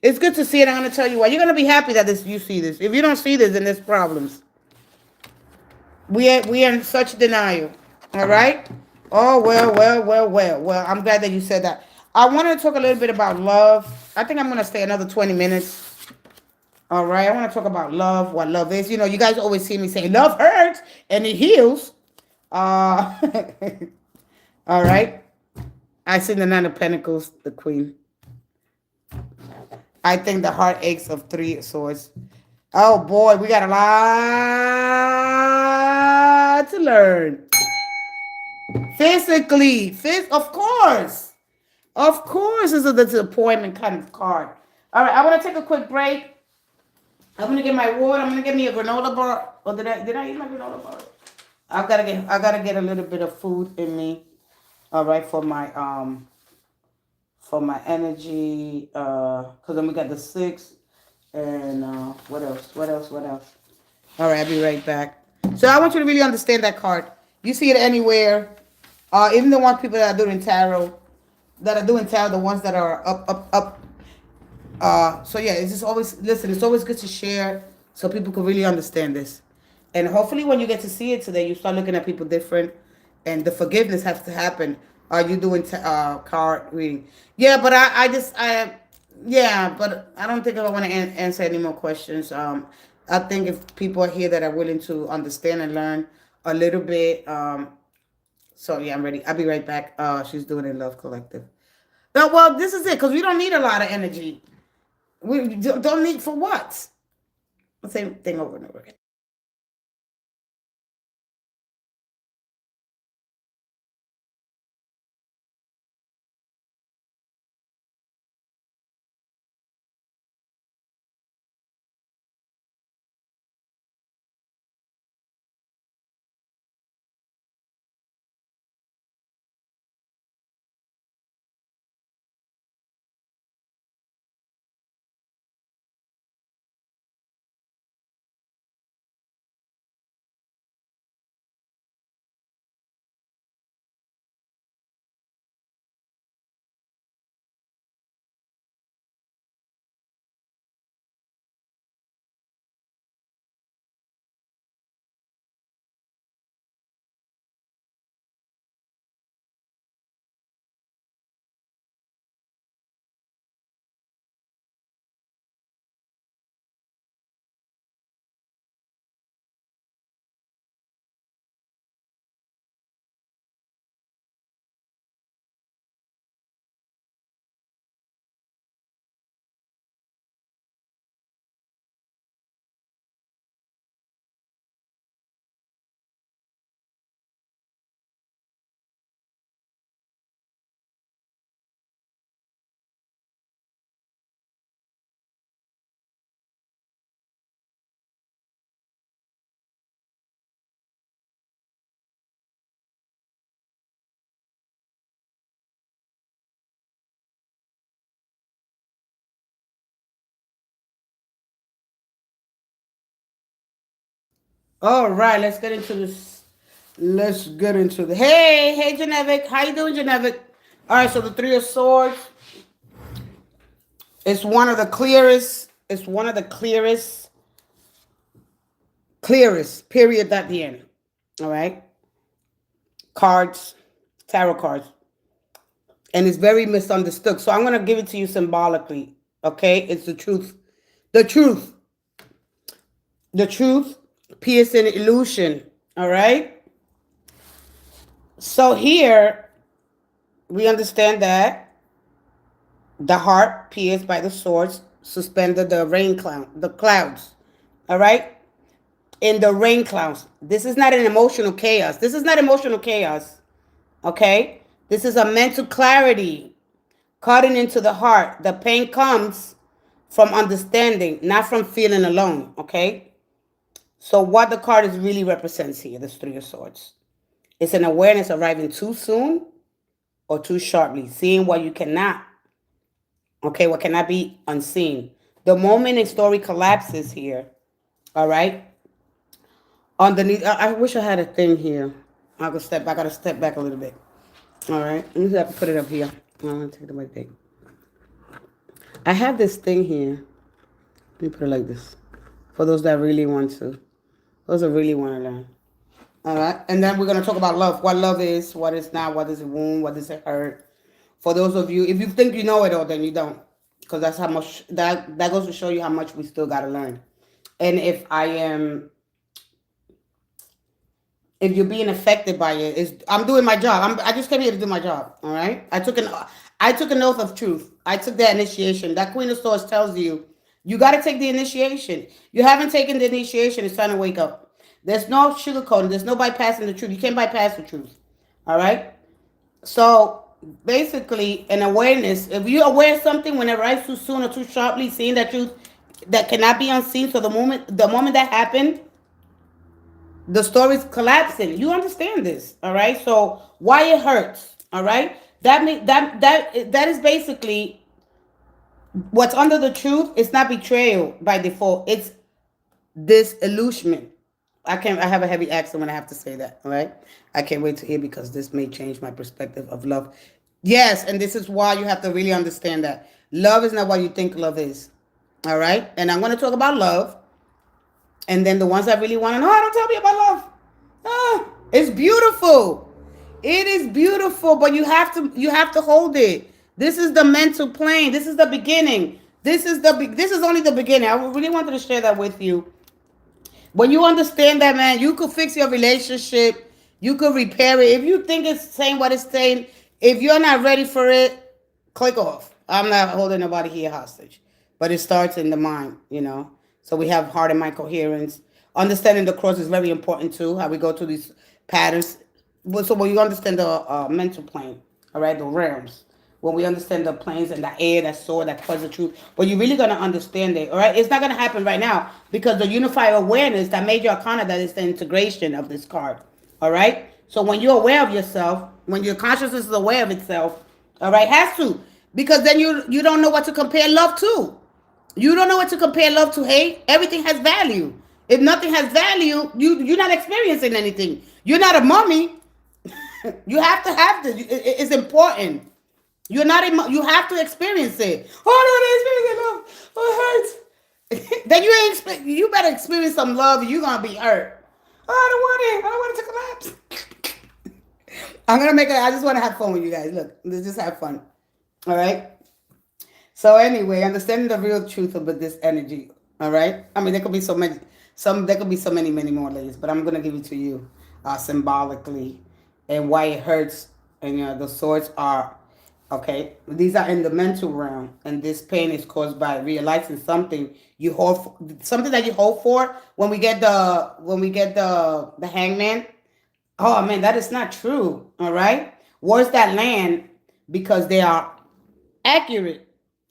It's good to see it. I'm going to tell you why. You're going to be happy that you see this. If you don't see this, then there's problems. We are in such denial. All right? Oh, well. I'm glad that you said that. I want to talk a little bit about love. I think I'm going to stay another 20 minutes. All right, I want to talk about love, what love is. You know, you guys always see me say love hurts and it heals. Uh, all right. I see the Nine of Pentacles, the Queen. I think the heart aches of Three of Swords. Oh boy, we got a lot to learn. Physically, of course, this is the disappointment kind of card. All right, I want to take a quick break. I'm gonna get my water. I'm gonna get me a granola bar. Or did I eat my granola bar? I gotta get a little bit of food in me. All right, for my energy. Cause then we got the 6 and what else? All right, I'll be right back. So I want you to really understand that card. You see it anywhere. Even the one people that are doing tarot, the ones that are up. So yeah, it's just always listen. It's always good to share so people can really understand this, and hopefully when you get to see it today, you start looking at people different, and the forgiveness has to happen. Are you doing card reading? Yeah, but yeah, but I don't think I want to answer any more questions. I think if people are here that are willing to understand and learn a little bit, so yeah, I'm ready. I'll be right back. She's doing it, Love Collective. But well, this is it because we don't need a lot of energy. We don't need for what? The same thing over and over again. All right, let's get into this. Let's get into the. Hey, Genevic, how you doing, Genevic? All right, so the Three of Swords. It's one of the clearest. It's one of the clearest. Period. At the end. All right. Cards, tarot cards, and it's very misunderstood. So I'm gonna give it to you symbolically. Okay, it's the truth. The truth. The truth. Piercing illusion. All right. So here we understand that the heart pierced by the swords suspended the clouds. All right. In the rain clouds. This is not an emotional chaos. This is not emotional chaos. Okay. This is a mental clarity cutting into the heart. The pain comes from understanding, not from feeling alone. Okay. So what the card is really represents here, this Three of Swords. It's an awareness arriving too soon or too sharply, seeing what you cannot, okay, what cannot be unseen. The moment a story collapses here, all right, underneath, I wish I had a thing here. I gotta step back a little bit. All right, let me see if I can put it up here. I'm gonna take it away big. I have this thing here. Let me put it like this. For those that really want to. Those that really want to learn. All right. And then we're going to talk about love. What love is, what it's not, what is it wound, what does it hurt. For those of you, if you think you know it all, then you don't. because that's how much that goes to show you how much we still got to learn. And if you're being affected by it, is I'm doing my job. I just came here to do my job. All right. I took an oath of truth. I took that initiation. That Queen of Swords tells you you got to take the initiation. You haven't taken the initiation. It's time to wake up. There's no sugarcoating. There's no bypassing the truth. You can't bypass the truth. All right. So basically, an awareness. If you're aware of something, when it arrives too soon or too sharply, seeing that truth that cannot be unseen. So the moment that happened, the story's collapsing. You understand this, all right? So why it hurts, all right? That is basically what's under the truth. It's not betrayal by default. It's disillusionment. I have a heavy accent when I have to say that, all right? I can't wait to hear because this may change my perspective of love. Yes, and this is why you have to really understand that love is not what you think love is, all right? And I'm going to talk about love. And then the ones that really want to know, oh, don't tell me about love. Ah, it's beautiful. It is beautiful, but you have to hold it. This is the mental plane. This is the beginning. This is only the beginning. I really wanted to share that with you. When you understand that, man, you could fix your relationship. You could repair it. If you think it's saying what it's saying, if you're not ready for it, click off. I'm not holding nobody here hostage. But it starts in the mind. So we have heart and mind coherence. Understanding the cross is very important too, how we go through these patterns. So when you understand the mental plane, all right, the realms, when we understand the planes and the air, that soar, that cause the truth, but you're really going to understand it, all right? It's not going to happen right now because the unified awareness, that major arcana, that is the integration of this card, all right? So when you're aware of yourself, when your consciousness is aware of itself, all right, has to, because then you don't know what to compare love to. You don't know what to compare love to hate. Everything has value. If nothing has value, you're not experiencing anything. You're not a mummy. You have to have this. It's important. You're not. You have to experience it. Oh, I don't want to experience it. Love. Oh, it hurts. Then you ain't. You better experience some love. You're gonna be hurt. Oh, I don't want it. I don't want it to collapse. I'm gonna make it. I just want to have fun with you guys. Look, let's just have fun. All right. So anyway, understanding the real truth about this energy. All right. I mean, there could be so many. There could be so many more layers, but I'm gonna give it to you symbolically, and why it hurts. And the swords are okay. These are in the mental realm, and this pain is caused by realizing something you hold, something that you hold for. When we get the hangman. Oh man, that is not true. All right. Words that land because they are accurate.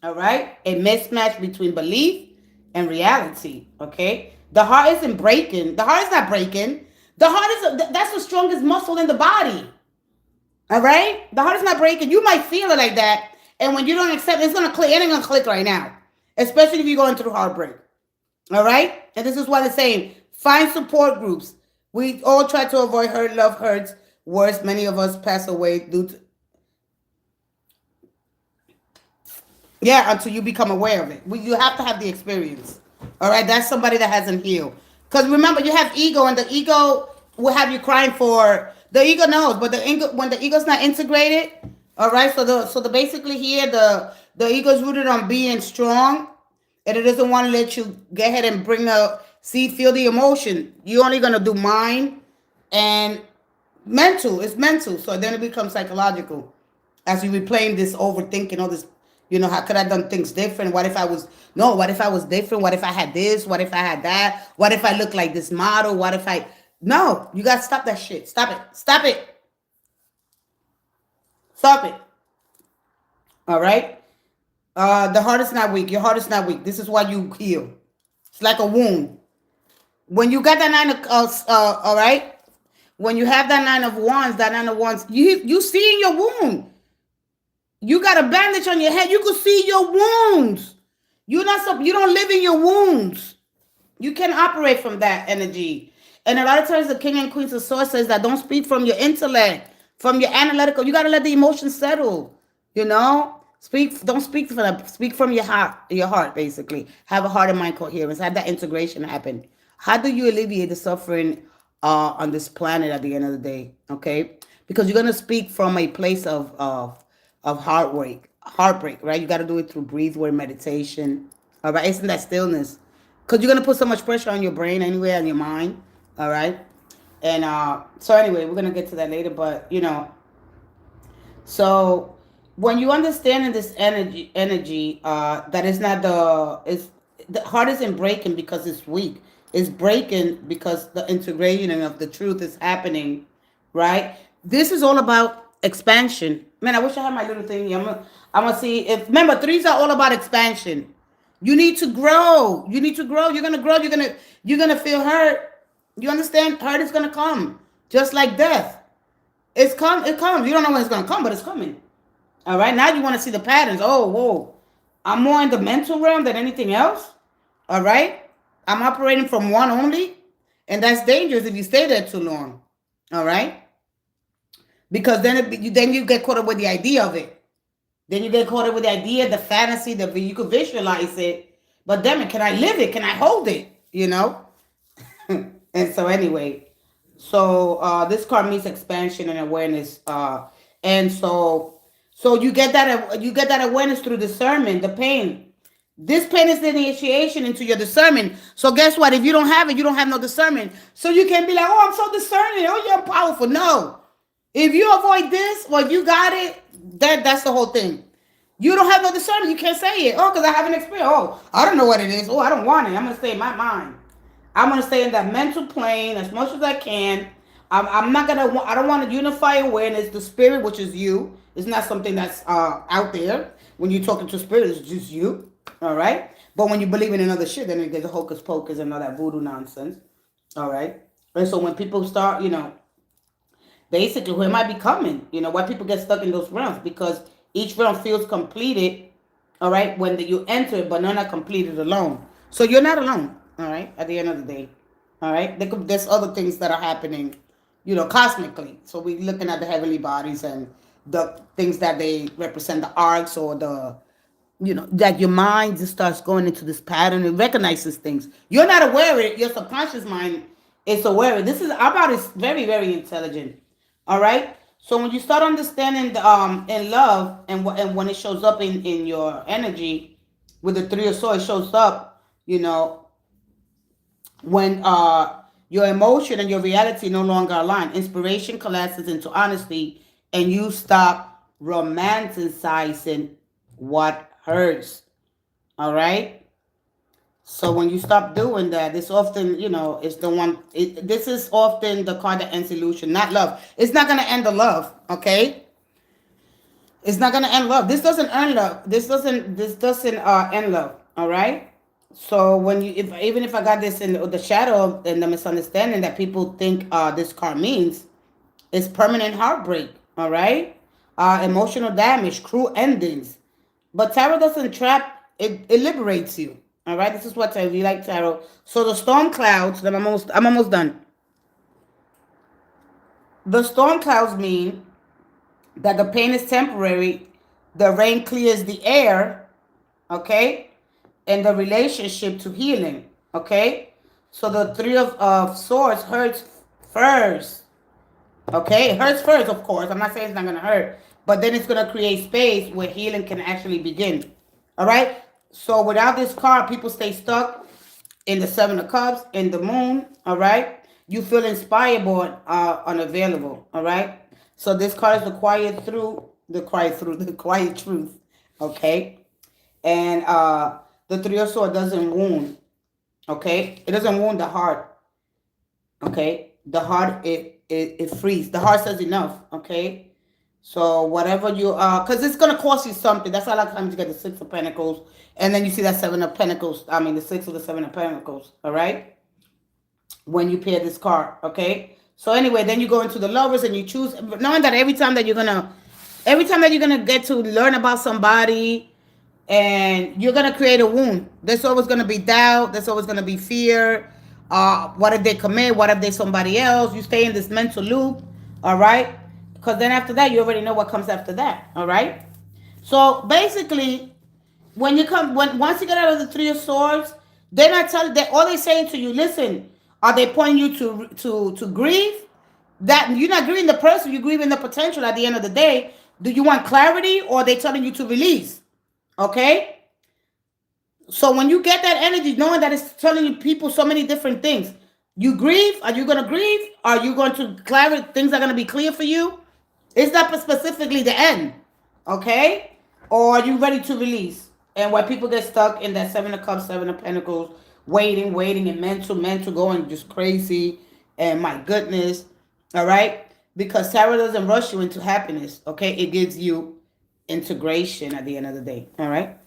All right. A mismatch between belief and reality. Okay. The heart isn't breaking. The heart is not breaking. The heart that's the strongest muscle in the body. All right. The heart is not breaking. You might feel it like that. And when you don't accept it, it's going to click. It ain't going to click right now. Especially if you're going through heartbreak. All right. And this is what it's saying. Find support groups. We all try to avoid hurt. Love hurts. Worse, many of us pass away due to. Yeah, until you become aware of it. You have to have the experience. All right, that's somebody that hasn't healed. Because remember, you have ego, and the ego will have you crying for. The ego knows, but when the ego's not integrated, all right. So basically here the ego is rooted on being strong, and it doesn't want to let you go ahead and feel the emotion. You're only gonna do mind and mental. It's mental, so then it becomes psychological as you replaying this overthinking all this. How could I have done things different? What if I was different? What if I had this? What if I had that? What if I look like this model? What if I no, you gotta stop that shit. Stop it. Stop it. Stop it. All right? The heart is not weak. Your heart is not weak. This is why you heal. It's like a wound. When you got that all right? When you have that nine of wands, you see in your wound. You got a bandage on your head. You can see your wounds. You don't live in your wounds. You can operate from that energy. And a lot of times the king and queens of swords says that don't speak from your intellect, from your analytical. You got to let the emotions settle. Don't speak from that. Speak from your heart, basically. Have a heart and mind coherence. Have that integration happen. How do you alleviate the suffering on this planet at the end of the day? Okay? Because you're going to speak from a place of heartbreak, heartbreak, right? You got to do it through breathe word meditation. All right, isn't that stillness? Because you're gonna put so much pressure on your brain anyway, on your mind. All right, and so anyway, we're gonna get to that later. But so when you understand in this energy, that is not the heart isn't breaking because it's weak. It's breaking because the integration of the truth is happening, right? This is all about expansion. Man, I wish I had my little thing here. I'm gonna see if remember threes are all about expansion. You need to grow. You need to grow. You're gonna grow. You're gonna feel hurt. You understand? Hurt is gonna come, just like death. It comes. You don't know when it's gonna come, but it's coming. All right. Now you want to see the patterns. Oh, whoa. I'm more in the mental realm than anything else. All right. I'm operating from one only, and that's dangerous if you stay there too long. All right. Because then you get caught up with the idea of it. Then you get caught up with the idea, the fantasy, you could visualize it. But damn it, can I live it? Can I hold it? And so anyway, so this card means expansion and awareness. And so you get that awareness through discernment, the pain. This pain is the initiation into your discernment. So guess what? If you don't have it, you don't have no discernment. So you can be like, oh, I'm so discerning. Oh, you're powerful. No. If you avoid this, or if you got it, that's the whole thing. You don't have no discernment. You can't say it. Oh, because I haven't experienced. Oh, I don't know what it is. Oh, I don't want it. I'm going to stay in my mind. I'm going to stay in that mental plane as much as I can. I'm not going to, I don't want to unify awareness. The spirit, which is you, is not something that's out there. When you're talking to spirit, it's just you. All right. But when you believe in another shit, then it gets hocus pocus and all that voodoo nonsense. All right. And so when people start, basically who am I becoming? Why people get stuck in those realms? Because each realm feels completed, all right, when you enter it, but not completed alone. So you're not alone, all right, at the end of the day. All right. There's other things that are happening, cosmically. So we're looking at the heavenly bodies and the things that they represent, the arcs or the that your mind just starts going into this pattern and recognizes things. You're not aware of it. Your subconscious mind is aware of it. Our body is very, very intelligent. All right. So when you start understanding in love and when it shows up in your energy with the three of swords, it shows up, when your emotion and your reality no longer align. Inspiration collapses into honesty, and you stop romanticizing what hurts. All right. So when you stop doing that, it's often, it's the one. This is often the card that ends illusion, not love. It's not gonna end the love. Okay. It's not gonna end love. This doesn't end love. This doesn't end love. All right. So when even if I got this in the shadow and the misunderstanding that people think this card means, it's permanent heartbreak. All right. Emotional damage, cruel endings. But tarot doesn't trap, it liberates you. All right, this is what I really like tarot. So the storm clouds, I'm almost done. The storm clouds mean that the pain is temporary, the rain clears the air, okay, and the relationship to healing, okay. So the three of swords hurts first, okay. It hurts first, of course. I'm not saying it's not gonna hurt. But then it's going to create space where healing can actually begin. All right? So without this card, people stay stuck in the Seven of Cups, in the moon. All right? You feel inspired but unavailable. All right? So this card is the quiet truth. Okay? And the Three of Swords doesn't wound. Okay? It doesn't wound the heart. Okay? The heart, it frees. The heart says enough. Okay? So whatever you because it's gonna cost you something. That's why a lot of times you get the Six of Pentacles, and then you see that Seven of Pentacles. I mean the Six of the Seven of Pentacles. All right. When you pair this card, okay. So anyway, then you go into the Lovers and you choose, knowing that every time that you're gonna get to learn about somebody, and you're gonna create a wound. There's always gonna be doubt. There's always gonna be fear. What if they commit? What if they somebody else? You stay in this mental loop. All right. Because then after that, you already know what comes after that. All right. So basically, once you get out of the Three of Swords, they're not telling that all they're saying to you. Listen, are they pointing you to grieve? That you're not grieving the person, you're grieving the potential at the end of the day. Do you want clarity, or are they telling you to release? Okay? So when you get that energy, knowing that it's telling you people so many different things, you grieve. Are you going to grieve? Are you going to clarify? Things are going to be clear for you. It's not specifically the end, okay? Or are you ready to release? And why people get stuck in that Seven of Cups, Seven of Pentacles, waiting, and mental going just crazy. And my goodness, all right? Because Sarah doesn't rush you into happiness, okay? It gives you integration at the end of the day, all right?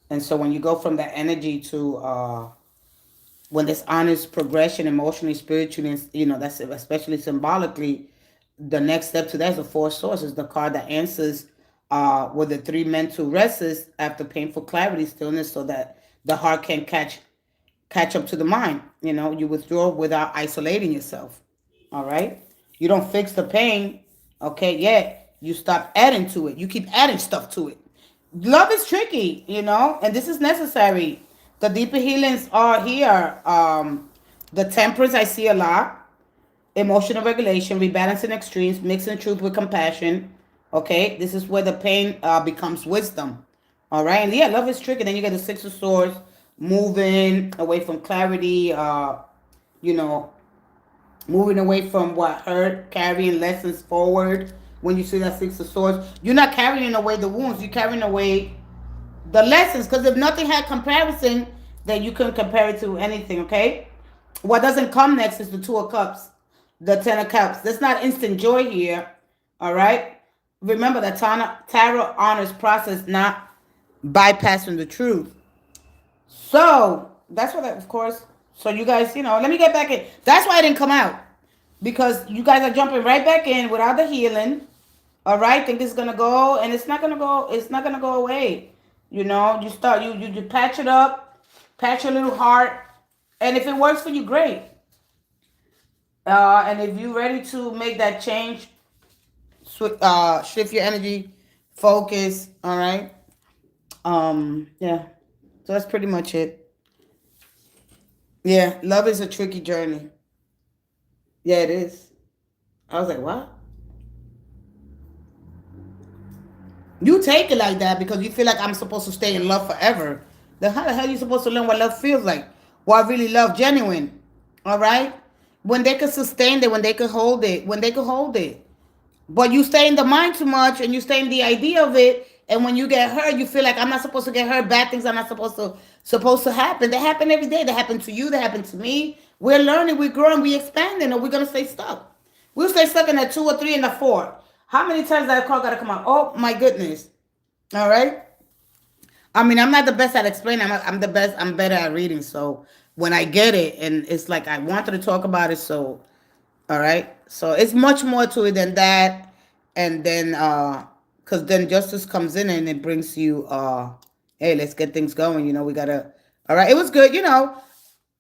And so when you go from that energy to when this honest progression emotionally, spiritually, that's especially symbolically, the next step to that is the four sources, the card that answers with the three mental rests after painful clarity, stillness, so that the heart can catch up to the mind. You withdraw without isolating yourself. All right. You don't fix the pain. Okay. Yeah. You stop adding to it. You keep adding stuff to it. Love is tricky, and this is necessary. The deeper healings are here. The temperance I see a lot. Emotional regulation, rebalancing extremes, mixing truth with compassion. Okay, this is where the pain becomes wisdom. All right, and yeah, love is tricky. Then you get the Six of Swords, moving away from clarity. You know, moving away from what hurt, carrying lessons forward. When you see that Six of Swords, you're not carrying away the wounds. You're carrying away the lessons. Because if nothing had comparison, then you couldn't compare it to anything. Okay. What doesn't come next is the Two of Cups, the Ten of Cups. There's not instant joy here. All right. Remember that tarot honors process, not bypassing the truth. So that's what, of course. So you guys, let me get back in. That's why I didn't come out, because you guys are jumping right back in without the healing. All right, think it's gonna go, and it's not gonna go. It's not gonna go away. You start you patch it up, patch your little heart, and if it works for you, great. And if you're ready to make that change, shift your energy, focus. All right. Yeah. So that's pretty much it. Yeah, love is a tricky journey. Yeah, it is. I was like, what? You take it like that because you feel like I'm supposed to stay in love forever. Then how the hell are you supposed to learn what love feels like? What really love genuine? All right? When they could sustain it, when they could hold it, when they could hold it. But you stay in the mind too much and you stay in the idea of it. And when you get hurt, you feel like I'm not supposed to get hurt. Bad things are not supposed to happen. They happen every day. They happen to you. They happen to me. We're learning, we're growing, we're expanding, or we're gonna stay stuck. We'll stay stuck in the two or three and the four. How many times that call gotta come out? Oh my goodness. All right. I mean, I'm not the best at explaining. I'm the best. I'm better at reading. So when I get it, and it's like I wanted to talk about it, so all right. So it's much more to it than that. And then because then justice comes in and it brings you hey, let's get things going. We gotta all right. It was good,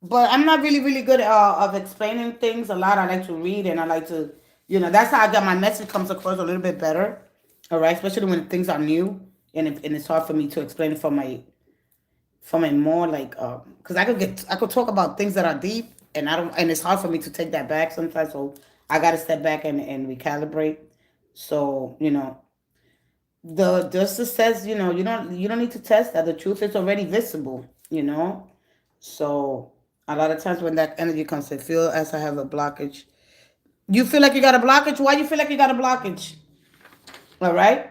but I'm not really, really good of explaining things a lot. I like to read and I like to, that's how I got my message comes across a little bit better. All right, especially when things are new and it's hard for me to explain from a more like because I could talk about things that are deep and I don't and it's hard for me to take that back sometimes. So I got to step back and recalibrate. So the justice says you don't need to test that. The truth is already visible. So a lot of times when that energy comes, I feel as I have a blockage. You feel like you got a blockage. Why you feel like you got a blockage? All right.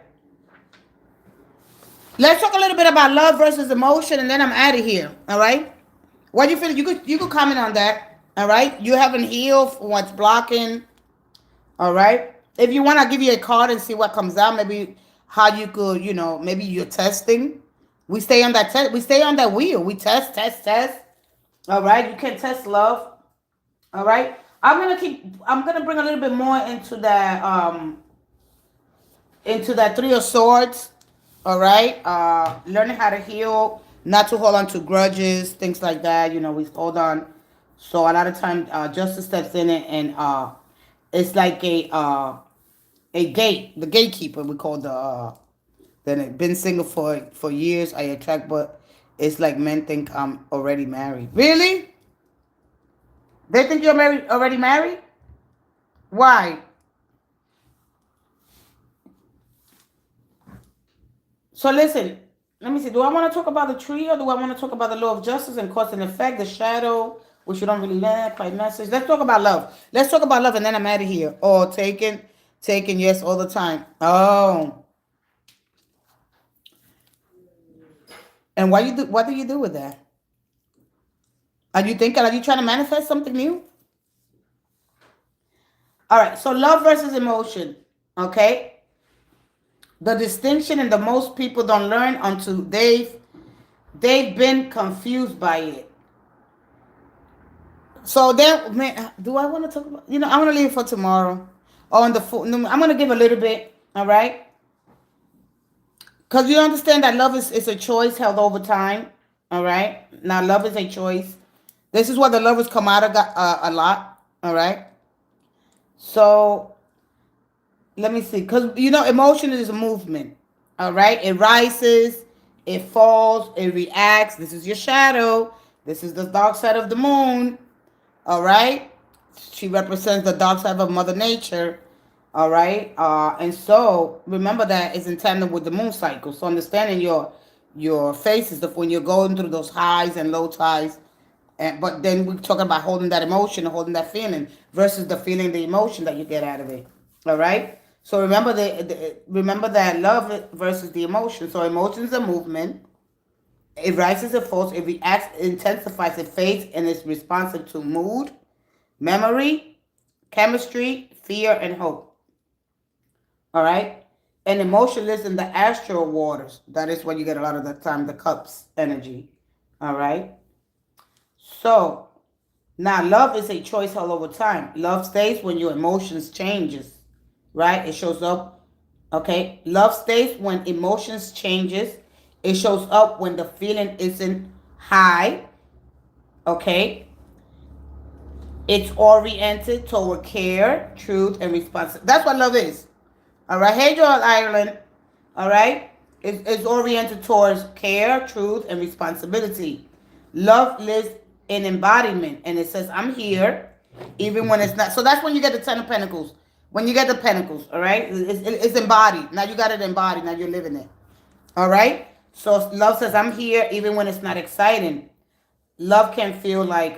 Let's talk a little bit about love versus emotion, and then I'm out of here. All right. What do you feel? You could comment on that. All right. You haven't healed from what's blocking. All right. If you want, I'll give you a card and see what comes out. Maybe how you could, maybe you're testing. We stay on that test. We stay on that wheel. We test, test, test. All right. You can test love. All right. I'm gonna bring a little bit more into that Three of Swords. All right. Learning how to heal, not to hold on to grudges, things like that. We hold on. So a lot of times, justice steps in it, and it's like a gate, the gatekeeper. We call then I've been single for years. I attract, but it's like men think I'm already married. Really? They think you're already married? Why? So listen, let me see. Do I want to talk about the tree or do I want to talk about the law of justice and cause and effect, the shadow, which you don't really learn, quite message? Let's talk about love. Let's talk about love and then I'm out of here. Oh, taking yes all the time. Oh. And what do you do with that? Are you trying to manifest something new? All right, so love versus emotion. Okay? The distinction and the most people don't learn until they've been confused by it. So then, man, do I want to talk about? I want to leave it for tomorrow. On the phone, I'm gonna give a little bit. All right, because you understand that love is a choice held over time. All right, now love is a choice. This is what the lovers come out of a lot. All right, so let me see, because emotion is a movement. All right, it rises, it falls, it reacts. This is your shadow. This is the dark side of the moon. All right, she represents the dark side of Mother Nature. All right, and so remember that it's in tandem with the moon cycle. So understanding your phases of when you're going through those highs and low tides, but then we're talking about holding that emotion, holding that feeling versus the feeling, the emotion that you get out of it. All right. So remember that love versus the emotion. So emotion is a movement. It rises, it falls, it reacts, it intensifies, it fades, and it's responsive to mood, memory, chemistry, fear, and hope. All right? And emotion lives in the astral waters. That is where you get a lot of the time, the cups energy. All right? So, now love is a choice all over time. Love stays when your emotions changes. Right? It shows up. Okay? Love stays when emotions changes. It shows up when the feeling isn't high. Okay? It's oriented toward care, truth, and responsibility. That's what love is. All right? Hey, Joel Ireland. All right? It's oriented towards care, truth, and responsibility. Love lives in embodiment. And it says, I'm here, even when it's not. So that's when you get the Ten of Pentacles. When you get the Pentacles, all right? It's embodied. Now you got it embodied. Now you're living it. All right? So love says, I'm here even when it's not exciting. Love can feel like,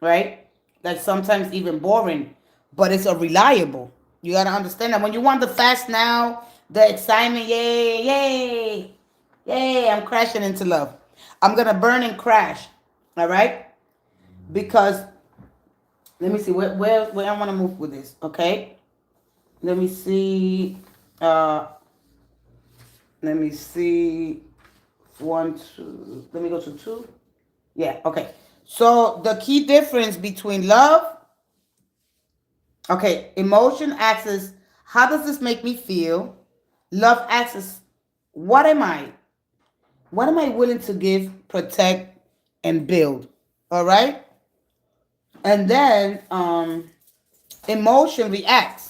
right? Like sometimes even boring, but it's a reliable. You got to understand that when you want the fast now, the excitement, yay, yay, yay, I'm crashing into love. I'm going to burn and crash. All right? Because, let me see, where I want to move with this, okay? Let me see. Let me see. 1, 2. Let me go to 2. Yeah, okay. So the key difference between love, okay, emotion asks, how does this make me feel? Love asks, what am I? What am I willing to give, protect, and build? All right? And then emotion reacts.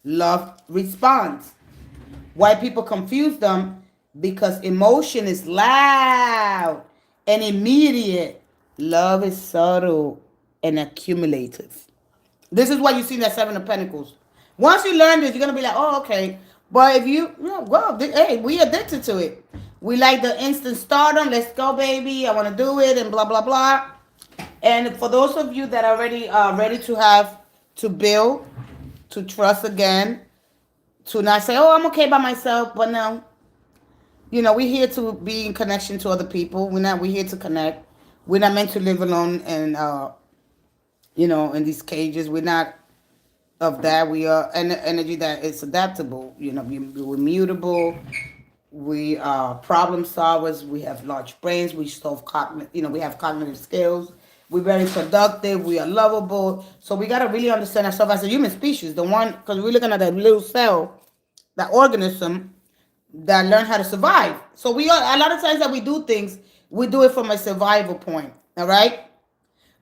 Love responds. Why people confuse them? Because emotion is loud and immediate. Love is subtle and accumulative. This is what you see in that Seven of Pentacles. Once you learn this, you're going to be like, oh, okay. But if hey, we addicted to it. We like the instant stardom. Let's go, baby. I want to do it and blah, blah, blah. And for those of you that are ready to build, to trust again, to not say, oh, I'm okay by myself, but no. We're here to be in connection to other people. We're here to connect. We're not meant to live alone and, in these cages. We're not of that. We are an energy that is adaptable. We're mutable. We are problem solvers. We have large brains. We solve we have cognitive skills. We're very productive. We are lovable. So we got to really understand ourselves as a human species. Because we're looking at that little cell, that organism that learn how to survive. So a lot of times that we do things, we do it from a survival point. All right?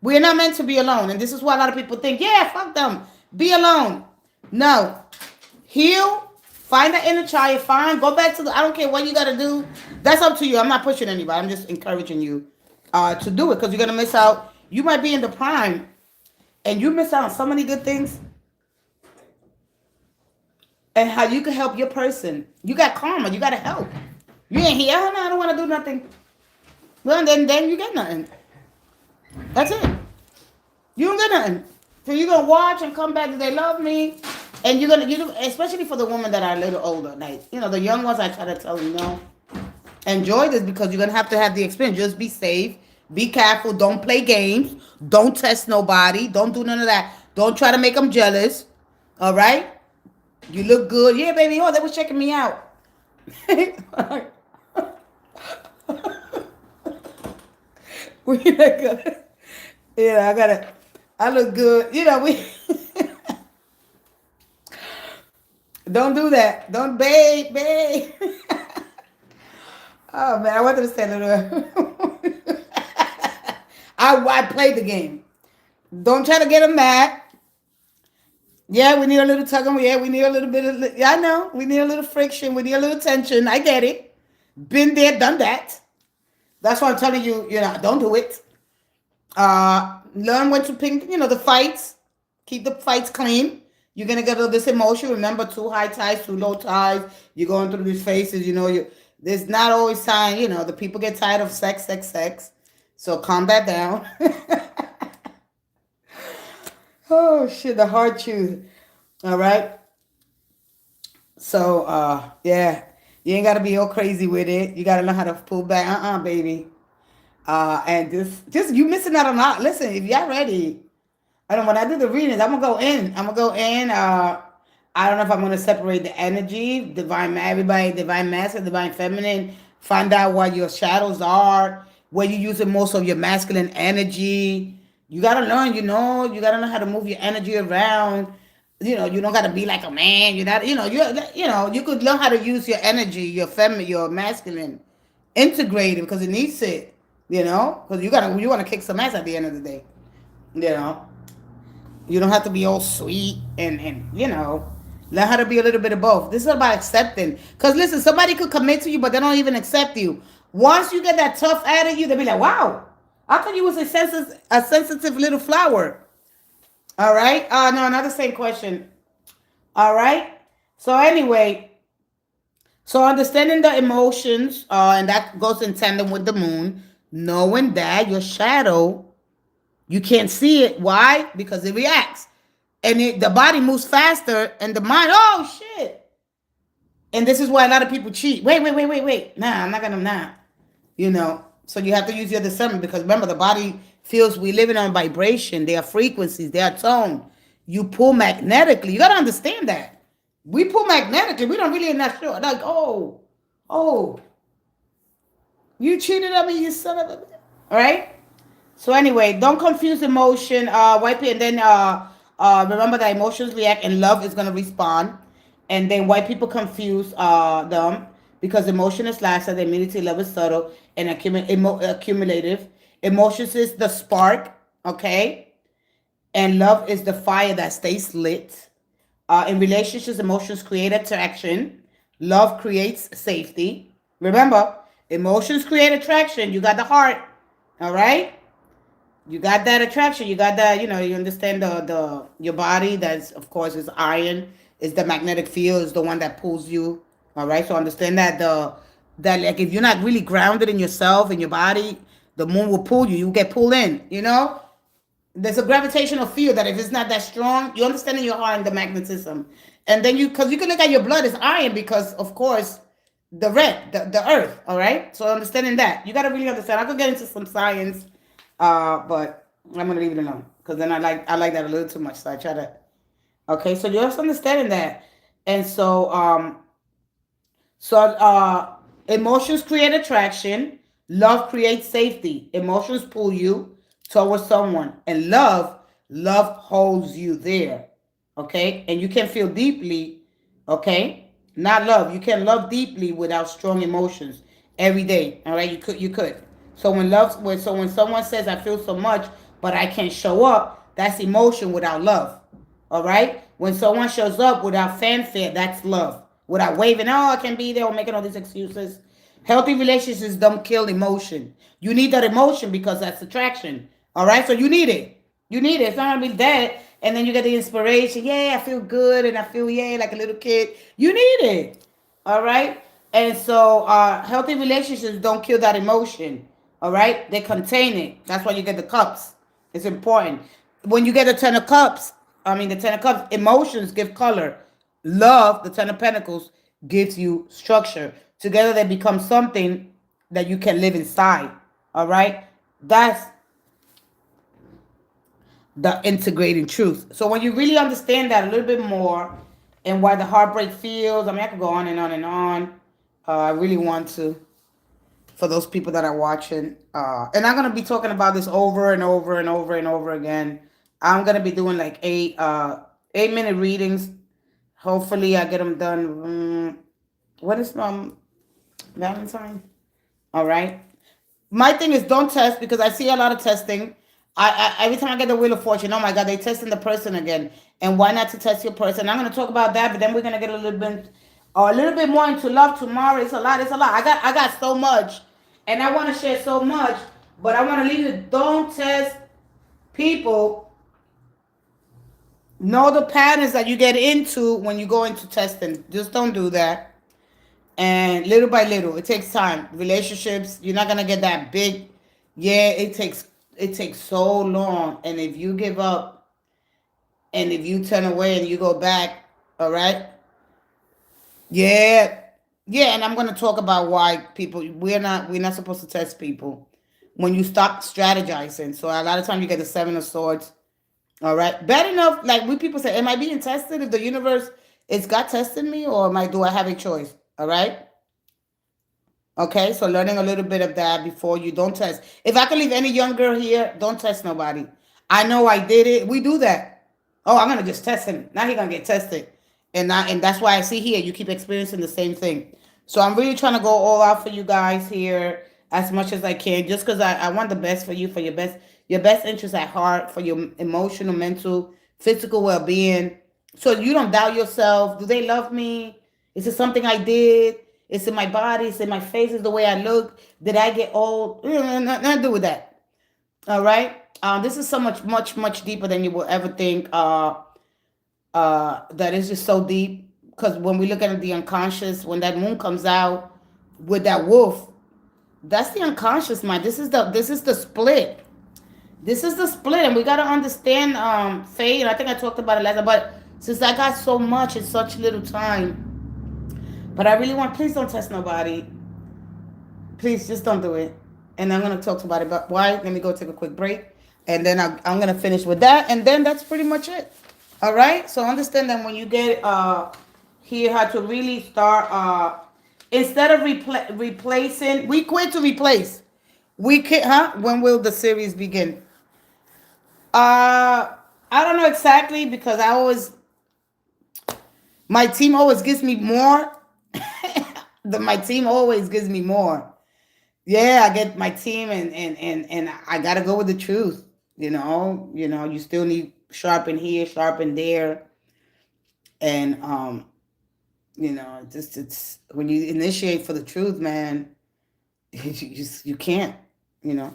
We're not meant to be alone. And this is why a lot of people think, yeah, fuck them. Be alone. No. Heal. Find the inner child. Go back to I don't care what you got to do. That's up to you. I'm not pushing anybody. I'm just encouraging you to do it because you're going to miss out. You might be in the prime and you miss out on so many good things. And how you can help your person. You got karma. You got to help. You ain't here. Oh, no, I don't want to do nothing. Well, then you get nothing. That's it. You don't get nothing. So you're gonna watch and come back. They love me, and especially for the women that are a little older, like the young ones. I try to tell you, enjoy this because you're gonna have to have the experience. Just be safe, be careful. Don't play games. Don't test nobody. Don't do none of that. Don't try to make them jealous. All right. You look good. Yeah, baby. Oh, they was checking me out. We look good. I look good. We don't do that. Don't babe. Oh man, I wanted to say a little. I played the game. Don't try to get them mad. Yeah, we need a little tugging. Yeah, we need a little bit of. Yeah, I know. We need a little friction. We need a little tension. I get it. Been there, done that. That's why I'm telling you. Don't do it. Learn when to ping. The fights. Keep the fights clean. You're gonna get all this emotion. Remember, too high ties, too low ties. You're going through these phases. There's not always time. The people get tired of sex. So calm that down. Oh shit, the hard truth. All right. So yeah, you ain't gotta be all crazy with it. You gotta learn how to pull back. Baby. And just you missing out on a lot. Listen, if y'all ready, when I do the readings, I'm gonna go in. I don't know if I'm gonna separate the energy, everybody, divine masculine, divine feminine. Find out what your shadows are, where you're using most of your masculine energy. You gotta learn, you gotta know how to move your energy around. You don't gotta be like a man. You're not, you could learn how to use your energy, your feminine, your masculine, integrate it because it needs it. Because you want to kick some ass at the end of the day. You don't have to be all sweet and learn how to be a little bit of both. This is about accepting. Because listen, somebody could commit to you, but they don't even accept you. Once you get that tough attitude, they'll be like, wow, I thought you was a sensitive little flower. All right. No, another same question. All right. So anyway, understanding the emotions, and that goes in tandem with the moon, knowing that your shadow, you can't see it. Why? Because it reacts. And the body moves faster and the mind, oh shit. And this is why a lot of people cheat. Wait. Nah, I'm not gonna. So you have to use your discernment because remember, the body feels we living on vibration. There are frequencies, there are tone. You pull magnetically. You gotta understand that. We pull magnetically. We don't really not sure. Like, oh, you cheated on me, you son of a. All right. So anyway, don't confuse emotion. Wipe it, and then remember that emotions react, and love is gonna respond. And then white people confuse them because emotion is lasting, the immediately love is subtle and accumulative. Emotions is the spark, okay, and love is the fire that stays lit. In relationships, emotions create attraction. Love creates safety. Remember, emotions create attraction. You got the heart, all right. You got that attraction. You got that. You understand your body. That's of course is iron. Is the magnetic field is the one that pulls you. All right. So understand that that like if you're not really grounded in yourself and your body, the moon will pull you. You get pulled in. There's a gravitational field that if it's not that strong, you understand in your heart and the magnetism, and then because you can look at your blood is iron because of course the earth. All right. So understanding that you got to really understand. I could get into some science. But I'm gonna leave it alone because then I like that a little too much. So I try to. Okay, so you're just understanding that, and so emotions create attraction. Love creates safety. Emotions pull you towards someone, and love holds you there. Okay, and you can feel deeply. Okay, not love. You can love deeply without strong emotions every day. All right, you could. So when someone says I feel so much, but I can't show up, that's emotion without love. All right. When someone shows up without fanfare, that's love. Without waving, I can be there or making all these excuses. Healthy relationships don't kill emotion. You need that emotion because that's attraction. All right. So you need it. It's not gonna be dead, and then you get the inspiration. Yeah, I feel good, and I feel like a little kid. You need it. All right. And so healthy relationships don't kill that emotion. All right? They contain it. That's why you get the cups. It's important. When you get the Ten of Cups, the Ten of Cups, emotions give color. Love, the Ten of Pentacles, gives you structure. Together they become something that you can live inside. All right? That's the integrating truth. So when you really understand that a little bit more and why the heartbreak feels, I could go on and on and on. I really want to, for those people that are watching. And I'm gonna be talking about this over and over and over and over again. I'm gonna be doing like 8 minute readings. Hopefully, I get them done. What is Valentine? All right. My thing is don't test because I see a lot of testing. Every time I get the Wheel of Fortune, oh my God, they testing the person again. And why not to test your person? I'm gonna talk about that, but then we're gonna get a little bit more into love tomorrow. It's a lot. It's a lot. I got so much, and I want to share so much, but I want to leave you. Don't test people. Know the patterns that you get into when you go into testing. Just don't do that. And little by little, it takes time. Relationships, you're not gonna get that big. Yeah, it takes so long. And if you give up and if you turn away and you go back, all right. Yeah, yeah. And I'm gonna talk about why people we're not supposed to test people when you stop strategizing. So a lot of time you get the Seven of Swords. All right, bad enough. Like we people say, am I being tested? If the universe is God testing me, or do I have a choice? All right. Okay, so learning a little bit of that before you don't test. If I can leave any young girl here, don't test nobody. I know I did it. We do that. Oh, I'm gonna just test him. Now he gonna get tested, and that's why I see here you keep experiencing the same thing. So I'm really trying to go all out for you guys here as much as I can, just because I want the best for you, for your best interest at heart, for your emotional, mental, physical well being. So you don't doubt yourself. Do they love me? Is it something I did? It's in my body. It's in my face. It's the way I look. Did I get old? Nothing to do with that. All right. This is so much, much, much deeper than you will ever think. That is just so deep. Because when we look at the unconscious, when that moon comes out with that wolf, that's the unconscious mind. This is the split. This is the split, and we gotta understand fate. I think I talked about it last time, but since I got so much in such little time, but I really want, please don't test nobody. Please just don't do it. And I'm gonna talk about it. But why? Let me go take a quick break, and then I'm gonna finish with that, and then that's pretty much it. All right. So understand that when you get here, how to really start instead of replacing, we quit to replace. We can, huh? When will the series begin? I don't know exactly because my team always gives me more. My team always gives me more. Yeah, I get my team, and I gotta go with the truth. You still need sharpen here, sharpen there, and just it's when you initiate for the truth, man, you can't, you know.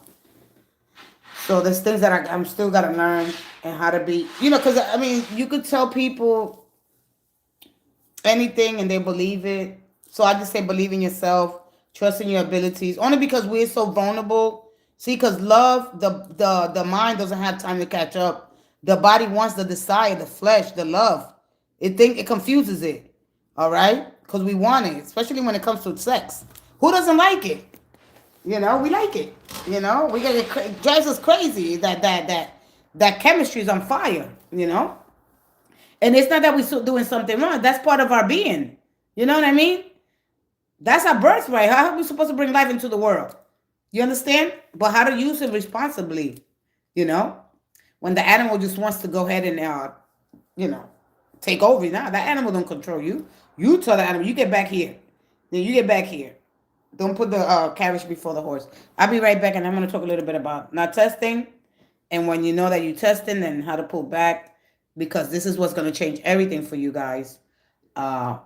So there's things that I'm still gotta learn and how to be, because you could tell people anything and they believe it. So I just say believe in yourself, trust in your abilities. Only because we're so vulnerable. See, because love, the mind doesn't have time to catch up. The body wants the desire, the flesh, the love. It confuses it. All right, because we want it, especially when it comes to sex. Who doesn't like it? We like it. We get it drives us crazy that chemistry is on fire. And it's not that we're doing something wrong. That's part of our being. You know what I mean? That's our birthright. How are we supposed to bring life into the world? You understand? But how to use it responsibly. You know, when the animal just wants to go ahead and you know, take over. Now that animal don't control you. You tell the animal, you get back here. Then you get back here. Don't put the carriage before the horse. I'll be right back, and I'm going to talk a little bit about not testing, and when you know that you're testing, then how to pull back, because this is what's going to change everything for you guys. All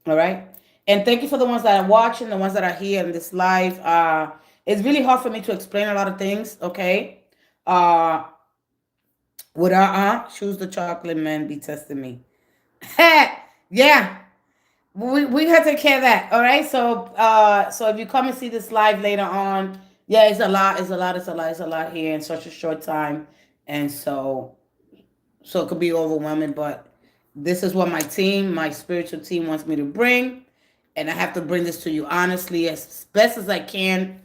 right? And thank you for the ones that are watching, the ones that are here in this live. It's really hard for me to explain a lot of things, okay? Would choose the chocolate man be testing me? Yeah. We gotta take care of that. All right. So if you come and see this live later on, yeah, it's a lot. It's a lot here in such a short time, and so it could be overwhelming. But this is what my team, my spiritual team, wants me to bring, and I have to bring this to you honestly as best as I can.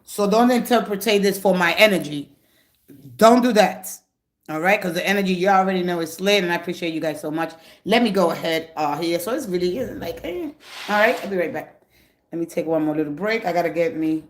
So don't interpret this for my energy. Don't do that. All right, because the energy you already know is lit, and I appreciate you guys so much. Let me go ahead here. So it's really like, all right, I'll be right back. Let me take one more little break. I gotta get me.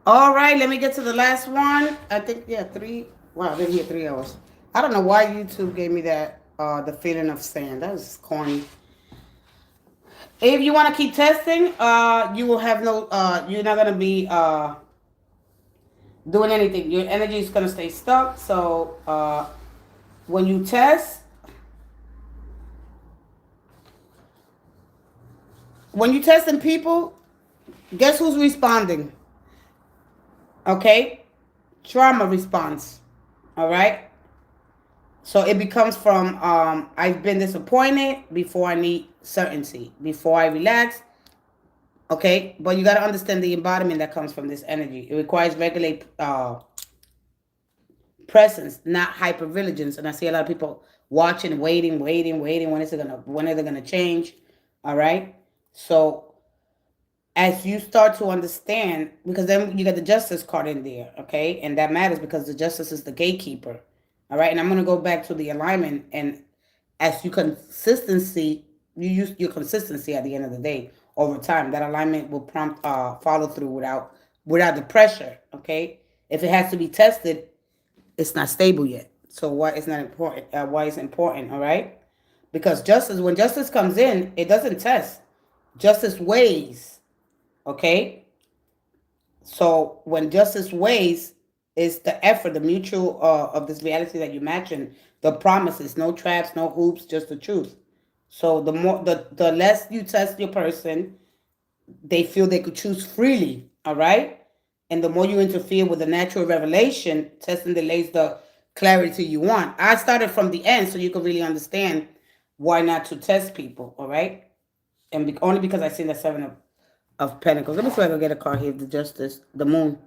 All right, let me get to the last one. I think yeah, three. Wow, I've been here 3 hours. I don't know why YouTube gave me that the feeling of sand. That was corny. If you want to keep testing, you will have no. You're not gonna be doing anything. Your energy is gonna stay stuck. So when you test, when you testing people, guess who's responding? Okay, trauma response. All right. So it becomes from I've been disappointed before I need certainty, before I relax. Okay, but you got to understand the embodiment that comes from this energy. It requires regulate presence, not hypervigilance. And I see a lot of people watching, waiting. When are they gonna change? All right. So as you start to understand, because then you get the justice card in there, okay, and that matters because the justice is the gatekeeper. All right, and I'm gonna go back to the alignment, and as you consistency, you use your consistency at the end of the day over time. That alignment will prompt follow through without the pressure. Okay, if it has to be tested, it's not stable yet. So why it's not important? Why it's important? All right, because justice, when justice comes in, it doesn't test. Justice weighs. Okay, so when justice weighs, is the effort, the mutual of this reality that you mentioned, the promises, no traps, no hoops, just the truth. So the less you test your person, they feel they could choose freely. All right, and the more you interfere with the natural revelation, testing delays the clarity you want. I started from the end so you can really understand why not to test people. All right, and only because I seen the seven of Pentacles. Let me see if I can get a card here. The Justice, the Moon.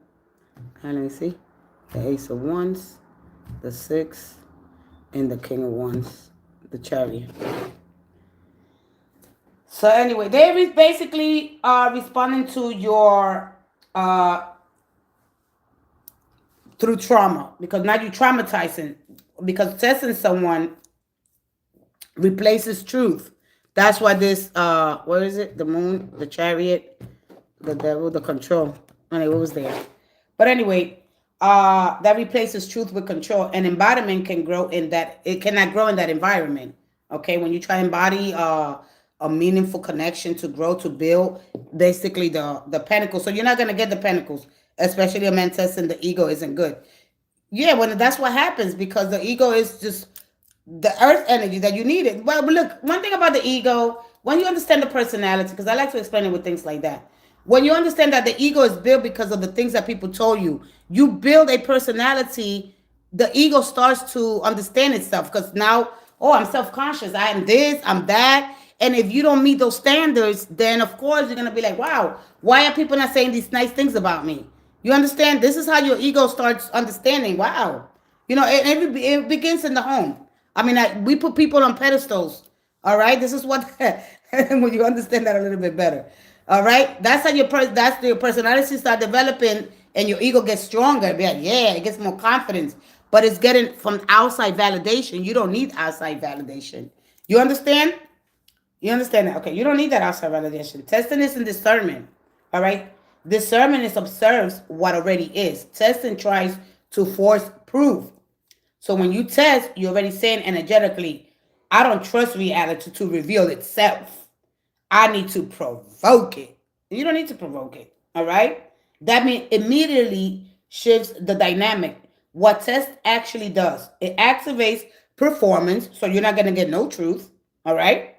And let me see. The Ace of Wands, the Six, and the King of Wands, the Chariot. So anyway, they basically are responding to your through trauma, because now you're traumatizing, because testing someone replaces truth. That's why this what is it? The Moon, the Chariot, the Devil, the Control. Anyway, what was there? But anyway, that replaces truth with control. And embodiment can grow in that. It cannot grow in that environment. Okay, when you try to embody a meaningful connection, to grow, to build, basically the pentacles. So you're not gonna get the pentacles, especially a man testing the ego isn't good. Yeah, when that's what happens because the ego is just the earth energy that you needed. Well, but look, one thing about the ego, when you understand the personality, because I like to explain it with things like that. When you understand that the ego is built because of the things that people told you, you build a personality, the ego starts to understand itself because now, oh, I'm self conscious. I am this, I'm that. And if you don't meet those standards, then of course you're going to be like, wow, why are people not saying these nice things about me? You understand? This is how your ego starts understanding. Wow. It begins in the home. I mean, we put people on pedestals. All right. This is what when you understand that a little bit better. All right. That's how that's your personality start developing, and your ego gets stronger. Be like, yeah, it gets more confidence. But it's getting from outside validation. You don't need outside validation. You understand? You understand that? Okay, you don't need that outside validation. Testing is in discernment. All right? Discernment is observes what already is. Testing tries to force proof. So when you test, you're already saying energetically, I don't trust reality to reveal itself. I need to provoke it. You don't need to provoke it. All right? That means immediately shifts the dynamic. What test actually does, it activates performance, so you're not going to get no truth. All right?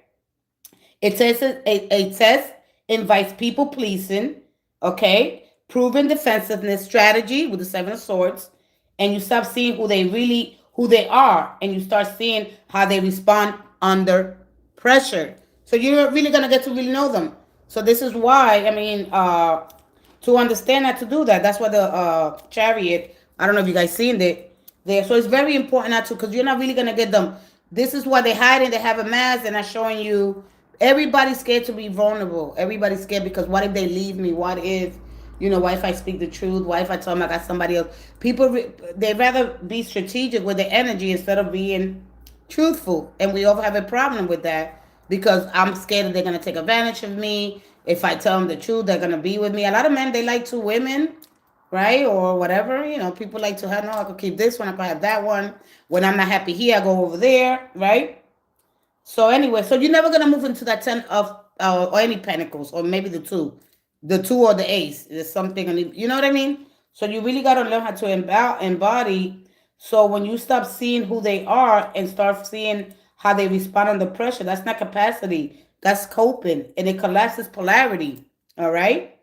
A test invites people pleasing, okay, proven defensiveness strategy with the Seven of Swords, and you stop seeing who they are, and you start seeing how they respond under pressure. So you're really gonna get to really know them. So this is why, I mean, to understand how to do that. That's why the chariot. I don't know if you guys seen it there. So it's very important not to, because you're not really gonna get them. This is why they hide and they have a mask and are showing you. Everybody's scared to be vulnerable. Everybody's scared because what if they leave me? What if, what if I speak the truth? What if I tell them I got somebody else? They rather be strategic with their energy instead of being truthful. And we all have a problem with that because I'm scared that they're going to take advantage of me. If I tell them the truth, they're going to be with me. A lot of men, they like two women, right? Or whatever. People like to have, no, I could keep this one, I could have that one. When I'm not happy here, I go over there, right? So anyway, so you're never gonna move into that 10 of or any pentacles, or maybe the two or the ace. There's something, you know what I mean. So you really gotta learn how to embody. So when you stop seeing who they are and start seeing how they respond under pressure, that's not capacity. That's coping, and it collapses polarity. All right.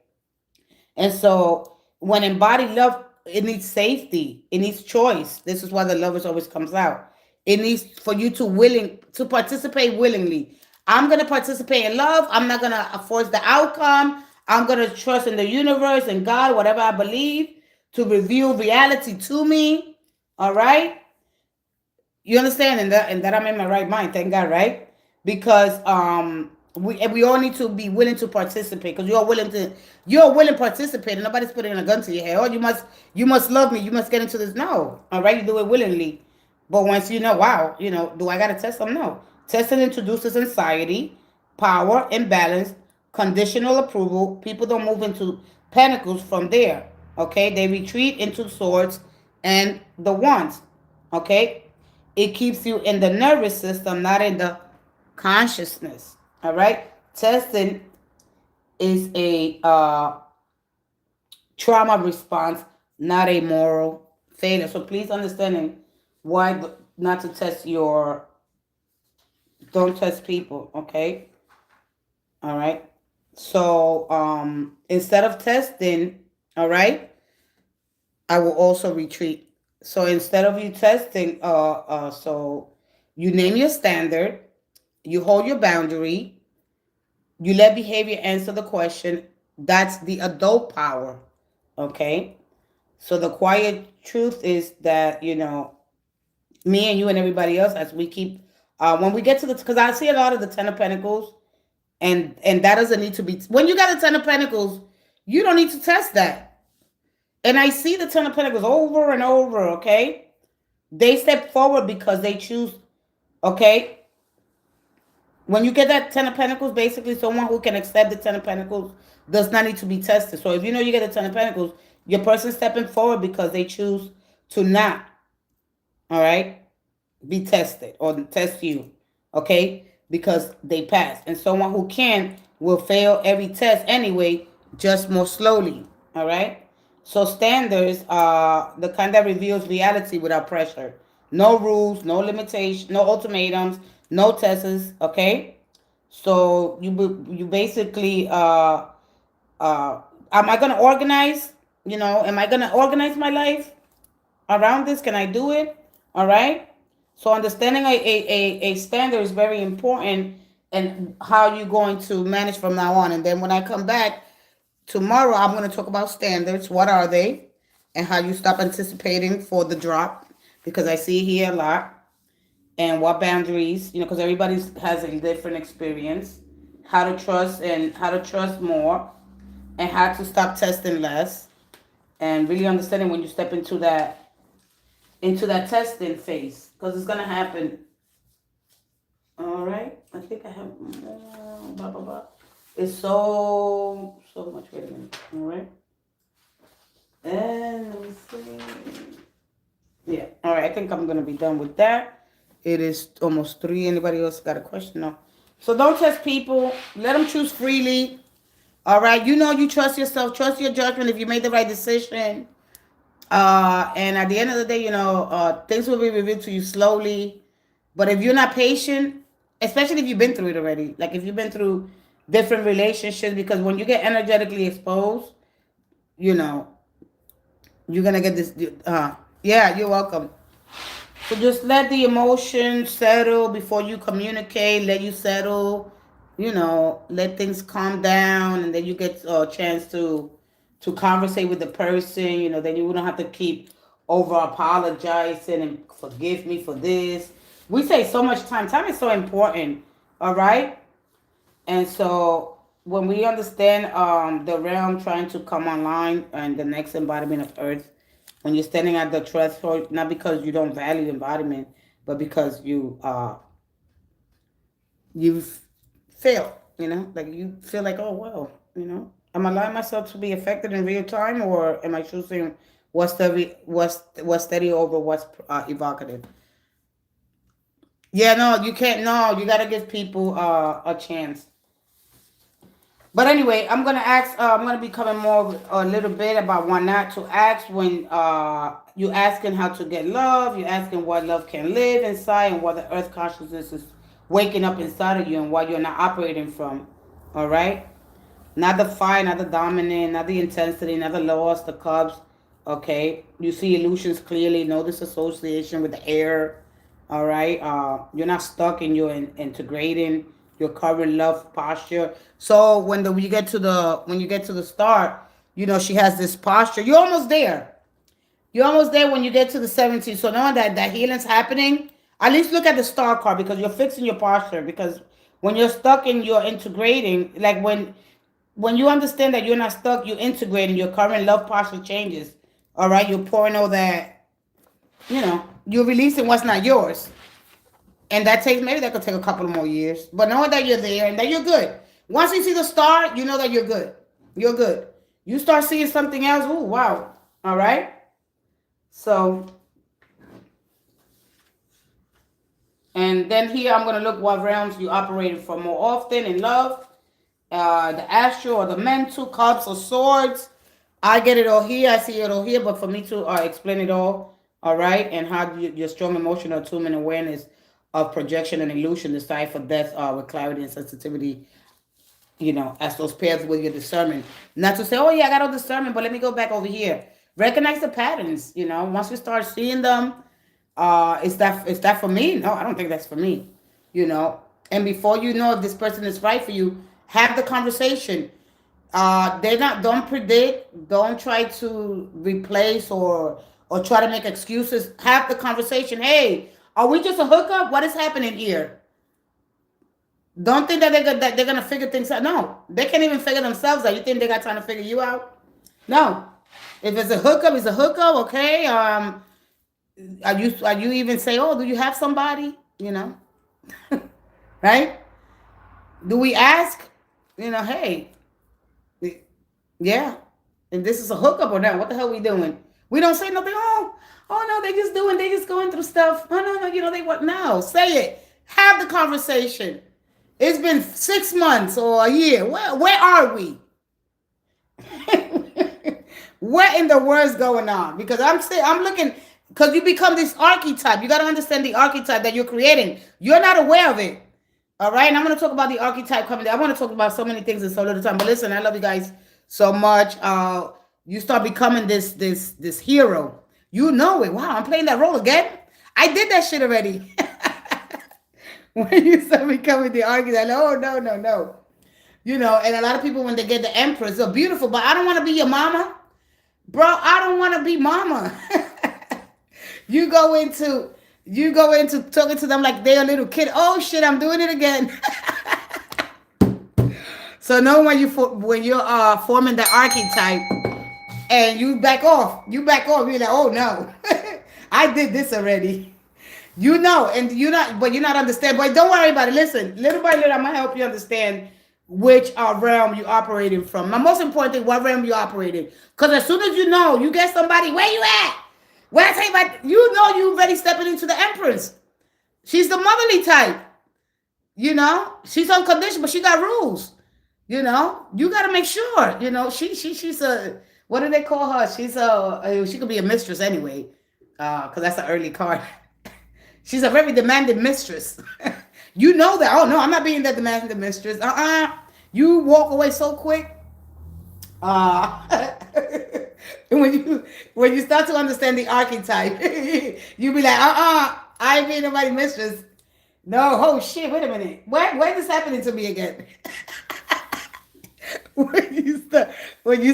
And so when embodied love, it needs safety. It needs choice. This is why the lovers always comes out. It needs for you to participate willingly. I'm gonna participate in love. I'm not gonna force the outcome. I'm gonna trust in the universe and God, whatever I believe, to reveal reality to me. All right. You understand? And that I'm in my right mind. Thank God, right? Because we all need to be willing to participate, because you're willing to participate, and nobody's putting a gun to your head. Oh, you must love me. You must get into this. No, all right, you do it willingly. But once wow, do I gotta test them? No. Testing introduces anxiety, power, imbalance, conditional approval. People don't move into pentacles from there. Okay, they retreat into swords and the wands. Okay, it keeps you in the nervous system, not in the consciousness. All right. Testing is a trauma response, not a moral failure. So please understand why not to test don't test people. Okay. All right. So instead of testing, all right, I will also retreat. So instead of you testing, so you name your standard, you hold your boundary, you let behavior answer the question. That's the adult power. Okay. So the quiet truth is that, me and you and everybody else, as we keep, when we get to because I see a lot of the Ten of Pentacles, and that doesn't need to be, when you got a Ten of Pentacles, you don't need to test that. And I see the Ten of Pentacles over and over, okay? They step forward because they choose, okay? When you get that Ten of Pentacles, basically someone who can accept the Ten of Pentacles does not need to be tested. So if you get the Ten of Pentacles, your person stepping forward because they choose to not, all right, be tested or test you, okay? Because they pass. And someone who can will fail every test anyway, just more slowly, all right? So standards are the kind that reveals reality without pressure. No rules, no limitation, no ultimatums, no tests. Okay. So you basically am I gonna organize? Am I gonna organize my life around this? Can I do it? All right. So understanding a standard is very important, and how you're going to manage from now on. And then when I come back tomorrow, I'm going to talk about standards. What are they? And how you stop anticipating for the drop, because I see here a lot. And what boundaries, because everybody has a different experience. How to trust, and how to trust more, and how to stop testing less, and really understanding when you step into that testing phase, because it's gonna happen. All right, I think I have blah blah blah. It's so much. Wait a minute. All right, and let me see. Yeah. All right. I think I'm gonna be done with that. It is almost 3. Anybody else got a question? No. So don't test people. Let them choose freely. All right. You trust yourself. Trust your judgment. If you made the right decision. And at the end of the day, things will be revealed to you slowly. But if you're not patient, especially if you've been through it already, like if you've been through different relationships, because when you get energetically exposed, you know, you're gonna get this. Yeah, you're welcome. So just let the emotions settle before you communicate. Let you settle. Let things calm down, and then you get a chance to conversate with the person. Then you don't have to keep over apologizing and forgive me for this. We say so much time. Time is so important. All right. And so when we understand the realm trying to come online and the next embodiment of Earth, when you're standing at the threshold, not because you don't value embodiment, but because you've failed, like you feel like, oh well, am I allowing myself to be affected in real time, or am I choosing what's steady over what's evocative? Yeah, no, you can't. No, you gotta give people a chance. But anyway, I'm gonna ask. I'm gonna be coming more a little bit about what not to ask when you asking how to get love. You asking what love can live inside, and what the earth consciousness is waking up inside of you, and what you're not operating from. All right, not the fight, not the dominant, not the intensity, not the loss, the cups. Okay, you see illusions clearly. No disassociation with the air. All right, you're not stuck in your integrating your current love posture. So when you get to the start, she has this posture. You're almost there. You're almost there when you get to the 17. So knowing that healing's happening, at least look at the star card, because you're fixing your posture. Because when you're stuck in your integrating, like when you understand that you're not stuck, you're integrating, your current love posture changes. All right, you're pouring all that, you're releasing what's not yours. And maybe that could take a couple of more years. But knowing that you're there and that you're good. Once you see the star, you know that you're good. You're good. You start seeing something else. Ooh, wow. All right. So, and then here I'm going to look what realms you operated from more often in love. The astral or the mental, cups or swords. I get it all here. I see it all here. But for me to explain it all right, and how your strong emotional attunement awareness of projection and illusion decide for death with clarity and sensitivity, as those pairs with your discernment. Not to say, oh yeah, I got all discernment, but let me go back over here. Recognize the patterns, once you start seeing them, is that for me? No, I don't think that's for me, And before you know if this person is right for you, have the conversation. Don't predict, don't try to replace or try to make excuses. Have the conversation. Hey, are we just a hookup? What is happening here? Don't think that they're gonna figure things out. No, they can't even figure themselves out. You think they got time to figure you out? No. If it's a hookup, it's a hookup. Okay. Are you even say, oh, do you have somebody? Right? Do we ask? Hey, yeah. And this is a hookup or not? What the hell are we doing? We don't say nothing. Oh no, they just going through stuff. Oh no, they what? No, say it. Have the conversation. It's been 6 months or a year. Where are we? What in the world's going on? Because I'm looking, because you become this archetype. You got to understand the archetype that you're creating. You're not aware of it. All right, and I'm going to talk about the archetype coming. I want to talk about so many things in so little time. But listen, I love you guys so much. You start becoming this hero. You know it. Wow, I'm playing that role again. I did that shit already. When you start becoming the archetype, oh no, no, no. And a lot of people when they get the empress, they're beautiful, but I don't want to be your mama, bro. I don't want to be mama. you go into talking to them like they're a little kid. Oh shit, I'm doing it again. So no, when you're forming the archetype and you back off, you're like, oh no, I did this already. And you're not understand. But don't worry about it. Listen, little by little, I'm gonna help you understand which realm you're operating from. My most important thing, what realm you're operating. Because as soon as you get somebody, where you at? When I tell you about, you already stepping into the empress. She's the motherly type. She's unconditional, but she got rules. You got to make sure. She's a, what do they call her? She could be a mistress anyway, because that's an early card. She's a very demanding mistress. You know that. Oh no, I'm not being that demanding mistress. You walk away so quick. When you start to understand the archetype, you be like, I ain't being nobody's mistress. No, oh shit, wait a minute. Why is this happening to me again? when you start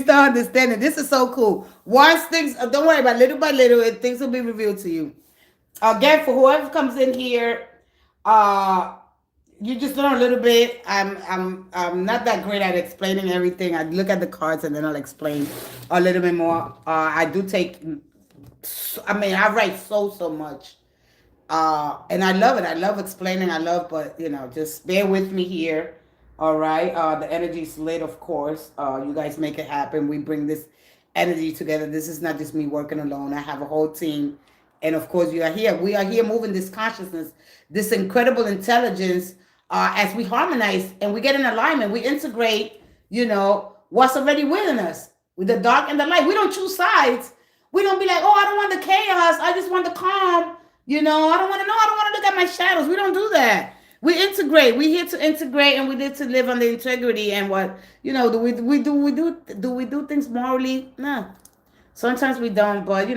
understanding, this is so cool. Once things, don't worry about little by little, things will be revealed to you. Again, for whoever comes in here, you just learn a little bit. I'm not that great at explaining everything. I look at the cards and then I'll explain a little bit more. I write so much. And I love it. I love explaining. But just bear with me here. All right. The energy's lit, of course. You guys make it happen. We bring this energy together. This is not just me working alone. I have a whole team. And of course, we are here moving this consciousness, this incredible intelligence, as we harmonize and we get in alignment. We integrate, what's already within us, with the dark and the light. We don't choose sides. We don't be like, oh, I don't want the chaos. I just want the calm. I don't want to look at my shadows. We don't do that. We integrate. We're here to integrate, and we need to live on the integrity. And what, do we do things morally? No. Sometimes we don't, but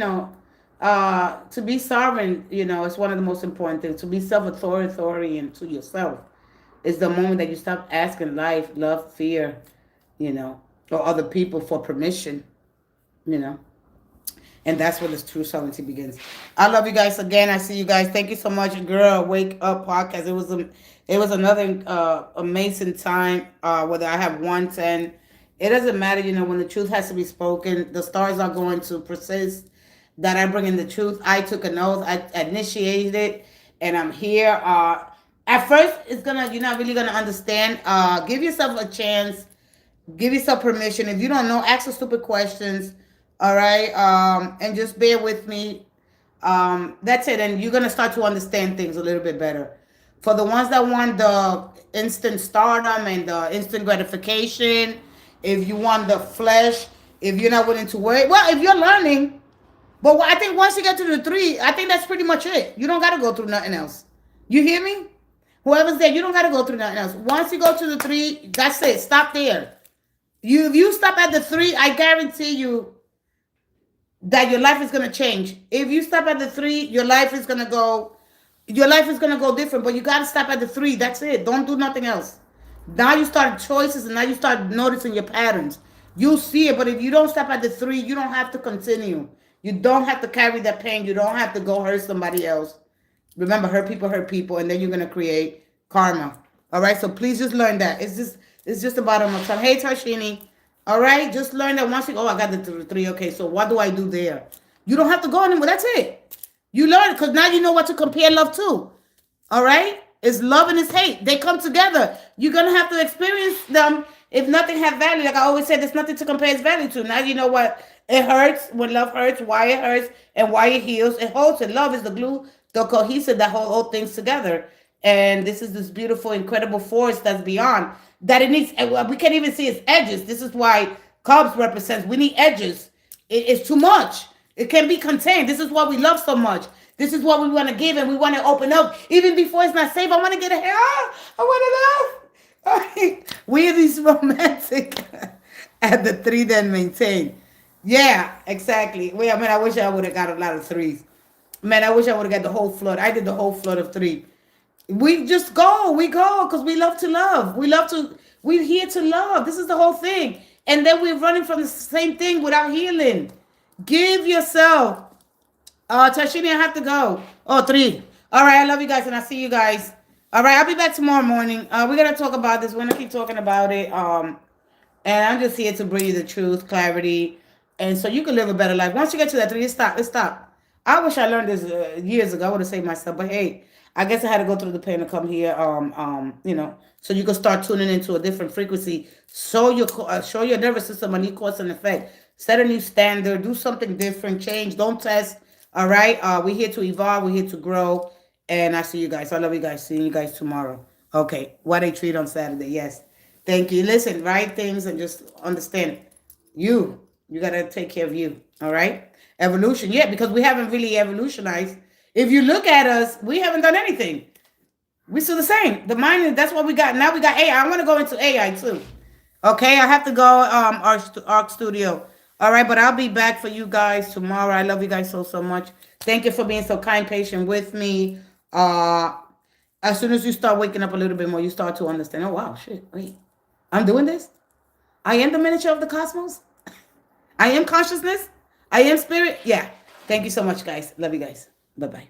to be sovereign, it's one of the most important things. To be self-authoritarian to yourself is the moment that you stop asking life, love, fear, or other people for permission, and that's where this true sovereignty begins. I love you guys again. I see you guys. Thank you so much, Girl Wake Up podcast. It was another amazing time. Whether I have 110, it doesn't matter. When the truth has to be spoken, the stars are going to persist. That I bring in the truth. I took an oath. I initiated it, and I'm here. At first, you're not really gonna understand. Give yourself a chance. Give yourself permission. If you don't know, ask the stupid questions. All right, and just bear with me. That's it, and you're gonna start to understand things a little bit better. For the ones that want the instant stardom and the instant gratification, if you want the flesh, if you're not willing to wait, well, if you're learning. But I think once you get to the 3, I think that's pretty much it. You don't got to go through nothing else. You hear me? Whoever's there, you don't got to go through nothing else. Once you go to the 3, that's it. Stop there. If you stop at the 3, I guarantee you that your life is going to change. If you stop at the 3, your life is going to go different. But you got to stop at the 3. That's it. Don't do nothing else. Now you start choices, and now you start noticing your patterns. You'll see it. But if you don't stop at the 3, you don't have to continue. You don't have to carry that pain. You don't have to go hurt somebody else. Remember, hurt people, and then you're going to create karma. All right? So please just learn that. It's just the bottom of time. Hey, Tarshini. All right? Just learn that once you, I got the 3. Okay, so what do I do there? You don't have to go anymore. That's it. You learn because now you know what to compare love to. All right? It's love and it's hate. They come together. You're going to have to experience them. If nothing has value, like I always said, there's nothing to compare its value to. Now you know what it hurts, when love hurts, why it hurts, and why it heals. It holds it. Love is the glue, the cohesive that hold all things together. And this is this beautiful, incredible force that's beyond. That it needs, we can't even see its edges. This is why Cubs represents, we need edges. It's too much. It can be contained. This is what we love so much. This is what we want to give, and we want to open up. Even before it's not safe, I want to get a hair. I want to love. We are these romantic at the 3 then maintain. Yeah, exactly. Wait, I mean, I wish I would have got a lot of 3s. Man, I wish I would have got the whole flood. I did the whole flood of 3. We just go. We go because we love to love. We're here to love. This is the whole thing. And then we're running from the same thing without healing. Give yourself. Tashini, I have to go. Oh, 3. All right, I love you guys, and I'll see you guys. All right, I'll be back tomorrow morning. We're going to talk about this. We're going to keep talking about it. And I'm just here to bring you the truth, clarity, and so you can live a better life. Once you get to that 3, it's stop. I wish I learned this years ago. I would have saved myself, but hey, I guess I had to go through the pain to come here. So you can start tuning into a different frequency. Show your nervous system a new cause and effect. Set a new standard. Do something different. Change. Don't test. All right. We're here to evolve. We're here to grow. And I see you guys. I love you guys. See you guys tomorrow. Okay. What a treat on Saturday. Yes. Thank you. Listen, write things and just understand. You got to take care of you. All right. Evolution. Yeah, because we haven't really evolutionized. If you look at us, we haven't done anything. We're still the same. The mind, that's what we got. Now we got AI. I want to go into AI too. Okay, I have to go Arc Studio. All right, but I'll be back for you guys tomorrow. I love you guys so much. Thank you for being so kind, patient with me. As soon as you start waking up a little bit more, you start to understand. Oh, wow, shit, wait. I'm doing this? I am the miniature of the cosmos? I am consciousness? I am spirit? Yeah. Thank you so much, guys. Love you guys. Bye-bye.